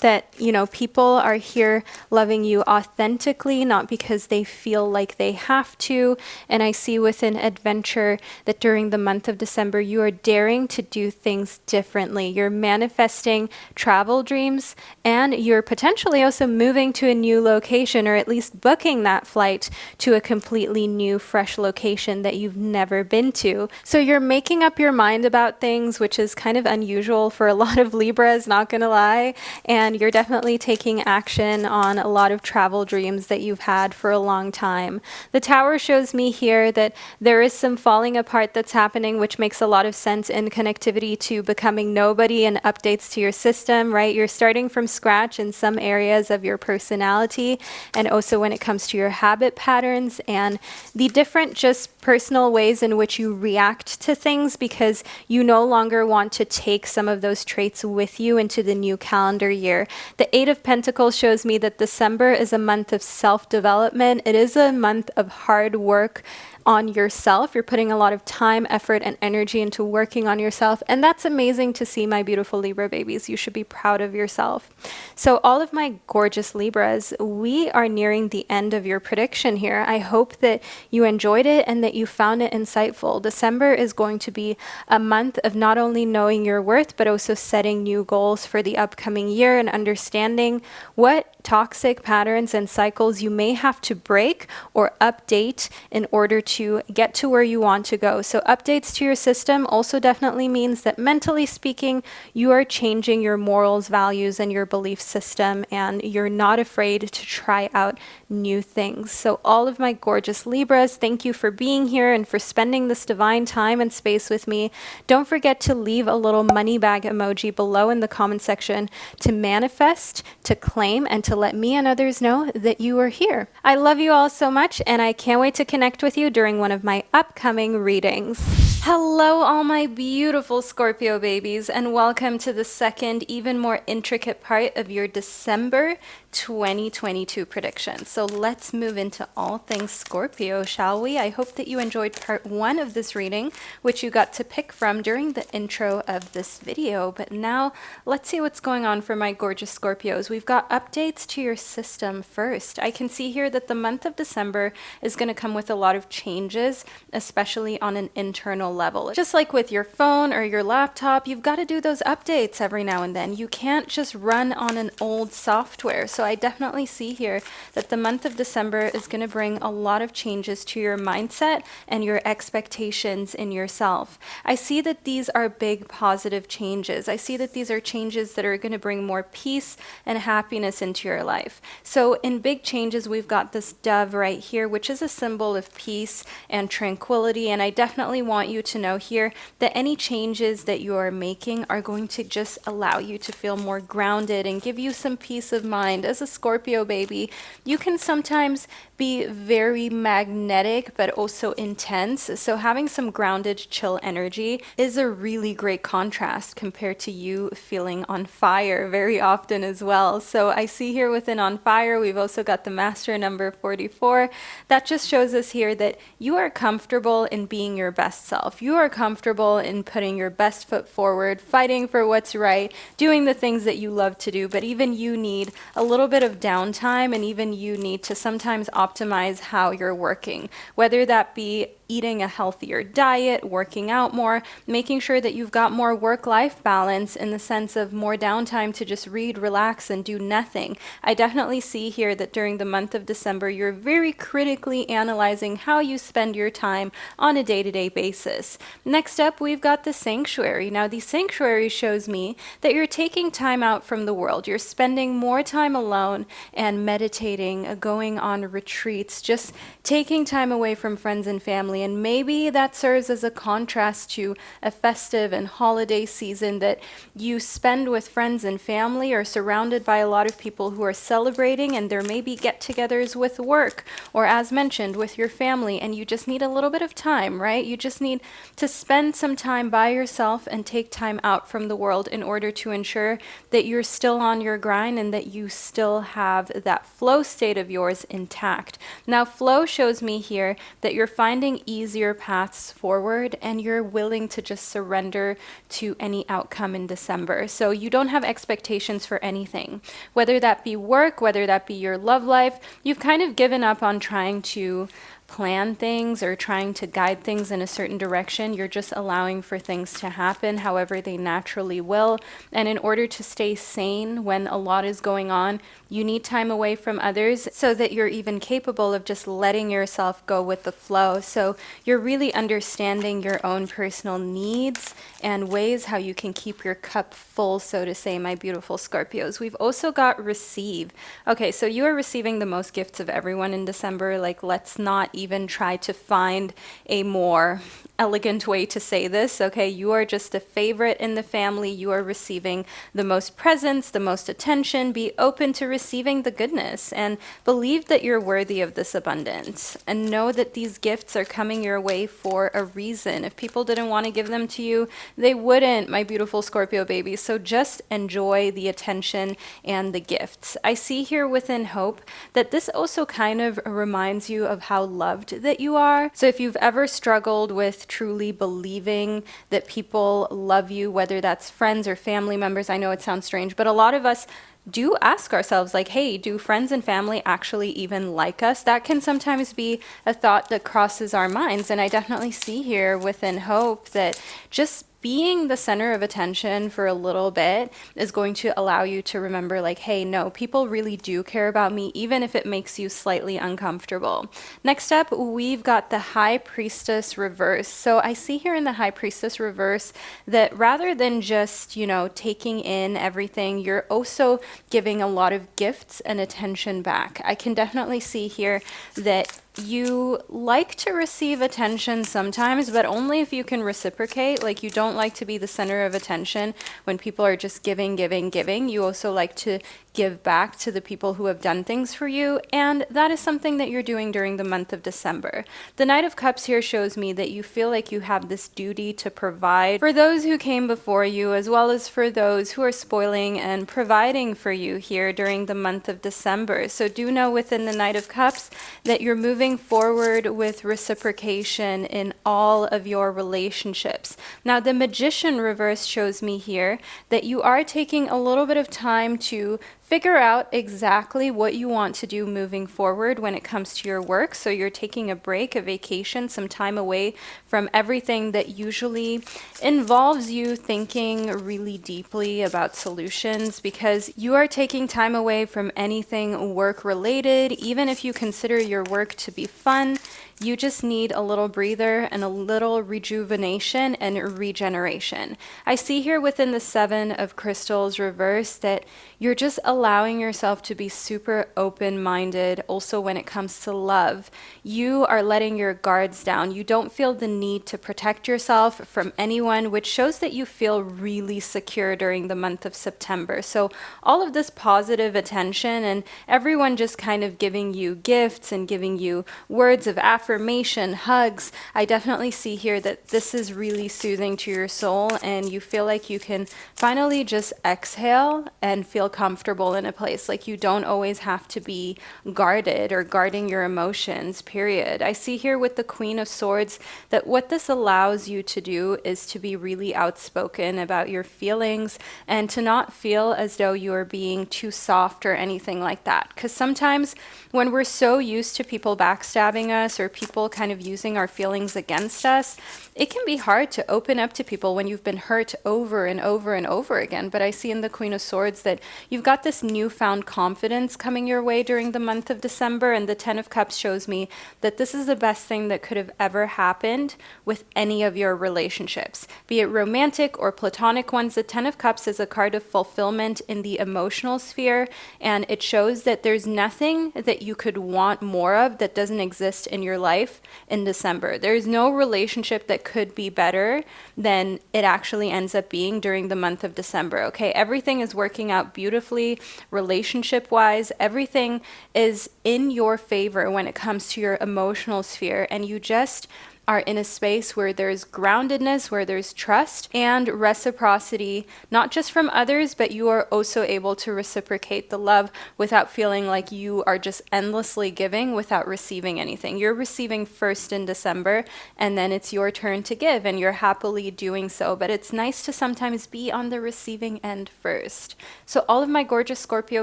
that, you know, people are here loving you authentically, not because they feel like they have to. And I see within adventure that during the month of December, you are daring to do things differently. You're manifesting travel dreams, and you're potentially also moving to a new location, or at least booking that flight to a completely new, fresh location that you've never been to. So you're making up your mind about things, which is kind of unusual for a lot of Libras, not gonna lie. And you're definitely taking action on a lot of travel dreams that you've had for a long time. The Tower shows me here that there is some falling apart that's happening, which makes a lot of sense in connectivity to becoming nobody and updates to your system, right? You're starting from scratch in some areas of your personality, and also when it comes to your habit patterns and the different just personal ways in which you react to things, because you no longer want to take some of those traits with you into the new calendar year. The Eight of Pentacles shows me that December is a month of self-development. It is a month of hard work on yourself. You're putting a lot of time, effort, and energy into working on yourself. And that's amazing to see, my beautiful Libra babies. You should be proud of yourself. So all of my gorgeous Libras, we are nearing the end of your prediction here. I hope that you enjoyed it and that you found it insightful. December is going to be a month of not only knowing your worth, but also setting new goals for the upcoming year and understanding what toxic patterns and cycles you may have to break or update in order to get to where you want to go. So updates to your system also definitely means that mentally speaking, you are changing your morals, values, and your belief system, and you're not afraid to try out new things. So all of my gorgeous Libras, thank you for being here and for spending this divine time and space with me. Don't forget to leave a little money bag emoji below in the comment section to manifest, to claim, and to let me and others know that you are here. I love you all so much, and I can't wait to connect with you during one of my upcoming readings. Hello, all my beautiful Scorpio babies, and welcome to the second, even more intricate part of your December 2022 prediction. So let's move into all things Scorpio, shall we? I hope that you enjoyed part one of this reading, which you got to pick from during the intro of this video. But now let's see what's going on for my gorgeous Scorpios. We've got updates to your system first. I can see here that the month of December is going to come with a lot of changes, especially on an internal level. Just like with your phone or your laptop, you've got to do those updates every now and then. You can't just run on an old software. So I definitely see here that the month of December is going to bring a lot of changes to your mindset and your expectations in yourself. I see that these are big positive changes. I see that these are changes that are going to bring more peace and happiness into your life. So in big changes, we've got this dove right here, which is a symbol of peace and tranquility. And I definitely want you you to know here that any changes that you are making are going to just allow you to feel more grounded and give you some peace of mind. As a Scorpio baby, you can sometimes be very magnetic but also intense. So having some grounded, chill energy is a really great contrast compared to you feeling on fire very often as well. So I see here within on fire, we've also got the master number 44. That just shows us here that you are comfortable in being your best self. You are comfortable in putting your best foot forward, fighting for what's right, doing the things that you love to do. But even you need a little bit of downtime, and even you need to sometimes optimize how you're working, whether that be eating a healthier diet, working out more, making sure that you've got more work-life balance in the sense of more downtime to just read, relax, and do nothing. I definitely see here that during the month of December, you're very critically analyzing how you spend your time on a day-to-day basis. Next up, we've got the sanctuary. Now, the sanctuary shows me that you're taking time out from the world. You're spending more time alone and meditating, going on retreats, just taking time away from friends and family. And maybe that serves as a contrast to a festive and holiday season that you spend with friends and family, or surrounded by a lot of people who are celebrating, and there may be get-togethers with work, or as mentioned, with your family, and you just need a little bit of time, right? You just need to spend some time by yourself and take time out from the world in order to ensure that you're still on your grind and that you still have that flow state of yours intact. Now, flow shows me here that you're finding easier paths forward and you're willing to just surrender to any outcome in December. So you don't have expectations for anything, whether that be work, whether that be your love life. You've kind of given up on trying to plan things or trying to guide things in a certain direction. You're just allowing for things to happen however they naturally will. And in order to stay sane when a lot is going on, you need time away from others so that you're even capable of just letting yourself go with the flow. So you're really understanding your own personal needs and ways how you can keep your cup full, so to say, my beautiful Scorpios. We've also got receive. Okay, so you are receiving the most gifts of everyone in December. Like, let's not even try to find a more elegant way to say this. Okay, you are just a favorite in the family. You are receiving the most presents, the most attention. Be open to receiving the goodness and believe that you're worthy of this abundance, and know that these gifts are coming your way for a reason. If people didn't want to give them to you, they wouldn't, my beautiful Scorpio babies. So just enjoy the attention and the gifts. I see here within hope that this also kind of reminds you of how loved that you are. So if you've ever struggled with truly believing that people love you, whether that's friends or family members, I know it sounds strange, but a lot of us do ask ourselves, like, hey, do friends and family actually even like us? That can sometimes be a thought that crosses our minds. And I definitely see here within hope that just being the center of attention for a little bit is going to allow you to remember, like, hey, no, people really do care about me, even if it makes you slightly uncomfortable. Next up, we've got the High Priestess reverse. So I see here in the High Priestess reverse that rather than just, taking in everything, you're also giving a lot of gifts and attention back. I can definitely see here that you like to receive attention sometimes, but only if you can reciprocate. Like, you don't like to be the center of attention when people are just giving, giving, giving. You also like to give back to the people who have done things for you, and that is something that you're doing during the month of December. The Knight of Cups here shows me that you feel like you have this duty to provide for those who came before you, as well as for those who are spoiling and providing for you here during the month of December. So do know within the Knight of Cups that you're moving forward with reciprocation in all of your relationships. Now, the Magician reverse shows me here that you are taking a little bit of time to figure out exactly what you want to do moving forward when it comes to your work. So you're taking a break, a vacation, some time away from everything that usually involves you thinking really deeply about solutions, because you are taking time away from anything work related. Even if you consider your work to be fun, you just need a little breather and a little rejuvenation and regeneration. I see here within the Seven of Crystals reverse that you're just allowing yourself to be super open-minded. Also, when it comes to love, you are letting your guards down. You don't feel the need to protect yourself from anyone, which shows that you feel really secure during the month of September. So all of this positive attention and everyone just kind of giving you gifts and giving you words of affirmation, hugs. I definitely see here that this is really soothing to your soul, and you feel like you can finally just exhale and feel comfortable in a place. Like you don't always have to be guarded or guarding your emotions, period. I see here with the Queen of Swords that what this allows you to do is to be really outspoken about your feelings and to not feel as though you are being too soft or anything like that. Because sometimes when we're so used to people backstabbing us or people kind of using our feelings against us, it can be hard to open up to people when you've been hurt over and over and over again. But I see in the Queen of Swords that you've got this newfound confidence coming your way during the month of December, and the Ten of Cups shows me that this is the best thing that could have ever happened with any of your relationships, be it romantic or platonic ones. The Ten of Cups is a card of fulfillment in the emotional sphere, and it shows that there's nothing that you could want more of that doesn't exist in your life in December. There's no relationship that could be better than it actually ends up being during the month of December. Okay, everything is working out beautifully relationship wise. Everything is in your favor when it comes to your emotional sphere, and you just are in a space where there's groundedness, where there's trust and reciprocity, not just from others, but you are also able to reciprocate the love without feeling like you are just endlessly giving without receiving anything. You're receiving first in December, and then it's your turn to give, and you're happily doing so. But it's nice to sometimes be on the receiving end first. So all of my gorgeous Scorpio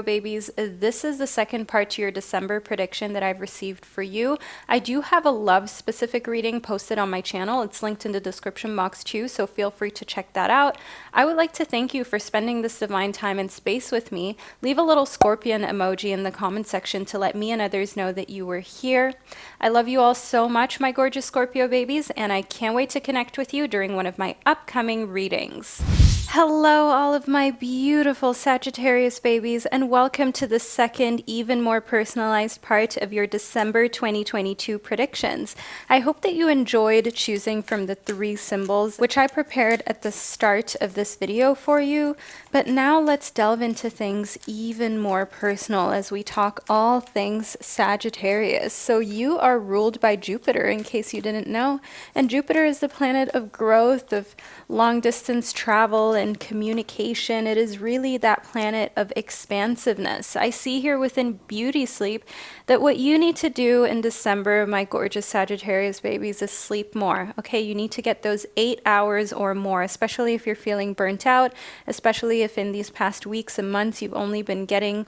babies, this is the second part to your December prediction that I've received for you. I do have a love specific reading posted on my channel. It's linked in the description box too, so feel free to check that out. I would like to thank you for spending this divine time and space with me. Leave a little scorpion emoji in the comment section to let me and others know that you were here. I love you all so much, my gorgeous Scorpio babies, and I can't wait to connect with you during one of my upcoming readings. Hello, all of my beautiful Sagittarius babies, and welcome to the second, even more personalized part of your December 2022 predictions. I hope that you enjoyed choosing from the 3 symbols, which I prepared at the start of this video for you. But now let's delve into things even more personal as we talk all things Sagittarius. So you are ruled by Jupiter, in case you didn't know, and Jupiter is the planet of growth, of long distance travel and communication. It is really that planet of expansiveness. I see here within beauty sleep that what you need to do in December, my gorgeous Sagittarius babies, is sleep more. Okay, you need to get those 8 hours or more, especially if you're feeling burnt out, especially if in these past weeks and months you've only been getting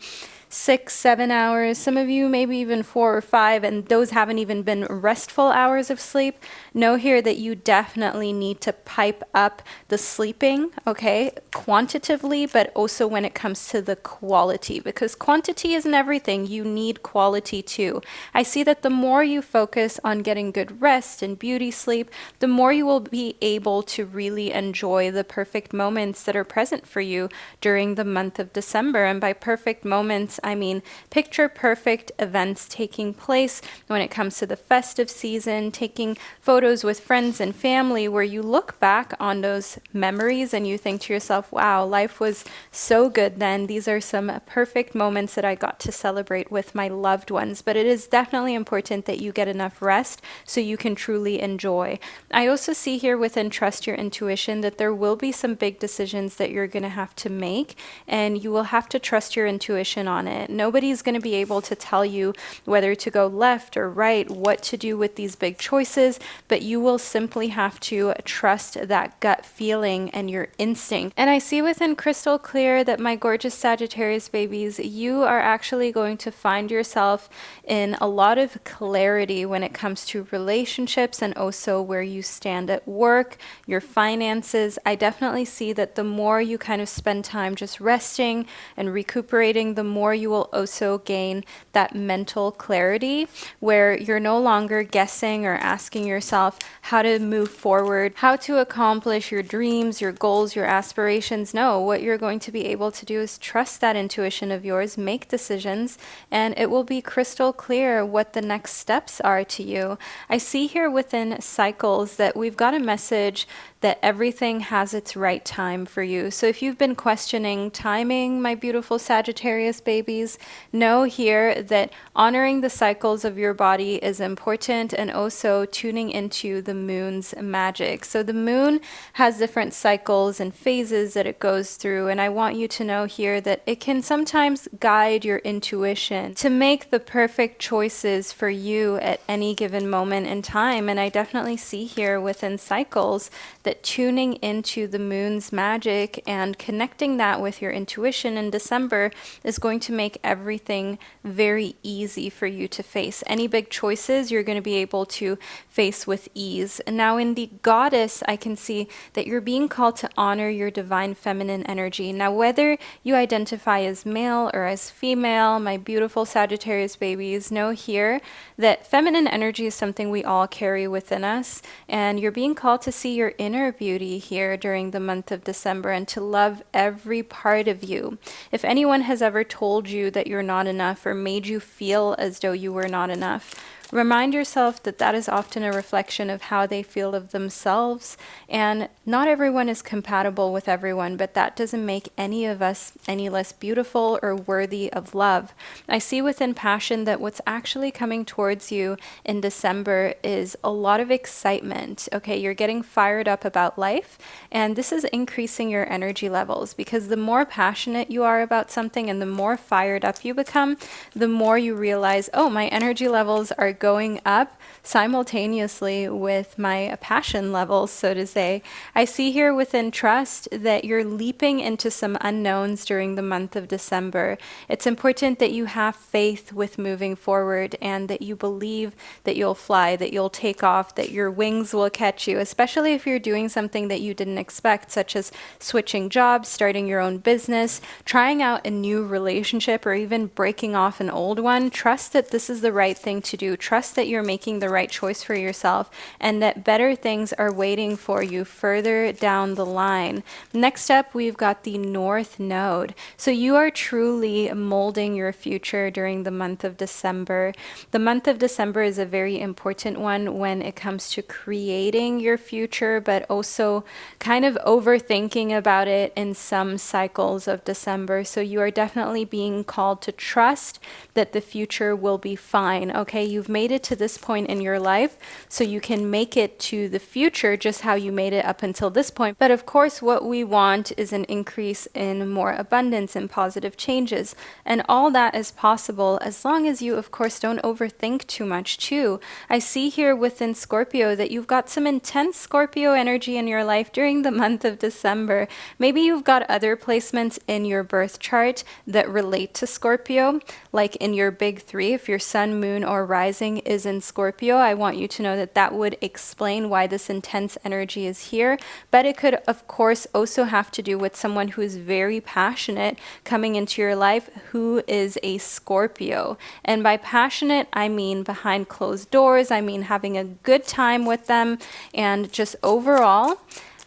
6, 7 hours, some of you maybe even 4 or 5, and those haven't even been restful hours of sleep. Know here that you definitely need to pipe up the sleeping, okay, quantitatively, but also when it comes to the quality, because quantity isn't everything. You need quality too. I see that the more you focus on getting good rest and beauty sleep, the more you will be able to really enjoy the perfect moments that are present for you during the month of December. And by perfect moments, I mean picture perfect events taking place when it comes to the festive season, taking photos with friends and family where you look back on those memories and you think to yourself, wow, life was so good then. These are some perfect moments that I got to celebrate with my loved ones. But it is definitely important that you get enough rest so you can truly enjoy. I also see here within Trust Your Intuition that there will be some big decisions that you're going to have to make, and you will have to trust your intuition on it. Nobody's going to be able to tell you whether to go left or right, what to do with these big choices, but you will simply have to trust that gut feeling and your instinct. And I see within Crystal Clear that my gorgeous Sagittarius babies, you are actually going to find yourself in a lot of clarity when it comes to relationships and also where you stand at work, your finances. I definitely see that the more you kind of spend time just resting and recuperating, the more you will also gain that mental clarity where you're no longer guessing or asking yourself how to move forward, how to accomplish your dreams, your goals, your aspirations. No, what you're going to be able to do is trust that intuition of yours, make decisions, and it will be crystal clear what the next steps are to you. I see here within cycles that we've got a message that everything has its right time for you. So if you've been questioning timing, my beautiful Sagittarius babies, know here that honoring the cycles of your body is important, and also tuning into the moon's magic. So the moon has different cycles and phases that it goes through, and I want you to know here that it can sometimes guide your intuition to make the perfect choices for you at any given moment in time. And I definitely see here within cycles that tuning into the moon's magic and connecting that with your intuition in December is going to make everything very easy for you to face. Any big choices you're going to be able to face with ease. And now in the goddess, I can see that you're being called to honor your divine feminine energy. Now, whether you identify as male or as female, my beautiful Sagittarius babies, know here that feminine energy is something we all carry within us, and you're being called to see your inner beauty here during the month of December and to love every part of you. If anyone has ever told you that you're not enough or made you feel as though you were not enough, remind yourself that that is often a reflection of how they feel of themselves, and not everyone is compatible with everyone, but that doesn't make any of us any less beautiful or worthy of love. I see within passion that what's actually coming towards you in December is a lot of excitement. Okay, you're getting fired up about life, and this is increasing your energy levels, because the more passionate you are about something and the more fired up you become, the more you realize, oh, my energy levels are going up simultaneously with my passion levels, so to say. I see here within trust that you're leaping into some unknowns during the month of December. It's important that you have faith with moving forward, and that you believe that you'll fly, that you'll take off, that your wings will catch you, especially if you're doing something that you didn't expect, such as switching jobs, starting your own business, trying out a new relationship, or even breaking off an old one. Trust that this is the right thing to do. Trust that you're making the right choice for yourself, and that better things are waiting for you further down the line. Next up, we've got the North Node. So you are truly molding your future during the month of December. The month of December is a very important one when it comes to creating your future, but also kind of overthinking about it in some cycles of December. So you are definitely being called to trust that the future will be fine. Okay, you've made it to this point in your life, so you can make it to the future just how you made it up until this point. But of course, what we want is an increase in more abundance and positive changes, and all that is possible as long as you, of course, don't overthink too much too. I see here within Scorpio that you've got some intense Scorpio energy in your life during the month of December. Maybe you've got other placements in your birth chart that relate to Scorpio, like in your big three. If your sun, moon, or rising is in Scorpio, I want you to know that that would explain why this intense energy is here. But it could, of course, also have to do with someone who is very passionate coming into your life who is a Scorpio. And by passionate, I mean behind closed doors. I mean having a good time with them, and just overall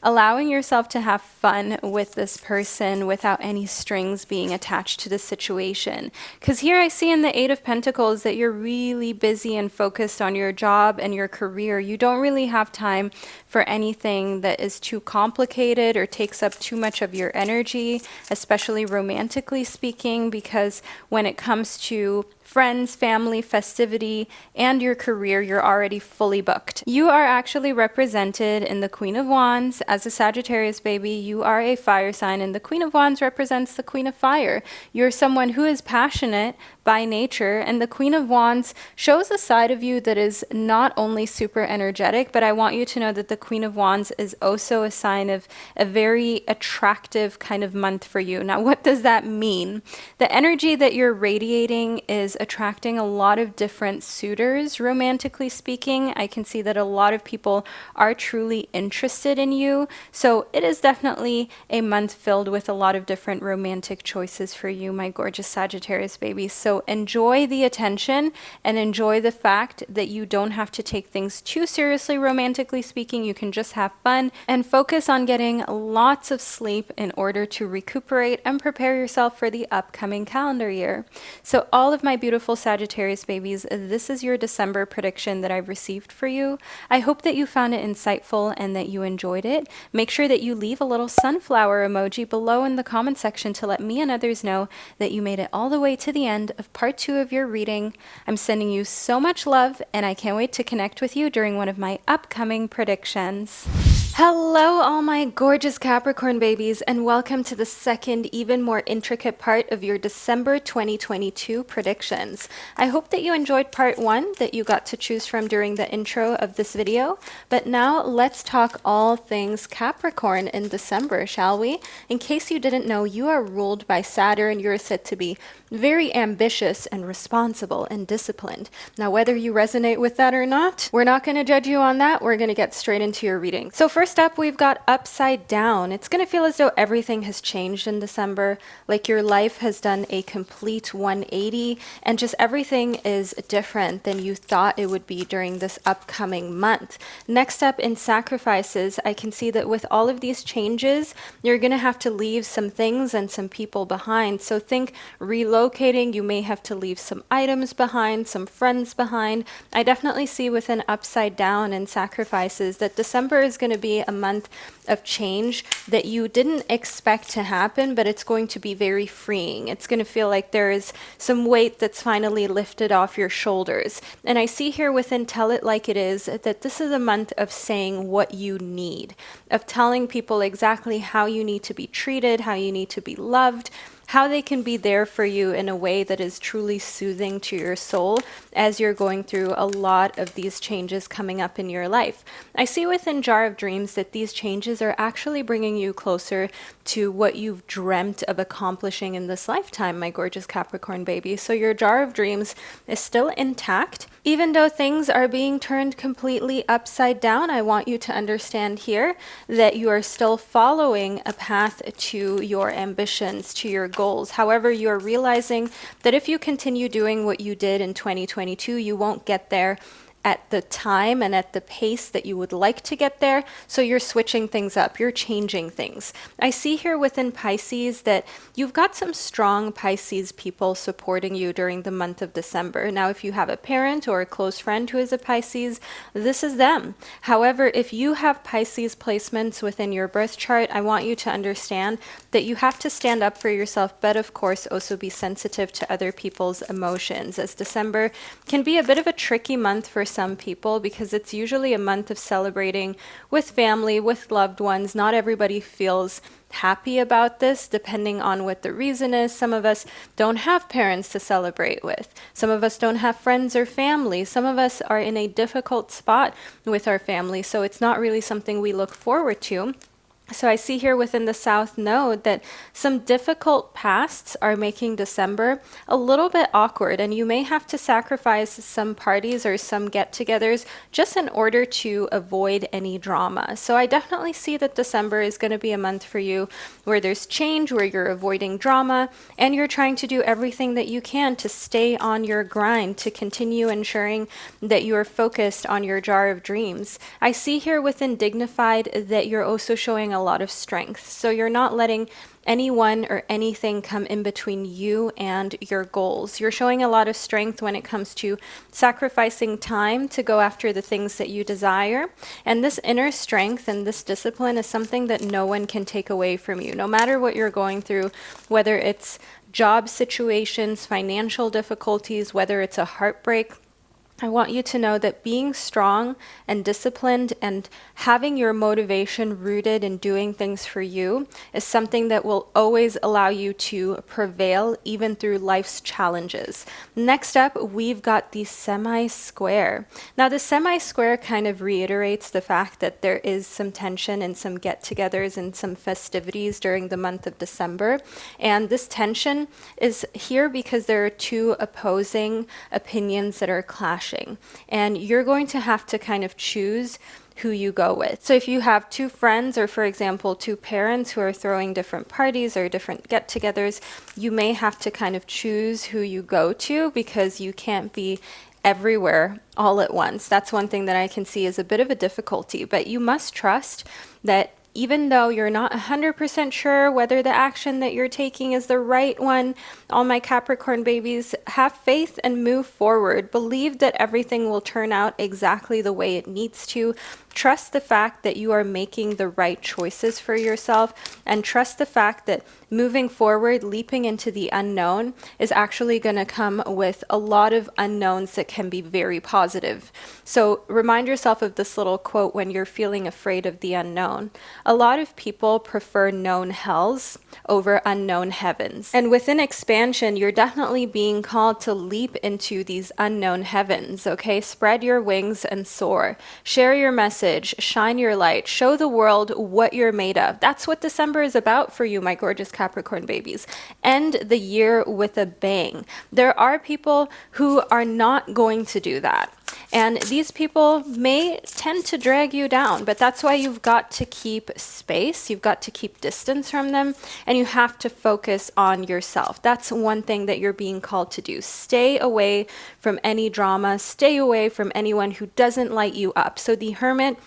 allowing yourself to have fun with this person without any strings being attached to the situation. Because here I see in the Eight of Pentacles that you're really busy and focused on your job and your career. You don't really have time for anything that is too complicated or takes up too much of your energy, especially romantically speaking, because when it comes to friends, family, festivity, and your career, you're already fully booked. You are actually represented in the Queen of Wands. As a Sagittarius baby, you are a fire sign, and the Queen of Wands represents the Queen of Fire. You're someone who is passionate by nature, and the Queen of Wands shows a side of you that is not only super energetic, but I want you to know that the Queen of Wands is also a sign of a very attractive kind of month for you. Now, what does that mean? The energy that you're radiating is attracting a lot of different suitors, romantically speaking. I can see that a lot of people are truly interested in you. you. So it is definitely a month filled with a lot of different romantic choices for you, my gorgeous Sagittarius babies. So enjoy the attention and enjoy the fact that you don't have to take things too seriously, romantically speaking. You can just have fun and focus on getting lots of sleep in order to recuperate and prepare yourself for the upcoming calendar year. So all of my beautiful Sagittarius babies, this is your December prediction that I've received for you. I hope that you found it insightful and that you enjoyed it. Make sure that you leave a little sunflower emoji below in the comment section to let me and others know that you made it all the way to the end of part 2 of your reading. I'm sending you so much love, and I can't wait to connect with you during one of my upcoming predictions. Hello, all my gorgeous Capricorn babies, and welcome to the second, even more intricate part of your December 2022 predictions. I hope that you enjoyed part 1 that you got to choose from during the intro of this video, but now let's talk all things Capricorn in December, shall we? In case you didn't know, you are ruled by Saturn. You're said to be very ambitious and responsible and disciplined. Now, whether you resonate with that or not, we're not going to judge you on that. We're going to get straight into your reading. So first up, we've got upside down. It's going to feel as though everything has changed in December, like your life has done a complete 180 and just everything is different than you thought it would be during this upcoming month. Next up in sacrifices, I can see that with all of these changes, you're going to have to leave some things and some people behind. So think relocating, you may have to leave some items behind, some friends behind. I definitely see within upside down and sacrifices that December is going to be a month of change that you didn't expect to happen, but it's going to be very freeing. It's going to feel like there is some weight that's finally lifted off your shoulders. And I see here within Tell It Like It Is that this is a month of saying what you need, of telling people exactly how you need to be treated, how you need to be loved, how they can be there for you in a way that is truly soothing to your soul as you're going through a lot of these changes coming up in your life. I see within Jar of Dreams that these changes are actually bringing you closer to what you've dreamt of accomplishing in this lifetime, my gorgeous Capricorn baby. So your Jar of Dreams is still intact. Even though things are being turned completely upside down, I want you to understand here that you are still following a path to your ambitions, to your goals. However, you are realizing that if you continue doing what you did in 2022, you won't get there at the time and at the pace that you would like to get there. So you're switching things up, you're changing things. I see here within Pisces that you've got some strong Pisces people supporting you during the month of December. Now, if you have a parent or a close friend who is a Pisces, this is them. However, if you have Pisces placements within your birth chart, I want you to understand that you have to stand up for yourself, but of course also be sensitive to other people's emotions, as December can be a bit of a tricky month for some people because it's usually a month of celebrating with family, with loved ones. Not everybody feels happy about this, depending on what the reason is. Some of us don't have parents to celebrate with. Some of us don't have friends or family. Some of us are in a difficult spot with our family, so it's not really something we look forward to. So I see here within the South Node that some difficult pasts are making December a little bit awkward, and you may have to sacrifice some parties or some get-togethers just in order to avoid any drama. So I definitely see that December is going to be a month for you where there's change, where you're avoiding drama, and you're trying to do everything that you can to stay on your grind, to continue ensuring that you are focused on your Jar of Dreams. I see here within Dignified that you're also showing a lot of strength. So you're not letting anyone or anything come in between you and your goals. You're showing a lot of strength when it comes to sacrificing time to go after the things that you desire. And this inner strength and this discipline is something that no one can take away from you, no matter what you're going through, whether it's job situations, financial difficulties, whether it's a heartbreak. I want you to know that being strong and disciplined and having your motivation rooted in doing things for you is something that will always allow you to prevail even through life's challenges. Next up, we've got the semi-square. Now, the semi-square kind of reiterates the fact that there is some tension and some get-togethers and some festivities during the month of December. And this tension is here because there are two opposing opinions that are clashing clashing, and you're going to have to kind of choose who you go with. So if you have two friends, or for example, two parents who are throwing different parties or different get-togethers, you may have to kind of choose who you go to, because you can't be everywhere all at once. That's one thing that I can see is a bit of a difficulty, but you must trust that even though you're not 100% sure whether the action that you're taking is the right one, all my Capricorn babies, have faith and move forward. Believe that everything will turn out exactly the way it needs to. Trust the fact that you are making the right choices for yourself, and trust the fact that moving forward, leaping into the unknown, is actually going to come with a lot of unknowns that can be very positive. So remind yourself of this little quote when you're feeling afraid of the unknown. A lot of people prefer known hells over unknown heavens. And within expansion, you're definitely being called to leap into these unknown heavens, okay? Spread your wings and soar. Share your message. Shine your light. Show the world what you're made of. That's what December is about for you, my gorgeous Capricorn babies. End the year with a bang. There are people who are not going to do that. And these people may tend to drag you down, but that's why you've got to keep space. You've got to keep distance from them, and you have to focus on yourself. That's one thing that you're being called to do. Stay away from any drama. Stay away from anyone who doesn't light you up. So the Hermit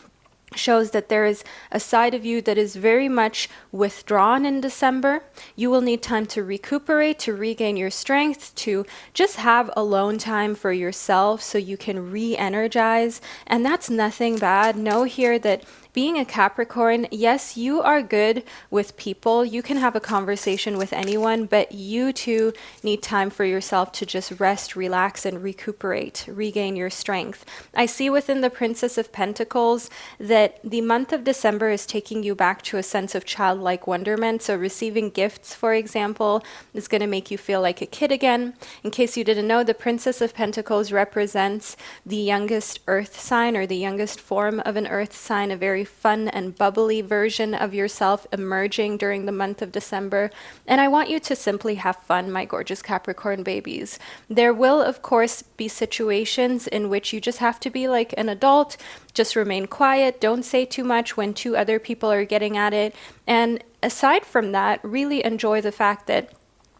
shows that there is a side of you that is very much withdrawn in December. You will need time to recuperate, to regain your strength, to just have alone time for yourself so you can re-energize. And that's nothing bad. Know here that being a Capricorn, yes, you are good with people. You can have a conversation with anyone, but you too need time for yourself to just rest, relax, and recuperate, regain your strength. I see within the Princess of Pentacles that the month of December is taking you back to a sense of childlike wonderment. So receiving gifts, for example, is going to make you feel like a kid again. In case you didn't know, the Princess of Pentacles represents the youngest earth sign, or the youngest form of an earth sign, a very fun and bubbly version of yourself emerging during the month of December. And I want you to simply have fun, my gorgeous Capricorn babies. There will, of course, be situations in which you just have to be like an adult, just remain quiet, don't say too much when two other people are getting at it. And aside from that, really enjoy the fact that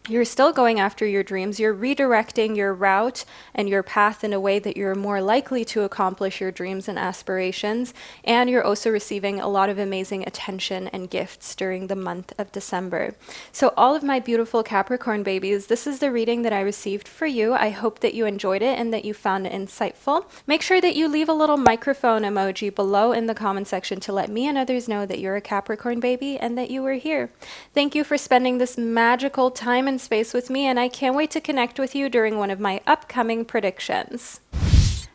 you're still going after your dreams. You're redirecting your route and your path in a way that you're more likely to accomplish your dreams and aspirations. And you're also receiving a lot of amazing attention and gifts during the month of December. So all of my beautiful Capricorn babies, this is the reading that I received for you. I hope that you enjoyed it and that you found it insightful. Make sure that you leave a little microphone emoji below in the comment section to let me and others know that you're a Capricorn baby and that you were here. Thank you for spending this magical time and space with me, and I can't wait to connect with you during one of my upcoming predictions.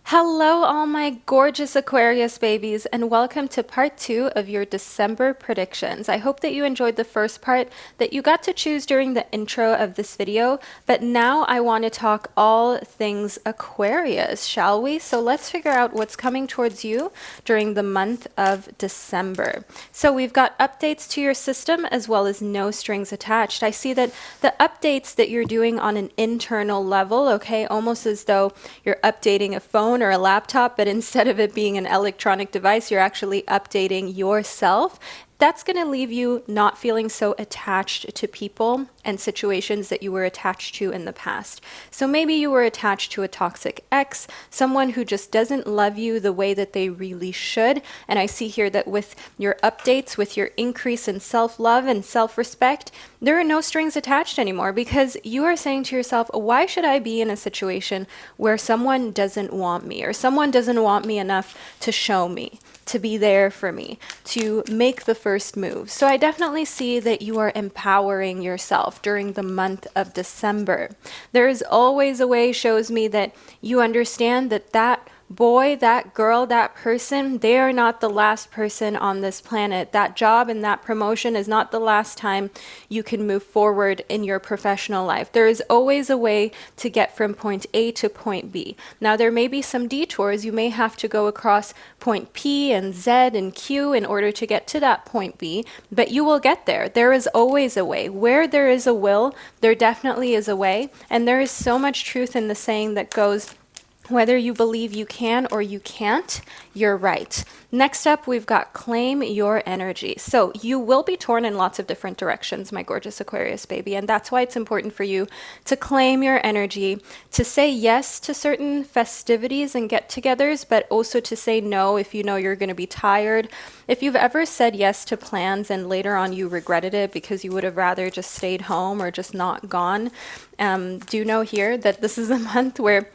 Hello, all my gorgeous Aquarius babies, and welcome to part 2 of your December predictions. I hope that you enjoyed the first part that you got to choose during the intro of this video, but now I want to talk all things Aquarius, shall we? So let's figure out what's coming towards you during the month of December. So we've got updates to your system as well as no strings attached. I see that the updates that you're doing on an internal level, okay, almost as though you're updating a phone or a laptop, but instead of it being an electronic device, you're actually updating yourself. That's going to leave you not feeling so attached to people and situations that you were attached to in the past. So maybe you were attached to a toxic ex, someone who just doesn't love you the way that they really should. And I see here that with your updates, with your increase in self-love and self-respect, there are no strings attached anymore, because you are saying to yourself, why should I be in a situation where someone doesn't want me, or someone doesn't want me enough to show me, to be there for me, to make the first move? So I definitely see that you are empowering yourself during the month of December. There is always a way shows me that you understand that that boy, that girl, that person, they are not the last person on this planet. That job and that promotion is not the last time you can move forward in your professional life. There is always a way to get from point A to point B. Now, there may be some detours. You may have to go across point P and Z and Q in order to get to that point B, but you will get there. There is always a way. Where there is a will, there definitely is a way. And there is so much truth in the saying that goes, Whether you believe you can or you can't, you're right. Next up, we've got claim your energy. So you will be torn in lots of different directions, my gorgeous Aquarius baby. And that's why it's important for you to claim your energy, to say yes to certain festivities and get-togethers, but also to say no if you know you're going to be tired. If you've ever said yes to plans and later on you regretted it because you would have rather just stayed home or just not gone, do know here that this is a month where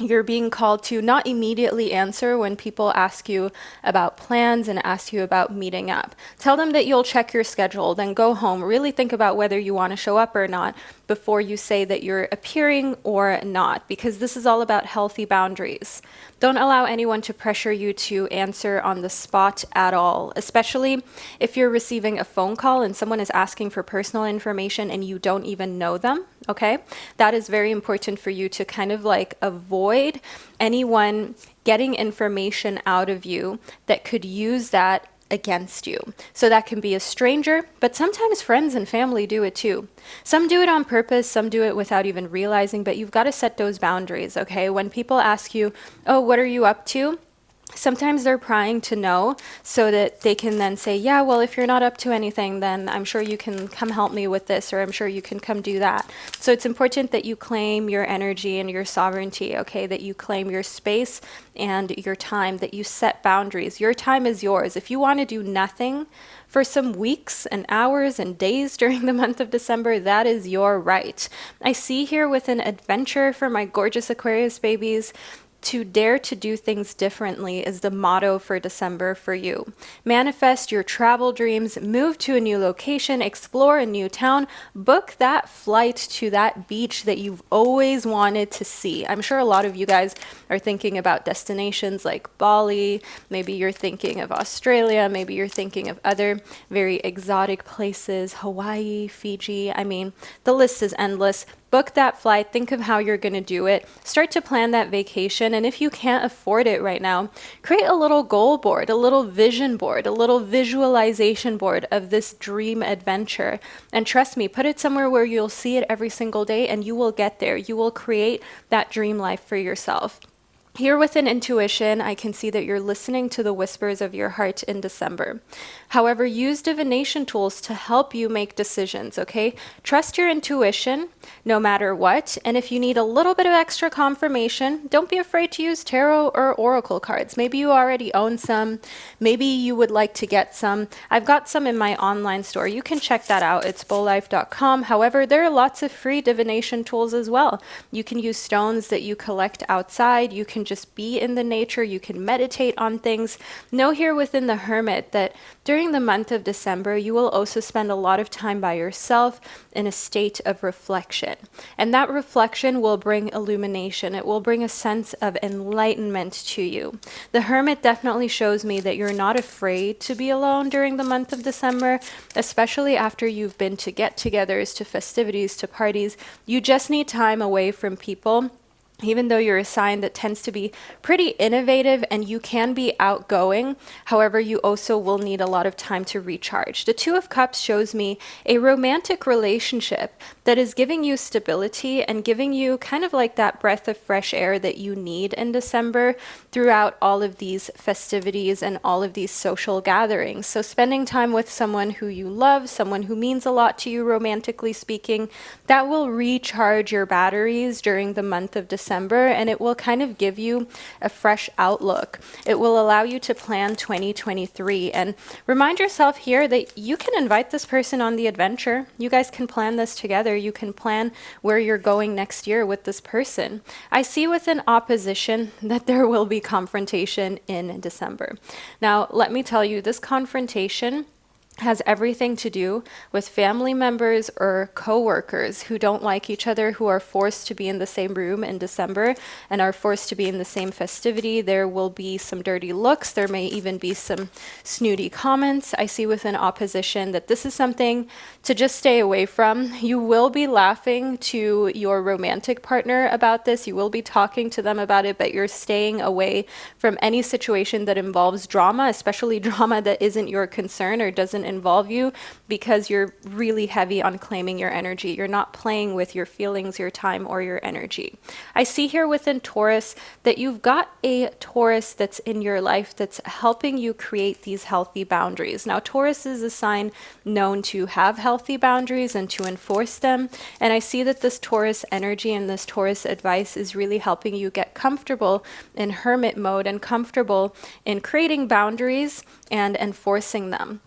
you're being called to not immediately answer when people ask you about plans and ask you about meeting up. Tell them that you'll check your schedule, then go home. Really think about whether you want to show up or not before you say that you're appearing or not, because this is all about healthy boundaries. Don't allow anyone to pressure you to answer on the spot at all, especially if you're receiving a phone call and someone is asking for personal information and you don't even know them, okay? That is very important for you to kind of like avoid anyone getting information out of you that could use that against you. So that can be a stranger, but sometimes friends and family do it too. Some do it on purpose, some do it without even realizing, but you've got to set those boundaries, okay? When people ask you, oh, what are you up to? Sometimes they're prying to know so that they can then say, yeah, well, if you're not up to anything, then I'm sure you can come help me with this, or I'm sure you can come do that. So it's important that you claim your energy and your sovereignty, okay? That you claim your space and your time, that you set boundaries. Your time is yours. If you want to do nothing for some weeks and hours and days during the month of December, that is your right. I see here with an adventure for my gorgeous Aquarius babies, to dare to do things differently is the motto for December for you. Manifest your travel dreams, move to a new location, explore a new town, book that flight to that beach that you've always wanted to see. I'm sure a lot of you guys are thinking about destinations like Bali, maybe you're thinking of Australia, maybe you're thinking of other very exotic places, Hawaii, Fiji. I mean, the list is endless. Book that flight, think of how you're going to do it, start to plan that vacation, and if you can't afford it right now, create a little goal board, a little vision board, a little visualization board of this dream adventure. And trust me, put it somewhere where you'll see it every single day and you will get there. You will create that dream life for yourself. Here with an intuition, I can see that you're listening to the whispers of your heart in December. However, use divination tools to help you make decisions, okay? Trust your intuition no matter what. And if you need a little bit of extra confirmation, don't be afraid to use tarot or oracle cards. Maybe you already own some. Maybe you would like to get some. I've got some in my online store. You can check that out. It's bowlife.com. However, there are lots of free divination tools as well. You can use stones that you collect outside. You can just be in the nature. You can meditate on things. Know here within the Hermit that during the month of December, you will also spend a lot of time by yourself in a state of reflection. And that reflection will bring illumination. It will bring a sense of enlightenment to you. The Hermit definitely shows me that you're not afraid to be alone during the month of December, especially after you've been to get-togethers, to festivities, to parties. You just need time away from people. Even though you're a sign that tends to be pretty innovative and you can be outgoing, however, you also will need a lot of time to recharge. The Two of Cups shows me a romantic relationship that is giving you stability and giving you kind of like that breath of fresh air that you need in December throughout all of these festivities and all of these social gatherings. So spending time with someone who you love, someone who means a lot to you romantically speaking, that will recharge your batteries during the month of December, and it will kind of give you a fresh outlook. It will allow you to plan 2023 and remind yourself here that you can invite this person on the adventure. You guys can plan this together. You can plan where you're going next year with this person. I see with an opposition that there will be confrontation in December. Now, let me tell you, this confrontation has everything to do with family members or co-workers who don't like each other, who are forced to be in the same room in December and are forced to be in the same festivity. There will be some dirty looks. There may even be some snooty comments. I see within opposition that this is something to just stay away from. You will be laughing to your romantic partner about this. You will be talking to them about it, but you're staying away from any situation that involves drama, especially drama that isn't your concern or doesn't doesn't involve you because you're really heavy on claiming your energy. You're not playing with your feelings, your time, or your energy. I see here within Taurus that you've got a Taurus that's in your life that's helping you create these healthy boundaries. Now, Taurus is a sign known to have healthy boundaries and to enforce them. And I see that this Taurus energy and this Taurus advice is really helping you get comfortable in hermit mode and comfortable in creating boundaries and enforcing them.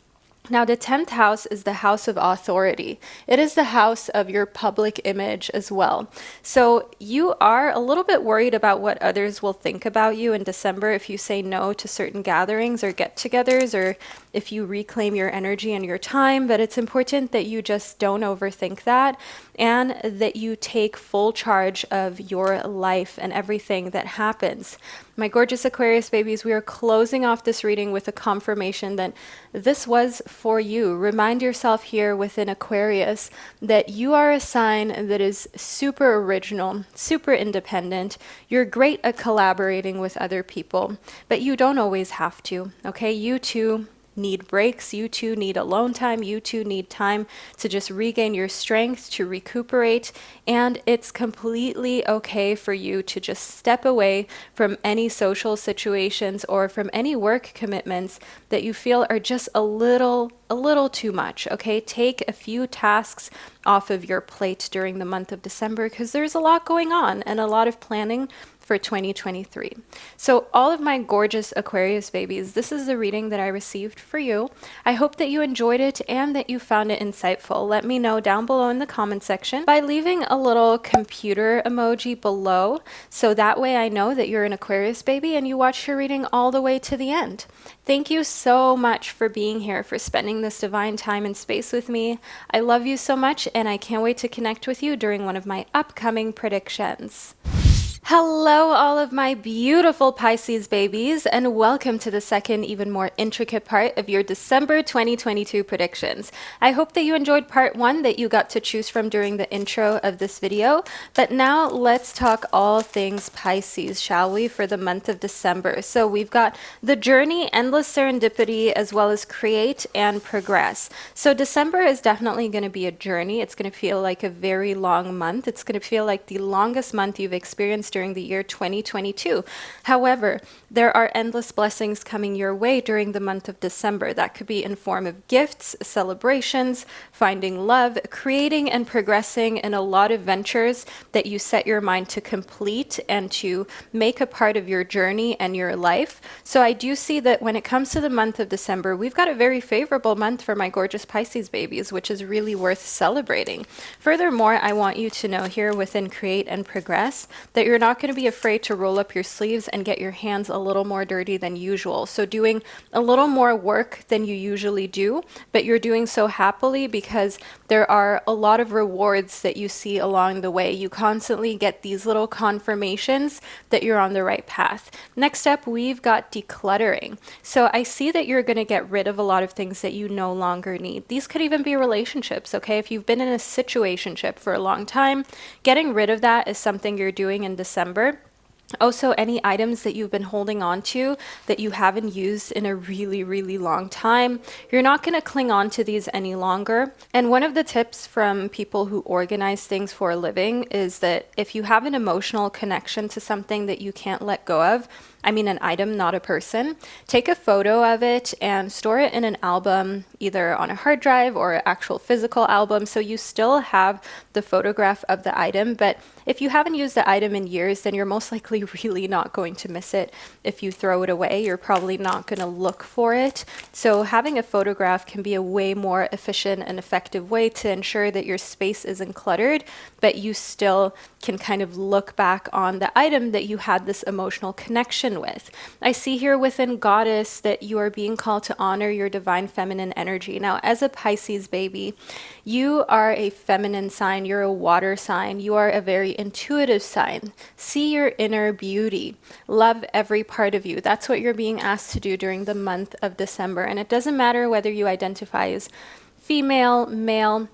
Now, the 10th house is the house of authority. It is the house of your public image as well. So you are a little bit worried about what others will think about you in December if you say no to certain gatherings or get-togethers, or if you reclaim your energy and your time. But it's important that you just don't overthink that, and that you take full charge of your life and everything that happens. My gorgeous Aquarius babies, we are closing off this reading with a confirmation that this was for you. Remind yourself here within Aquarius that you are a sign that is super original, super independent. You're great at collaborating with other people, but you don't always have to, okay? You too need breaks, you too need alone time, you too need time to just regain your strength, to recuperate, and it's completely okay for you to just step away from any social situations or from any work commitments that you feel are just a little too much, okay? Take a few tasks off of your plate during the month of December because there's a lot going on and a lot of planning for 2023. So all of my gorgeous Aquarius babies, this is the reading that I received for you. I hope that you enjoyed it and that you found it insightful. Let me know down below in the comment section by leaving a little computer emoji below, so that way I know that you're an Aquarius baby and you watched your reading all the way to the end. Thank you so much for being here, for spending this divine time and space with me. I love you so much, and I can't wait to connect with you during one of my upcoming predictions. Hello, all of my beautiful Pisces babies, and welcome to the second, even more intricate part of your December 2022 predictions. I hope that you enjoyed part one that you got to choose from during the intro of this video. But now let's talk all things Pisces, shall we, for the month of December. So we've got the journey, endless serendipity, as well as create and progress. So December is definitely going to be a journey. It's going to feel like a very long month. It's going to feel like the longest month you've experienced during the year 2022. However, there are endless blessings coming your way during the month of December. That could be in form of gifts, celebrations, finding love, creating and progressing in a lot of ventures that you set your mind to complete and to make a part of your journey and your life. So I do see that when it comes to the month of December, we've got a very favorable month for my gorgeous Pisces babies, which is really worth celebrating. Furthermore, I want you to know here within Create and Progress that you're not going to be afraid to roll up your sleeves and get your hands a little more dirty than usual. So doing a little more work than you usually do, but you're doing so happily because there are a lot of rewards that you see along the way. You constantly get these little confirmations that you're on the right path. Next up, we've got decluttering. So I see that you're going to get rid of a lot of things that you no longer need. These could even be relationships, okay? If you've been in a situationship for a long time, getting rid of that is something you're doing in December. Also, any items that you've been holding on to that you haven't used in a really long time, you're not going to cling on to these any longer. And one of the tips from people who organize things for a living is that if you have an emotional connection to something that you can't let go of, I mean an item, not a person, take a photo of it and store it in an album, either on a hard drive or an actual physical album, so you still have the photograph of the item. But if you haven't used the item in years, then you're most likely really not going to miss it. If you throw it away, you're probably not going to look for it. So having a photograph can be a way more efficient and effective way to ensure that your space isn't cluttered, but you still can kind of look back on the item that you had this emotional connection with. I see here within Goddess that you are being called to honor your divine feminine energy. Now, as a Pisces baby, you are a feminine sign, you're a water sign, you are a very intuitive sign. See your inner beauty. Love every part of you. That's what you're being asked to do during the month of December. And it doesn't matter whether you identify as female, male,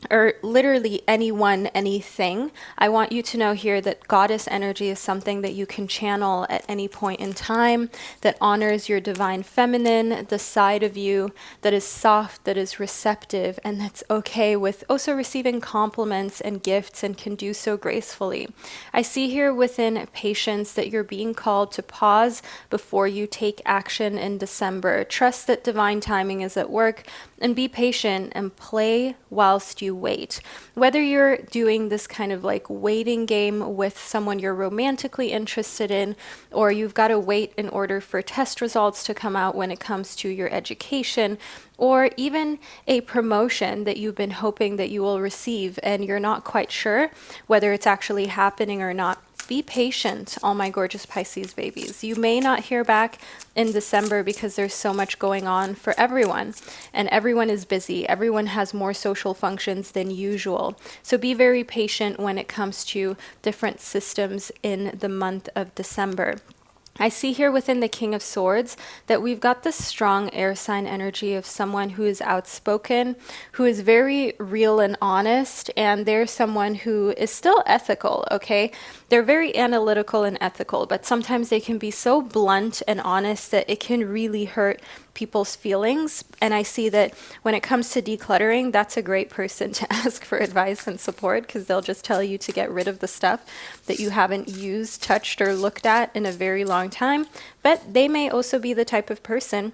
or literally anyone, anything, I want you to know here that goddess energy is something that you can channel at any point in time, that honors your divine feminine, the side of you that is soft, that is receptive, and that's okay with also receiving compliments and gifts and can do so gracefully. I see here within patience that you're being called to pause before you take action in December. Trust that divine timing is at work, and be patient and play whilst you wait. Whether you're doing this kind of like waiting game with someone you're romantically interested in, or you've got to wait in order for test results to come out when it comes to your education, or even a promotion that you've been hoping that you will receive and you're not quite sure whether it's actually happening or not. Be patient, all my gorgeous Pisces babies. You may not hear back in December because there's so much going on for everyone, and everyone is busy. Everyone has more social functions than usual. So be very patient when it comes to different systems in the month of December. I see here within the King of Swords that we've got this strong air sign energy of someone who is outspoken, who is very real and honest, and they're someone who is still ethical, okay? They're very analytical and ethical, but sometimes they can be so blunt and honest that it can really hurt people's feelings. And I see that when it comes to decluttering, that's a great person to ask for advice and support, because they'll just tell you to get rid of the stuff that you haven't used, touched, or looked at in a very long time. But they may also be the type of person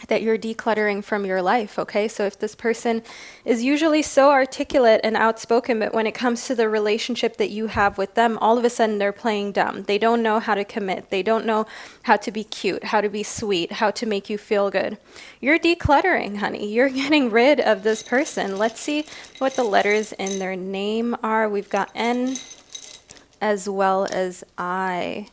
that you're decluttering from your life, okay? So if this person is usually so articulate and outspoken, but when it comes to the relationship that you have with them, all of a sudden they're playing dumb. They don't know how to commit. They don't know how to be cute, how to be sweet, how to make you feel good. You're decluttering, honey. You're getting rid of this person. Let's see what the letters in their name are. We've got N as well as I.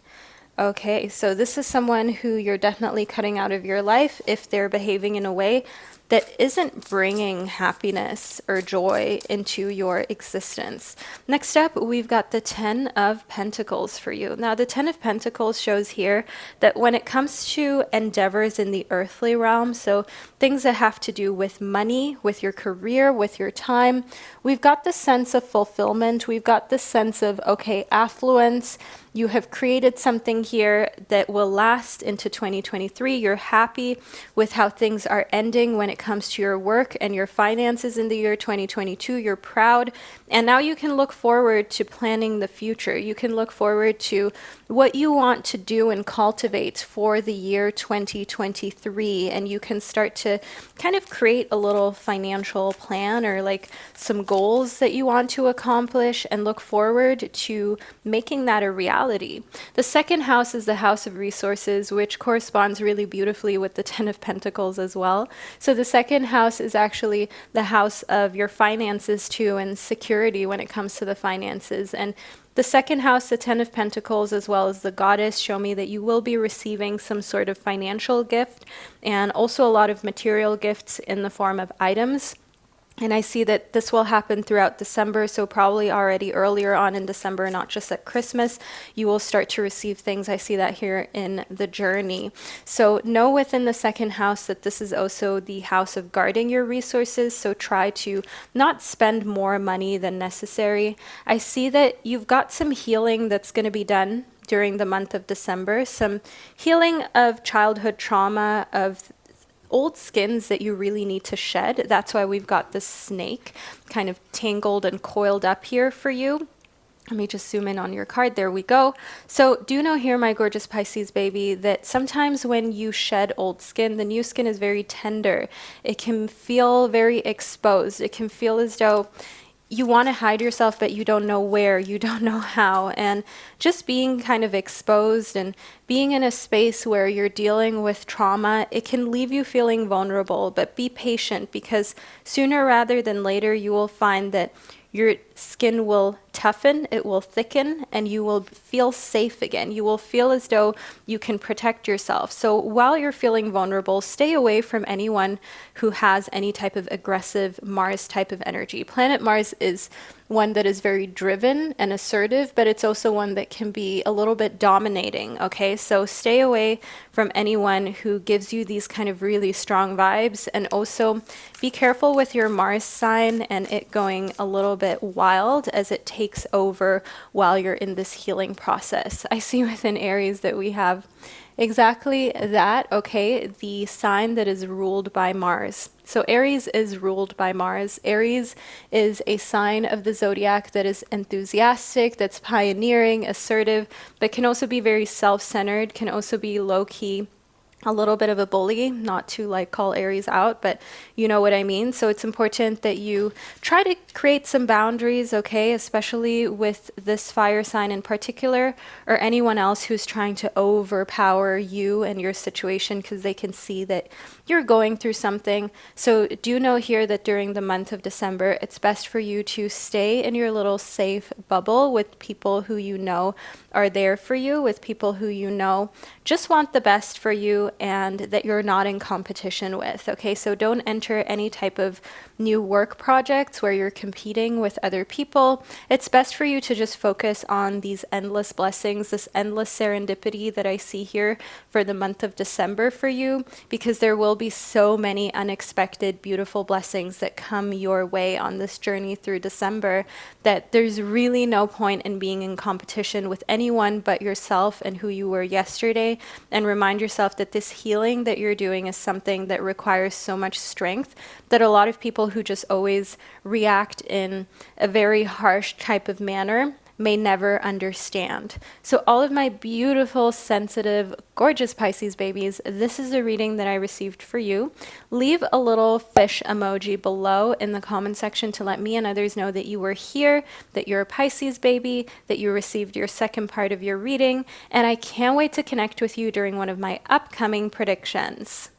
Okay, so this is someone who you're definitely cutting out of your life if they're behaving in a way that isn't bringing happiness or joy into your existence. Next up, we've got the 10 of Pentacles for you. Now, the 10 of Pentacles shows here that when it comes to endeavors in the earthly realm, so things that have to do with money, with your career, with your time, we've got this sense of fulfillment. We've got this sense of, okay, affluence. You have created something here that will last into 2023. You're happy with how things are ending when it comes to your work and your finances in the year 2022. You're proud. And now you can look forward to planning the future. You can look forward to what you want to do and cultivate for the year 2023. And you can start to kind of create a little financial plan or like some goals that you want to accomplish and look forward to making that a reality. The second house is the house of resources, which corresponds really beautifully with the 10 of Pentacles as well. So the second house is actually the house of your finances too, and security when it comes to the finances. And the second house, the 10 of Pentacles, as well as the goddess, show me that you will be receiving some sort of financial gift and also a lot of material gifts in the form of items. And I see that this will happen throughout December, so probably already earlier on in December, not just at Christmas, you will start to receive things. I see that here in the journey. So know within the second house that this is also the house of guarding your resources, so try to not spend more money than necessary. I see that you've got some healing that's going to be done during the month of December, some healing of childhood trauma, of old skins that you really need to shed. That's why we've got this snake kind of tangled and coiled up here for you. Let me just zoom in on your card. There we go. So do know here, my gorgeous Pisces baby, that sometimes when you shed old skin, the new skin is very tender. It can feel very exposed. It can feel as though you want to hide yourself, but you don't know where, you don't know how. And just being kind of exposed and being in a space where you're dealing with trauma, it can leave you feeling vulnerable. But be patient, because sooner rather than later, you will find that you're skin will toughen, it will thicken, and you will feel safe again. You will feel as though you can protect yourself. So while you're feeling vulnerable, stay away from anyone who has any type of aggressive Mars type of energy. Planet Mars is one that is very driven and assertive, but it's also one that can be a little bit dominating, okay? So stay away from anyone who gives you these kind of really strong vibes, and also be careful with your Mars sign and it going a little bit wild as it takes over while you're in this healing process. I see within Aries that we have exactly that, okay? The sign that is ruled by Mars. So Aries is ruled by Mars. Aries is a sign of the zodiac that is enthusiastic, that's pioneering, assertive, but can also be very self-centered, can also be low-key, a little bit of a bully, not to like call Aries out, but you know what I mean. So it's important that you try to create some boundaries, okay, especially with this fire sign in particular, or anyone else who's trying to overpower you and your situation because they can see that you're going through something. So do know here that during the month of December, it's best for you to stay in your little safe bubble with people who you know are there for you, with people who you know just want the best for you and that you're not in competition with, okay? So don't enter any type of new work projects where you're competing with other people. It's best for you to just focus on these endless blessings, this endless serendipity that I see here for the month of December for you, because there will be so many unexpected, beautiful blessings that come your way on this journey through December that there's really no point in being in competition with anyone but yourself and who you were yesterday. And remind yourself that this healing that you're doing is something that requires so much strength that a lot of people who just always react in a very harsh type of manner may never understand. So all of my beautiful, sensitive, gorgeous Pisces babies, this is a reading that I received for you. Leave a little fish emoji below in the comment section to let me and others know that you were here, that you're a Pisces baby, that you received your second part of your reading, and I can't wait to connect with you during one of my upcoming predictions.